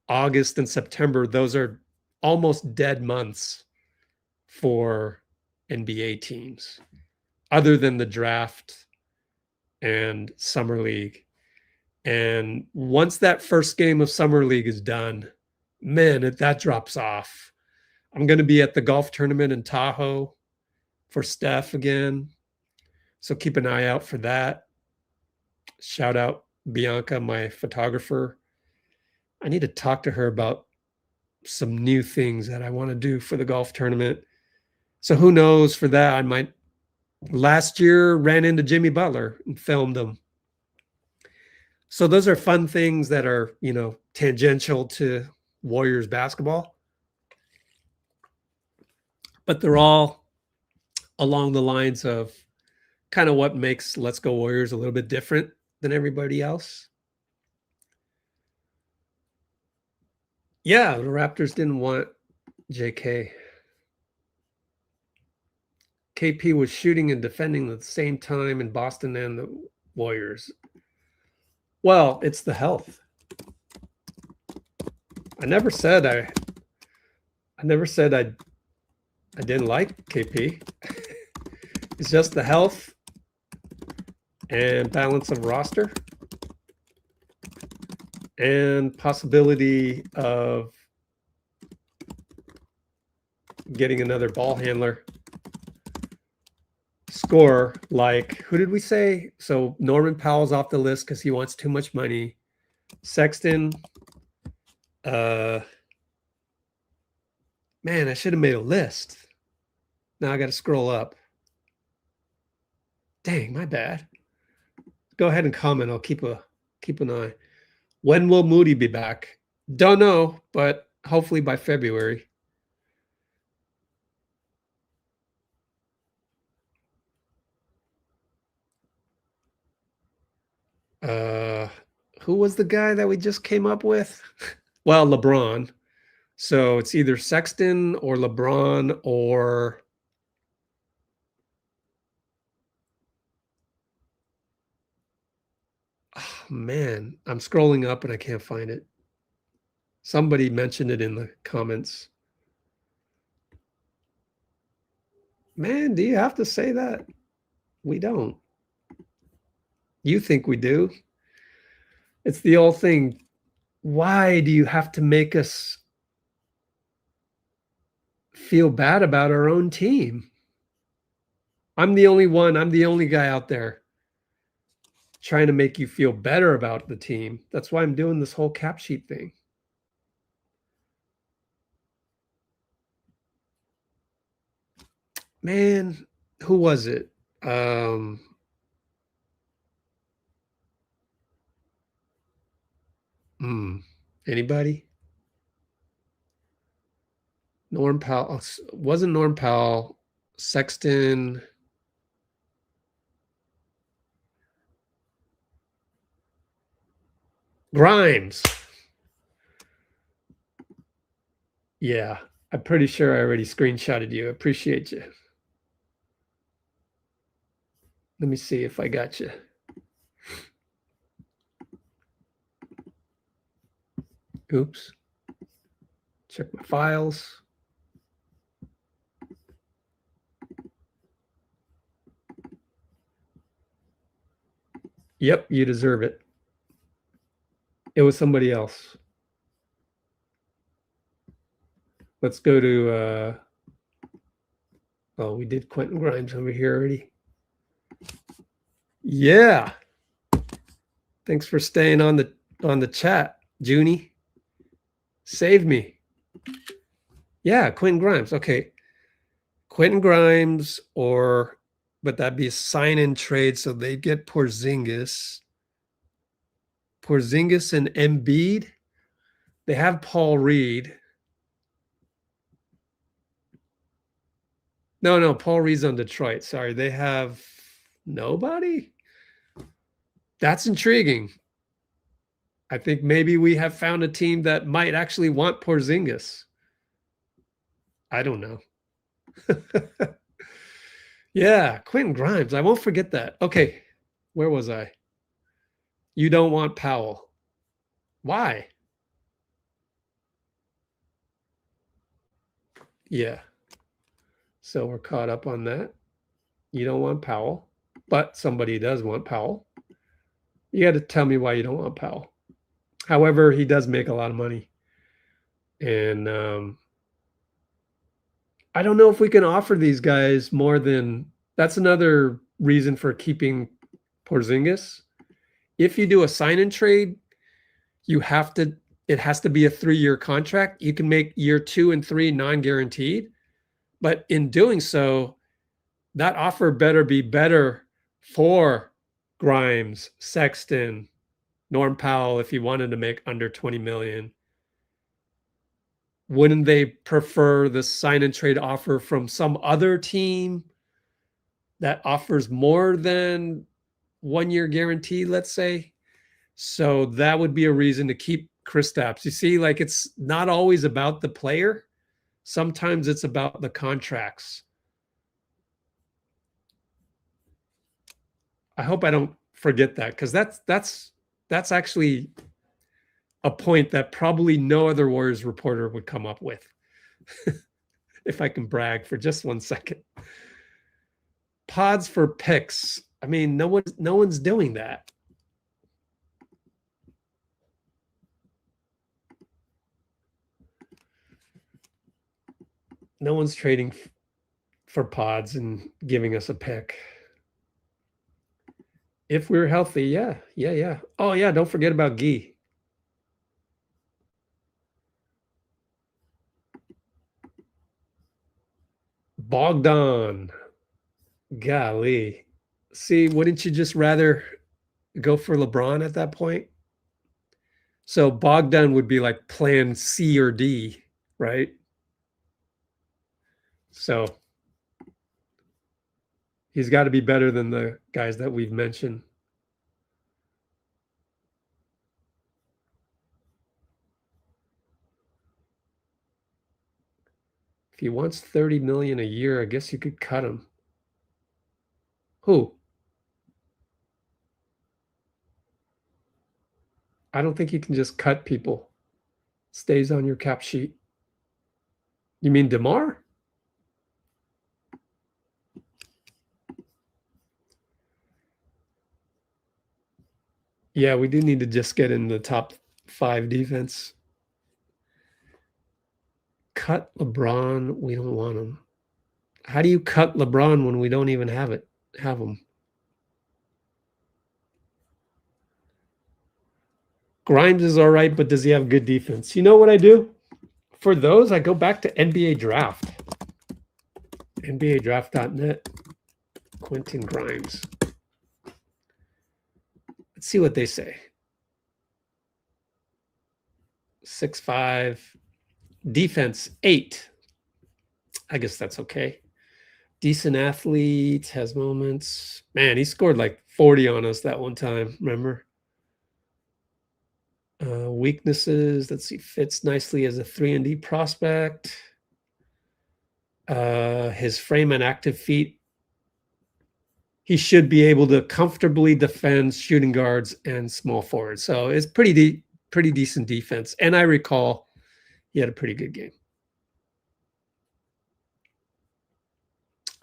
August, and September. Those are almost dead months for NBA teams, other than the draft and summer league. And once that first game of summer league is done, man, that drops off. I'm going to be at the golf tournament in Tahoe for Steph again. So keep an eye out for that. Shout out Bianca, my photographer. I need to talk to her about some new things that I want to do for the golf tournament. So who knows for that? I might. Last year ran into Jimmy Butler and filmed him. So those are fun things that are, tangential to Warriors basketball. But they're all along the lines of kind of what makes Let's Go Warriors a little bit different than everybody else. Yeah, the Raptors didn't want JK. KP was shooting and defending at the same time in Boston and the Warriors. Well, it's the health. I never said I didn't like KP. It's just the health and balance of roster and possibility of getting another ball handler. Score, like, who did we say? So Norman Powell's off the list because he wants too much money. Sexton, man, I should have made a list. Now I got to scroll up. Dang, my bad. Go ahead and comment. I'll keep an eye. When will Moody be back? Don't know, but hopefully by February. Who was the guy that we just came up with? Well, LeBron. So it's either Sexton or LeBron or man, I'm scrolling up and I can't find it. Somebody mentioned it in the comments. Man, do you have to say that? We don't. You think we do. It's the old thing. Why do you have to make us feel bad about our own team. I'm the only guy out there trying to make you feel better about the team. That's why I'm doing this whole cap sheet thing. Man, who was it? Anybody? Norm Powell. Wasn't Norm Powell. Sexton. Grimes. Yeah, I'm pretty sure I already screenshotted you. Appreciate you. Let me see if I got you. Oops. Check my files. Yep, you deserve it. It was somebody else. Let's go to oh, we did Quentin Grimes over here already. Yeah. Thanks for staying on the chat, Junie. Save me. Yeah, Quentin Grimes. Okay. Quentin Grimes, but that'd be a sign-in trade, so they'd get Porzingis. Porzingis and Embiid. They have Paul Reed. No, Paul Reed's on Detroit. Sorry, they have nobody. That's intriguing. I think maybe we have found a team that might actually want Porzingis. I don't know. Yeah, Quentin Grimes. I won't forget that. Okay, where was I? You don't want Powell. Why? Yeah. So we're caught up on that. You don't want Powell, but somebody does want Powell. You got to tell me why you don't want Powell. However, he does make a lot of money. And I don't know if we can offer these guys more than that's another reason for keeping Porzingis. If you do a sign-in trade, it has to be a 3-year contract. You can make year 2 and 3 non-guaranteed. But in doing so, that offer better be better for Grimes, Sexton, Norm Powell if he wanted to make under 20 million. Wouldn't they prefer the sign and trade offer from some other team that offers more than 1-year guarantee, let's say? So that would be a reason to keep Kristaps. You see, like it's not always about the player. Sometimes it's about the contracts. I hope I don't forget that because that's actually a point that probably no other Warriors reporter would come up with. If I can brag for just 1 second. Pods for picks. I mean, no one's doing that. No one's trading for pods and giving us a pick. If we're healthy, yeah. Oh, yeah, don't forget about Guy. Bogdan. Golly. See, wouldn't you just rather go for LeBron at that point? So Bogdan would be like plan C or D, right? So he's got to be better than the guys that we've mentioned. If he wants 30 million a year, I guess you could cut him. Who? I don't think you can just cut people. Stays on your cap sheet. You mean DeMar? Yeah, we do need to just get in the top 5 defense. Cut LeBron. We don't want him. How do you cut LeBron when we don't even have him? Grimes is all right, but does he have good defense? You know what I do? For those, I go back to NBA Draft. NBADraft.net. Quentin Grimes. Let's see what they say. 6'5". Defense, 8. I guess that's okay. Decent athlete, has moments. Man, he scored like 40 on us that one time, remember? Weaknesses, let's see, fits nicely as a 3-and-D prospect. His frame and active feet, he should be able to comfortably defend shooting guards and small forwards. So it's pretty decent defense. And I recall he had a pretty good game.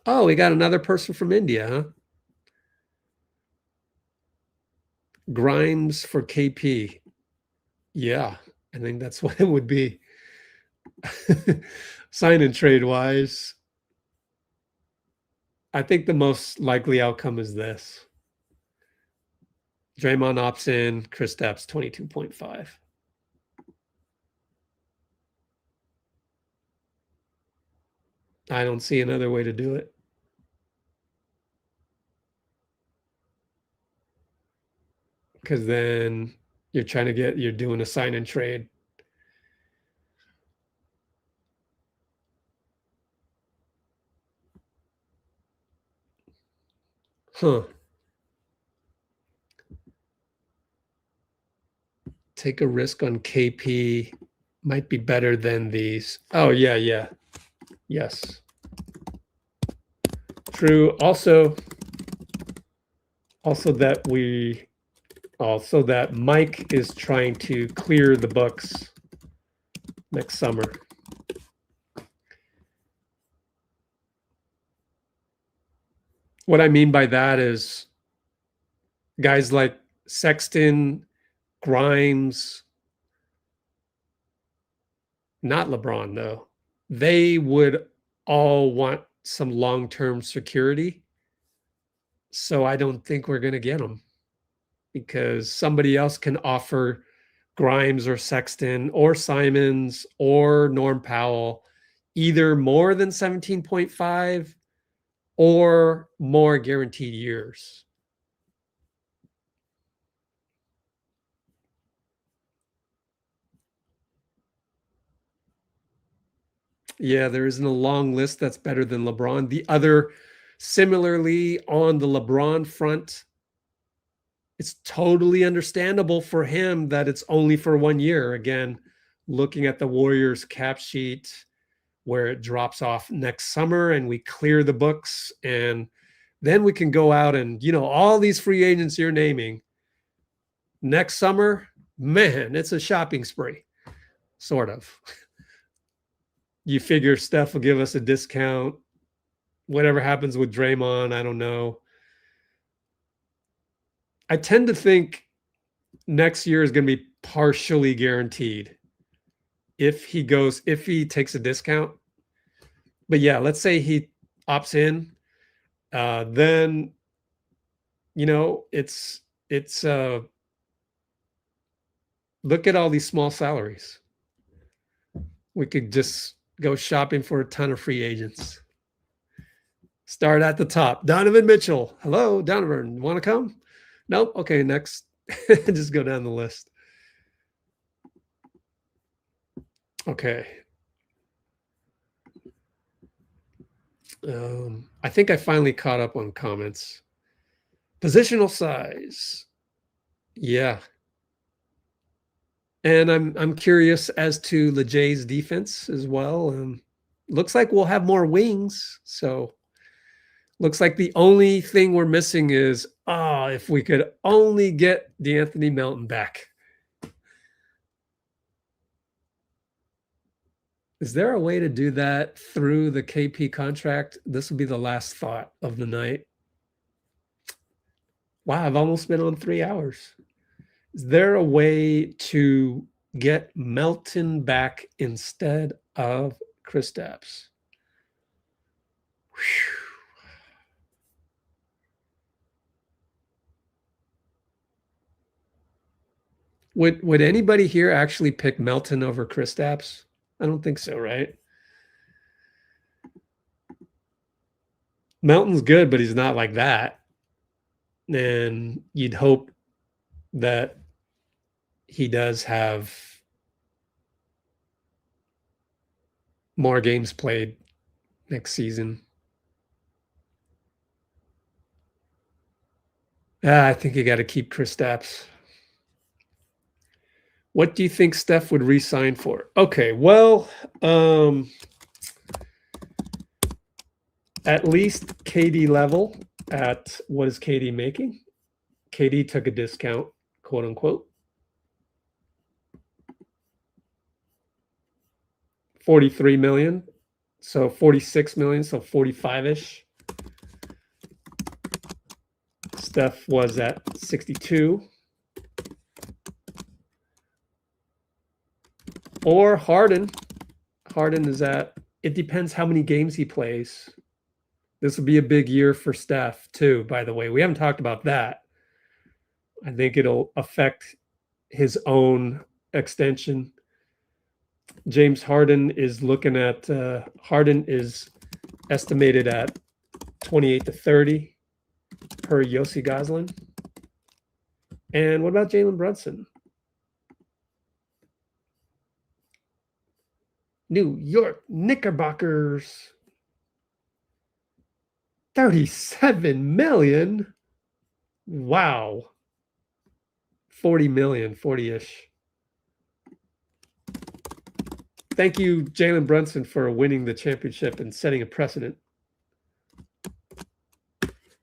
Oh, we got another person from India, huh? Grimes for KP. Yeah, I think that's what it would be. Sign and trade wise, I think the most likely outcome is this. Draymond opts in, Kristaps 22.5. I don't see another way to do it. Because then you're doing a sign and trade. Huh. Take a risk on KP might be better than these. Oh, yeah. Yes. True. Also that Mike is trying to clear the books next summer. What I mean by that is guys like Sexton, Grimes, not LeBron though, they would all want some long-term security. So I don't think we're going to get them because somebody else can offer Grimes or Sexton or Simons or Norm Powell either more than 17.5 or more guaranteed years. Yeah, there isn't a long list that's better than LeBron. The other, similarly on the LeBron front, it's totally understandable for him that it's only for 1 year. Again, looking at the Warriors cap sheet where it drops off next summer and we clear the books and then we can go out and, all these free agents you're naming next summer, man, it's a shopping spree, sort of. You figure Steph will give us a discount. Whatever happens with Draymond, I don't know. I tend to think next year is going to be partially guaranteed if he takes a discount. But yeah, let's say he opts in, then, it's look at all these small salaries. We could just go shopping for a ton of free agents. Start at the top. Donovan Mitchell. Hello, Donovan. Want to come? Nope. Okay, next. Just go down the list. Okay. I think I finally caught up on comments. Positional size. Yeah. And I'm curious as to LeJay's defense as well. Looks like we'll have more wings. So looks like the only thing we're missing is, if we could only get DeAnthony Melton back. Is there a way to do that through the KP contract? This will be the last thought of the night. Wow, I've almost been on 3 hours. Is there a way to get Melton back instead of Kristaps? Would anybody here actually pick Melton over Kristaps? I don't think so, right? Melton's good, but he's not like that. And you'd hope that he does have more games played next season. I think you got to keep Kristaps. What do you think Steph would re-sign for? Okay, well, at least KD level at what is KD making? KD took a discount, quote unquote. 43 million, so 46 million, so 45-ish. Steph was at 62. Or Harden. Harden is at, it depends how many games he plays. This will be a big year for Steph too, by the way. We haven't talked about that. I think it'll affect his own extension. James Harden is looking at, Harden is estimated at 28 to 30 per Yossi Goslin. And what about Jaylen Brunson? New York Knickerbockers. 37 million. Wow. 40 million, 40-ish. Thank you, Jaylen Brunson, for winning the championship and setting a precedent.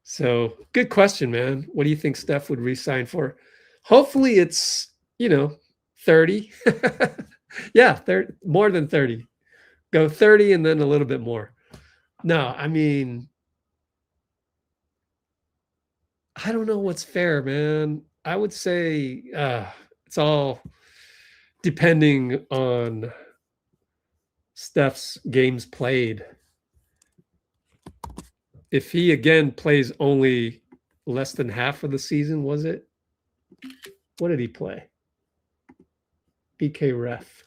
So, good question, man. What do you think Steph would re-sign for? Hopefully it's, 30. Yeah, 30, more than 30. Go 30 and then a little bit more. No, I mean, I don't know what's fair, man. I would say it's all depending on Steph's games played. If he, again, plays only less than half of the season, was it? What did he play? BK Ref.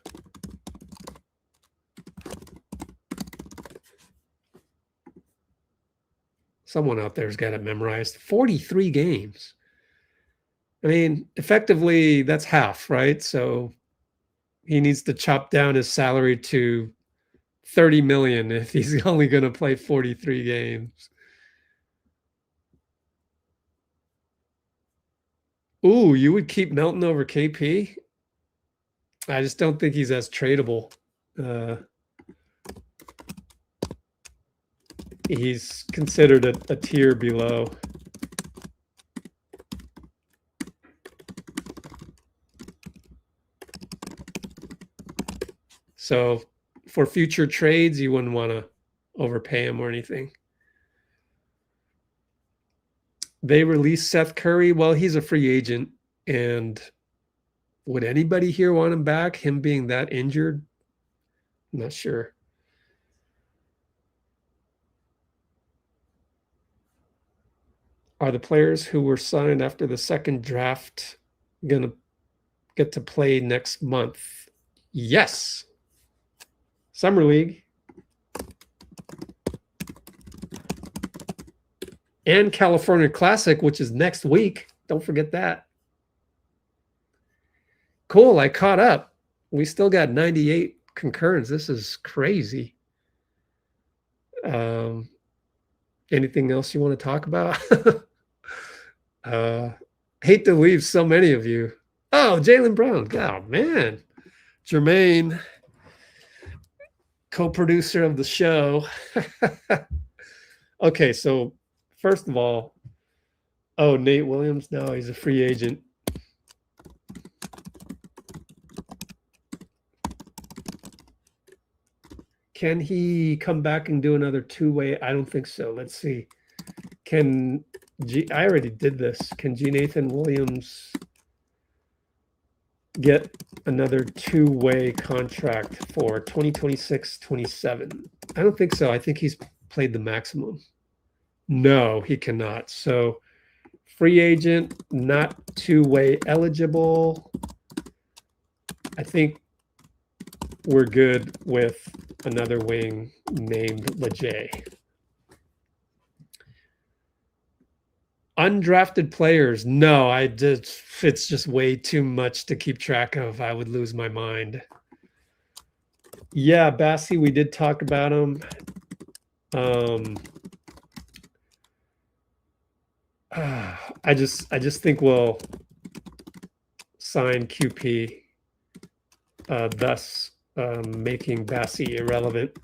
Someone out there's got it memorized. 43 games. I mean, effectively, that's half, right? So he needs to chop down his salary to 30 million if he's only going to play 43 games. Ooh, you would keep Melton over KP? I just don't think he's as tradable. He's considered a tier below. So for future trades, you wouldn't want to overpay him or anything. They released Seth Curry. Well, he's a free agent. And would anybody here want him back? Him being that injured? I'm not sure. Are the players who were signed after the second draft going to get to play next month? Yes. Summer League. And California Classic, which is next week. Don't forget that. Cool, I caught up. We still got 98 concurrents. This is crazy. Anything else you want to talk about? Hate to leave so many of you. Oh, Jaylen Brown. Oh, man. Jermaine, co-producer of the show. Okay, so first of all, Nate Williams. No, he's a free agent. Can he come back and do another two-way? I don't think so. Let's see. I already did this. Can G. Nathan Williams get another two-way contract for 2026-27? I don't think so. I think he's played the maximum. No, he cannot. So free agent, not two-way eligible. I think we're good with another wing named Lejay. Undrafted players. No, it's just way too much to keep track of. I would lose my mind. Yeah, Bassi, we did talk about him. I just think we'll sign QP, thus making Bassi irrelevant.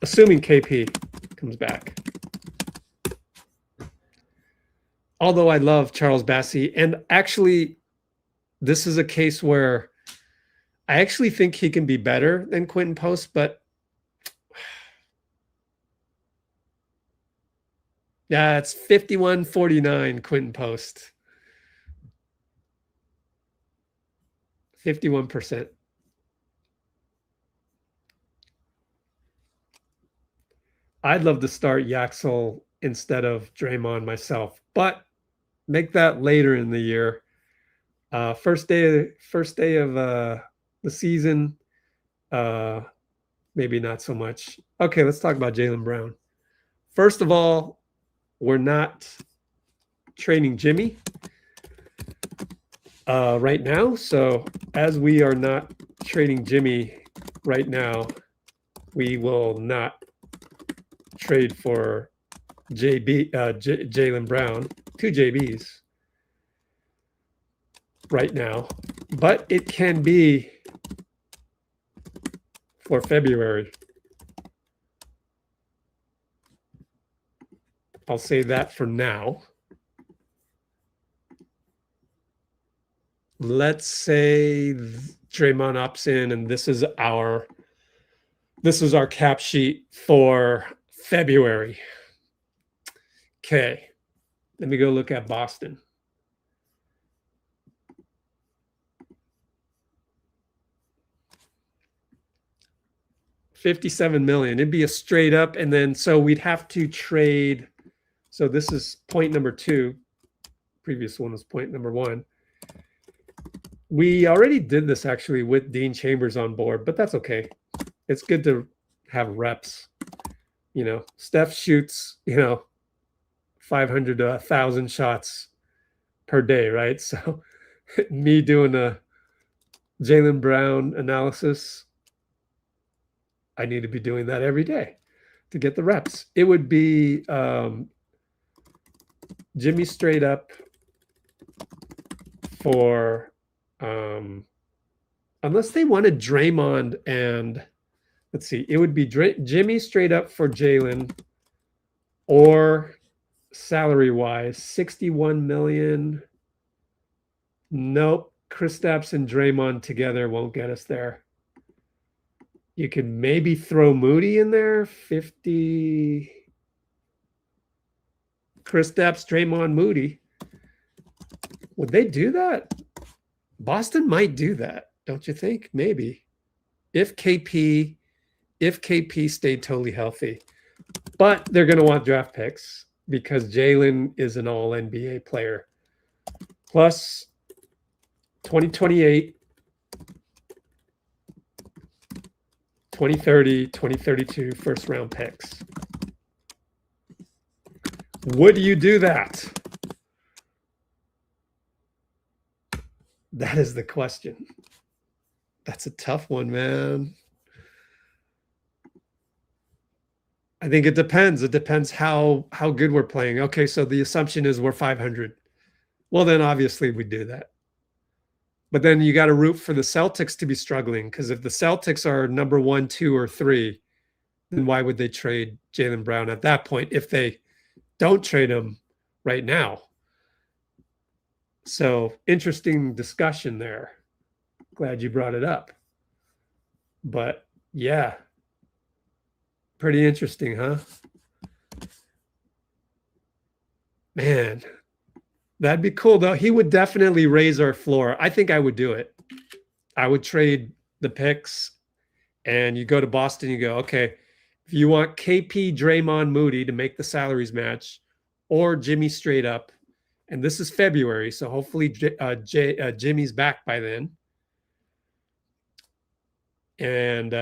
Assuming KP comes back. Although I love Charles Bassi, and actually, this is a case where I actually think he can be better than Quentin Post, but yeah, it's 51-49 Quentin Post. 51%. I'd love to start Yaxel instead of Draymond myself, but make that later in the year. First day of the season, maybe not so much. Okay, let's talk about Jaylen Brown. First of all, we're not trading Jimmy right now. So as we are not trading Jimmy right now, we will not trade for Jaylen Brown, 2 JBs right now, but it can be for February. I'll say that for now. Let's say Draymond opts in, and this is our cap sheet for February. Okay, let me go look at Boston. $57 million. It'd be a straight up, and then so we'd have to trade. So this is point number 2. Previous one was point number 1. We already did this actually with Dean Chambers on board, but that's okay. It's good to have reps. You know, Steph shoots, 500 to 1,000 shots per day, right? So me doing a Jaylen Brown analysis, I need to be doing that every day to get the reps. It would be Jimmy straight up for unless they wanted Draymond and let's see, it would be Jimmy straight up for Jaylen, or salary wise, 61 million. Nope. Kristaps and Draymond together won't get us there. You could maybe throw Moody in there, 50. Kristaps, Draymond, Moody. Would they do that? Boston might do that, don't you think? Maybe. If KP stayed totally healthy. But they're going to want draft picks because Jaylen is an all-NBA player. Plus 2028, 2030, 2032 first-round picks. Would you do that? That is the question. That's a tough one, man. I think it depends. It depends how good we're playing. Okay, so the assumption is we're 500. Well, then obviously we do that. But then you got to root for the Celtics to be struggling, because if the Celtics are number 1, 2, or 3, then why would they trade Jaylen Brown at that point if they don't trade him right now? So interesting discussion there. Glad you brought it up. But yeah, pretty interesting, huh? Man, That'd be cool, though. He would definitely raise our floor. I think I would do it. I would trade the picks, and you go to Boston, you go, okay, if you want KP, Draymond, Moody to make the salaries match, or Jimmy straight up, and this is February, so hopefully Jimmy's back by then. And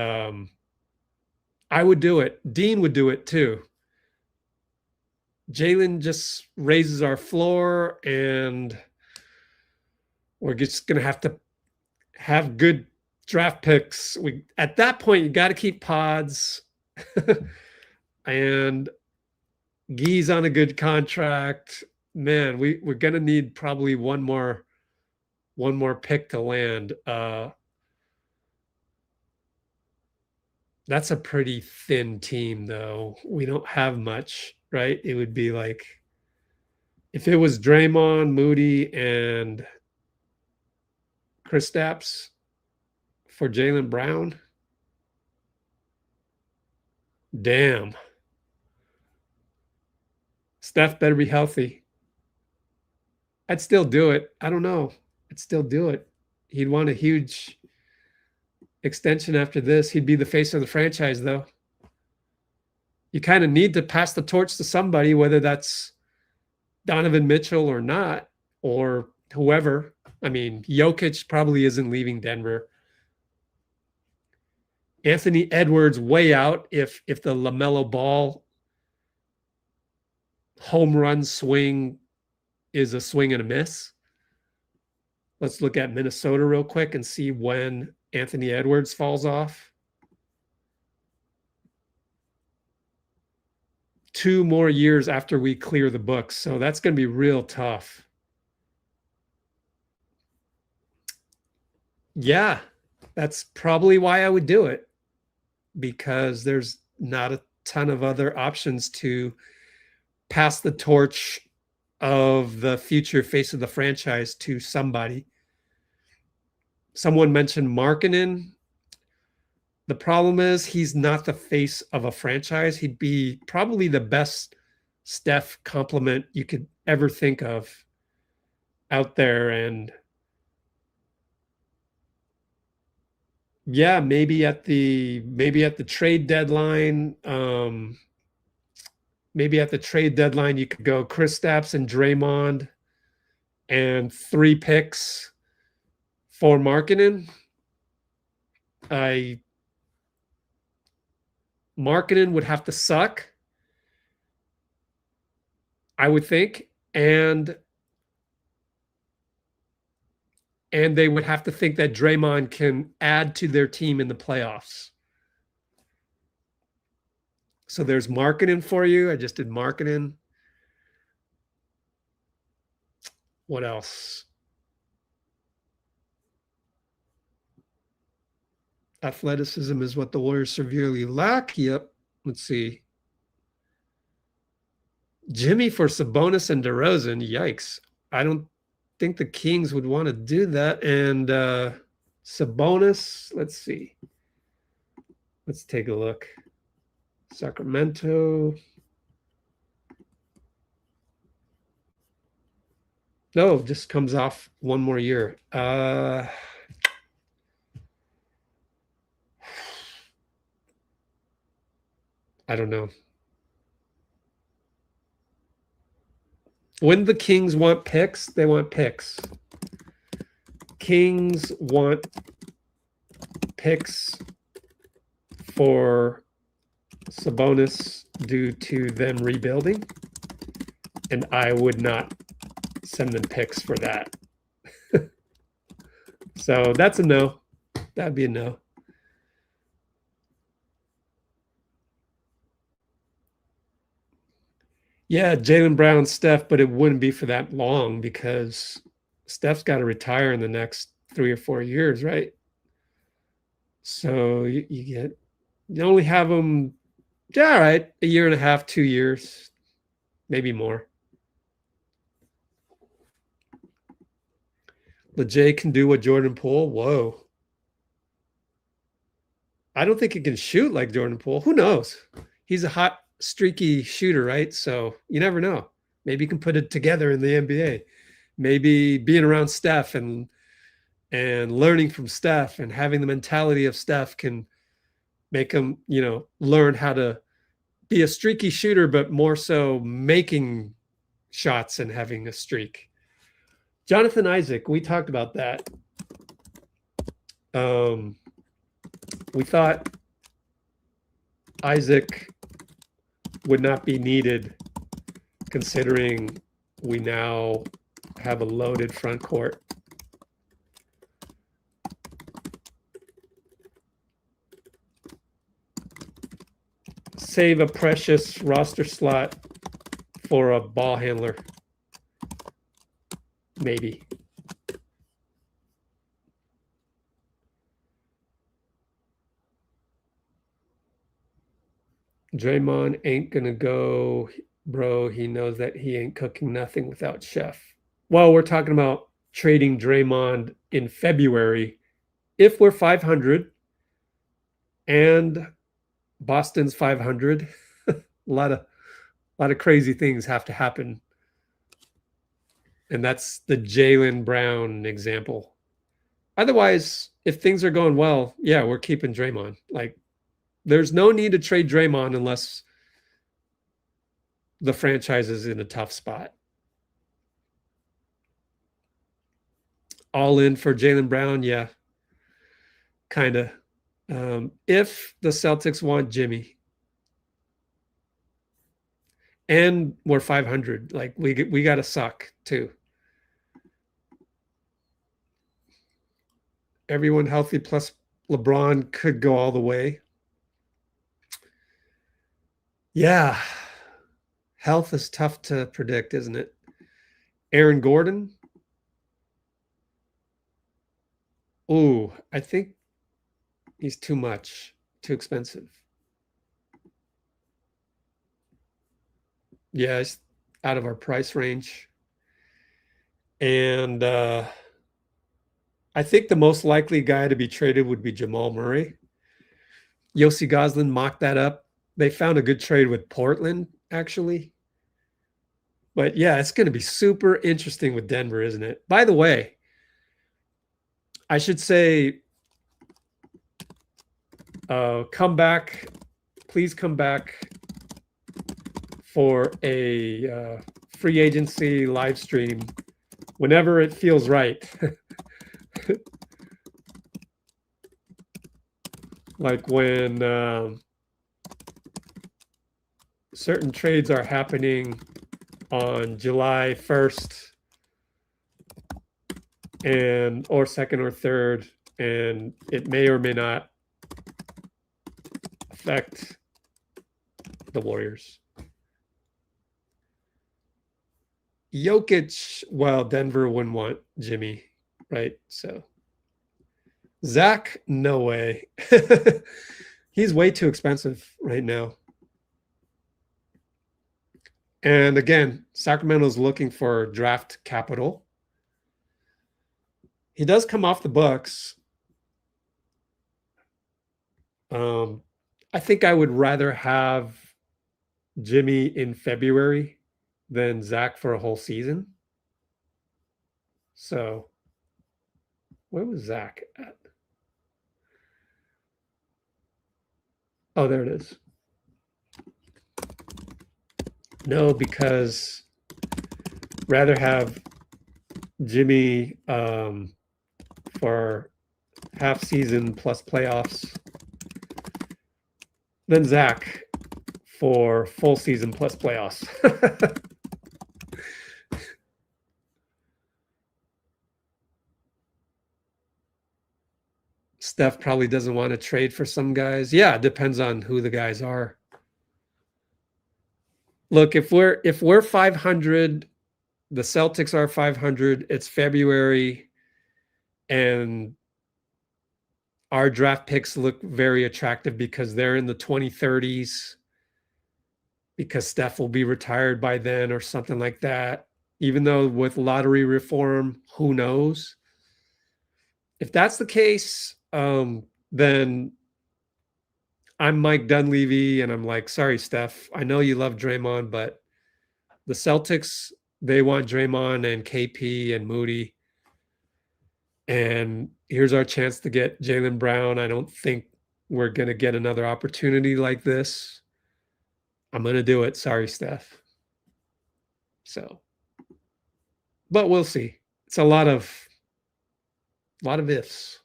I would do it. Dean would do it too. Jaylen just raises our floor, and we're just going to have good draft picks. At that point, you got to keep pods. And Gee's on a good contract. Man, we're going to need probably one more pick to land. That's a pretty thin team, though. We don't have much, right? It would be like if it was Draymond, Moody, and Kristaps for Jaylen Brown. Damn. Steph better be healthy. I'd still do it. I don't know. I'd still do it. He'd want a huge extension after this. He'd be the face of the franchise, though. You kind of need to pass the torch to somebody, whether that's Donovan Mitchell or not, or whoever. I mean, Jokic probably isn't leaving Denver. Anthony Edwards way out if the LaMelo Ball home run swing is a swing and a miss. Let's look at Minnesota real quick and see when Anthony Edwards falls off. 2 more years after we clear the books. So that's going to be real tough. Yeah, that's probably why I would do it, because there's not a ton of other options to pass the torch of the future face of the franchise to somebody. Someone mentioned Markkanen. The problem is he's not the face of a franchise. He'd be probably the best Steph compliment you could ever think of out there. And yeah, maybe at the trade deadline, you could go Kristaps and Draymond and 3 picks for Markkanen. Markkanen would have to suck, I would think, and they would have to think that Draymond can add to their team in the playoffs. So there's Markkanen for you. I just did Markkanen. What else? Athleticism is what the Warriors severely lack. Yep. Let's see. Jimmy for Sabonis and DeRozan. Yikes. I don't think the Kings would want to do that. And Sabonis, let's see. Let's take a look. Sacramento. No, just comes off 1 more year. I don't know. When the Kings want picks, they want picks. Kings want picks for Sabonis due to them rebuilding, and I would not send them picks for that. So that's a no. That'd be a no. Yeah, Jaylen Brown, Steph, but it wouldn't be for that long because Steph's got to retire in the next 3 or 4 years, right? So you only have them, yeah, all right, 1.5 years, 2 years, maybe more. LeJ can do what Jordan Poole. Whoa. I don't think he can shoot like Jordan Poole. Who knows? He's a streaky shooter, right? So you never know. Maybe you can put it together in the NBA. maybe being around Steph and learning from Steph and having the mentality of Steph can make him, learn how to be a streaky shooter, but more so making shots and having a streak. Jonathan Isaac, we talked about that. We thought Isaac would not be needed considering we now have a loaded front court. Save a precious roster slot for a ball handler. Maybe. Draymond ain't gonna go, bro. He knows that he ain't cooking nothing without Chef. Well, we're talking about trading Draymond in February. If we're 500 and Boston's 500, a lot of crazy things have to happen. And that's the Jaylen Brown example. Otherwise, if things are going well, yeah, we're keeping Draymond. Like, there's no need to trade Draymond unless the franchise is in a tough spot. All in for Jaylen Brown, yeah, kind of. If the Celtics want Jimmy and we're 500, like we got to suck too. Everyone healthy plus LeBron could go all the way. Yeah. Health is tough to predict, isn't it? Aaron Gordon. Oh, I think he's too much, too expensive. Yeah, it's out of our price range. And I think the most likely guy to be traded would be Jamal Murray. Yossi Goslin mocked that up. They found a good trade with Portland, actually. But yeah, it's going to be super interesting with Denver, isn't it? By the way, I should say, come back. Please come back for a free agency live stream whenever it feels right. Like when certain trades are happening on July 1st or 2nd or 3rd, and it may or may not affect the Warriors. Jokic, well, Denver wouldn't want Jimmy, right? So Zach, no way. He's way too expensive right now. And again, Sacramento's looking for draft capital. He does come off the books. I think I would rather have Jimmy in February than Zach for a whole season. So where was Zach at? Oh, there it is. No, because rather have Jimmy for half season plus playoffs than Zach for full season plus playoffs. Steph probably doesn't want to trade for some guys. Yeah, it depends on who the guys are. Look, if we're 500, the Celtics are 500, it's February, and our draft picks look very attractive because they're in the 2030s, because Steph will be retired by then or something like that. Even though with lottery reform, who knows? If that's the case, then I'm Mike Dunleavy, and I'm like, sorry, Steph. I know you love Draymond, but the Celtics They want Draymond and KP and Moody. And here's our chance to get Jaylen Brown. I don't think we're going to get another opportunity like this. I'm going to do it. Sorry, Steph. So, but we'll see. It's a lot of ifs.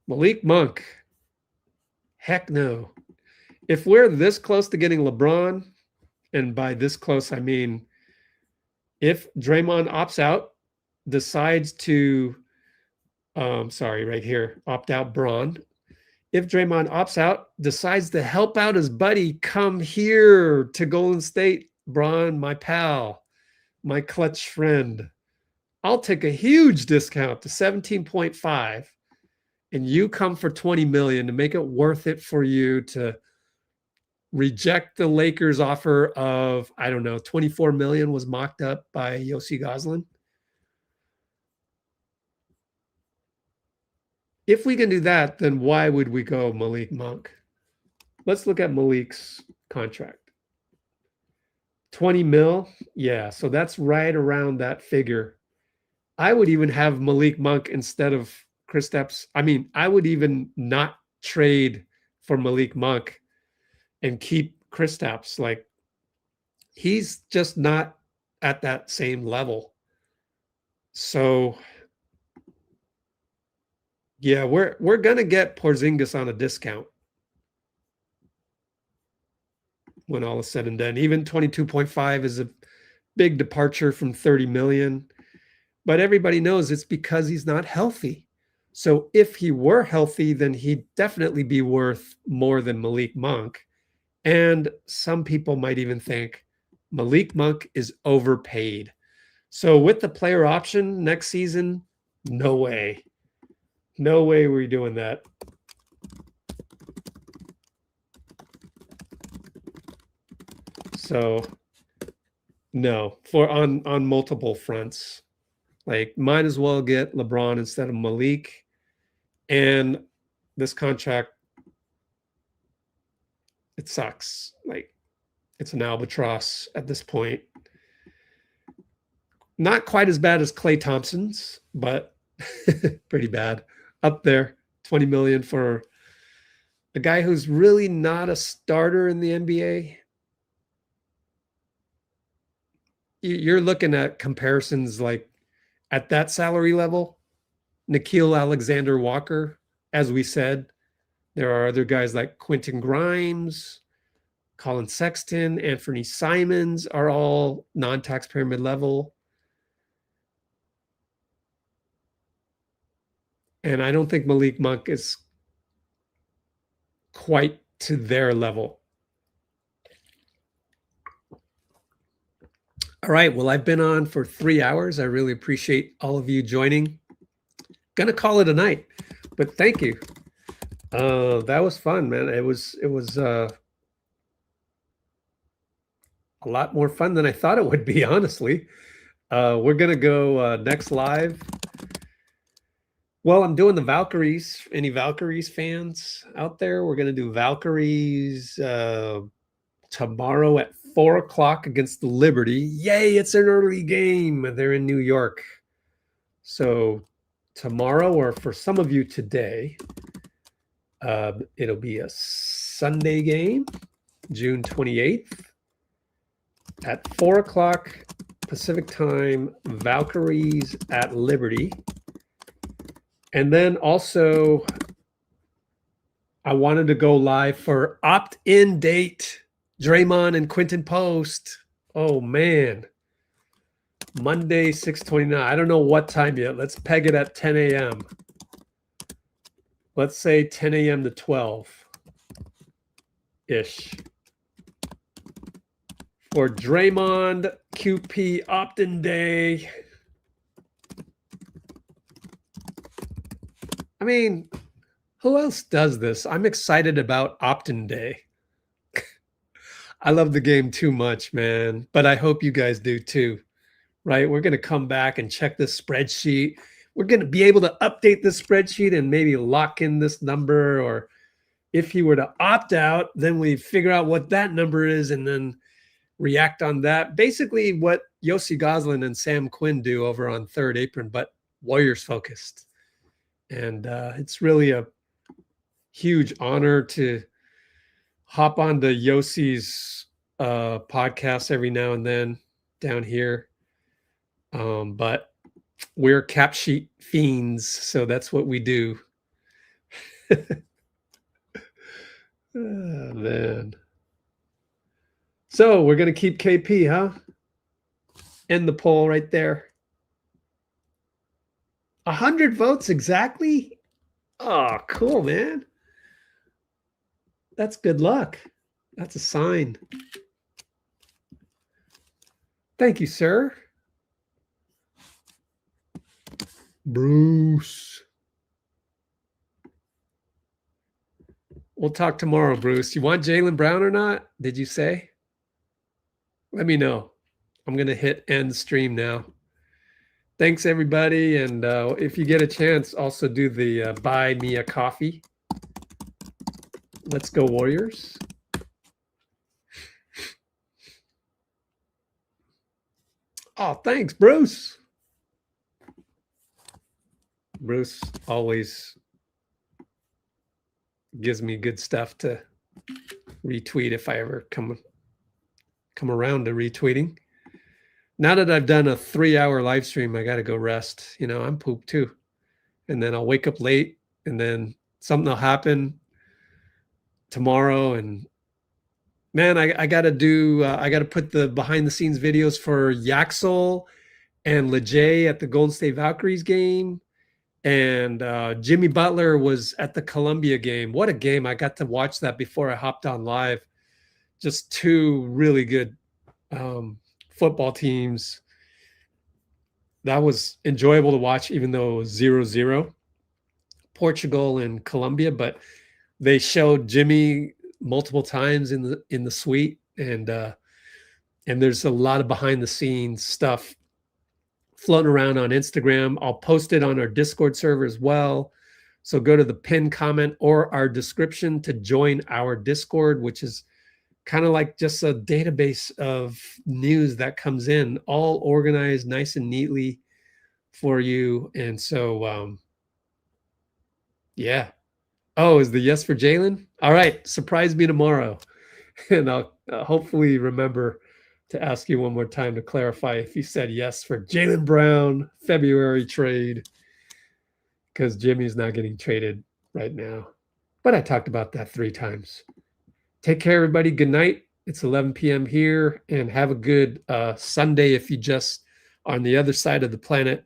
Malik Monk. Heck no. If we're this close to getting LeBron, and by this close, I mean if Draymond opts out, decides to, right here, opt out Braun. If Draymond opts out, decides to help out his buddy, come here to Golden State, Braun, my pal, my clutch friend, I'll take a huge discount to 17.5, and you come for 20 million to make it worth it for you to reject the Lakers offer of, I don't know, 24 million was mocked up by Yossi Goslin. If we can do that, then why would we go Malik Monk? Let's look at Malik's contract. 20 mil. Yeah, so that's right around that figure. I would even have Malik Monk instead of Kristaps. I mean, I would even not trade for Malik Monk and keep Kristaps. Like, he's just not at that same level. So yeah, we're gonna get Porzingis on a discount when all is said and done. Even 22.5 is a big departure from 30 million. But everybody knows it's because he's not healthy. So if he were healthy, then he'd definitely be worth more than Malik Monk. And some people might even think Malik Monk is overpaid. So with the player option next season, no way. No way we're doing that. So no, for on multiple fronts. Like, might as well get LeBron instead of Malik. And this contract, it sucks. Like, it's an albatross at this point. Not quite as bad as Klay Thompson's, but pretty bad. Up there, 20 million for a guy who's really not a starter in the NBA. You're looking at comparisons like at that salary level, Nickeil Alexander-Walker, as we said. There are other guys like Quentin Grimes, Colin Sexton, Anthony Simons are all non-taxpayer mid-level. And I don't think Malik Monk is quite to their level. All right. Well, I've been on for 3 hours. I really appreciate all of you joining. Gonna call it a night, but thank you. That was fun, man. It was a lot more fun than I thought it would be, honestly. We're gonna go next live. Well, I'm doing the Valkyries. Any Valkyries fans out there? We're going to do Valkyries tomorrow at 4 o'clock against the Liberty. Yay, it's an early game. They're in New York. So tomorrow, or for some of you today, it'll be a Sunday game, June 28th at 4 o'clock Pacific time, Valkyries at Liberty. And then also, I wanted to go live for opt-in date, Draymond and Quentin Post. Oh, man. Monday, 6/29. I don't know what time yet. Let's peg it at 10 a.m. Let's say 10 a.m. to 12-ish. For Draymond QP opt-in day. I mean, who else does this? I'm excited about opt-in day. I love the game too much, man. But I hope you guys do too, right? We're going to come back and check this spreadsheet. We're going to be able to update this spreadsheet and maybe lock in this number or if he were to opt out, then we figure out what that number is and then react on that. Basically what Yossi Goslin and Sam Quinn do over on Third Apron, but Warriors focused. And it's really a huge honor to hop on to Yossi's podcast every now and then down here. But we're cap sheet fiends, so that's what we do. Oh, man. So we're going to keep KP, huh? End the poll right there. 100 votes exactly? Oh, cool, man. That's good luck. That's a sign. Thank you, sir. Bruce. We'll talk tomorrow, Bruce. You want Jaylen Brown or not? Did you say? Let me know. I'm going to hit end stream now. Thanks, everybody. And if you get a chance, also do the buy me a coffee. Let's go, Warriors. Oh, thanks, Bruce. Bruce always gives me good stuff to retweet if I ever come around to retweeting. Now that I've done a 3-hour live stream, I got to go rest. You know, I'm pooped too. And then I'll wake up late and then something will happen tomorrow. And man, I got to put the behind the scenes videos for Yaxel and Lejay at the Golden State Valkyries game. And Jimmy Butler was at the Columbia game. What a game. I got to watch that before I hopped on live. Just two really good football teams. That was enjoyable to watch, even though it was 0-0. Portugal and Colombia, but they showed Jimmy multiple times in the suite, and there's a lot of behind the scenes stuff floating around on Instagram. I'll post it on our Discord server as well. So go to the pinned comment or our description to join our Discord, which is kind of like just a database of news that comes in, all organized nice and neatly for you. And so, yeah. Oh, is the yes for Jaylen? All right. Surprise me tomorrow. And I'll hopefully remember to ask you one more time to clarify if you said yes for Jaylen Brown February trade, because Jimmy's not getting traded right now. But I talked about that 3 times. Take care, everybody. Good night. It's 11 p.m. here, and have a good Sunday if you just are on the other side of the planet,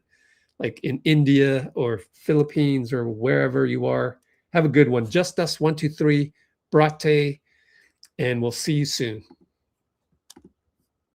like in India or Philippines or wherever you are. Have a good one. Just us, 1, 2, 3, Brate, and we'll see you soon.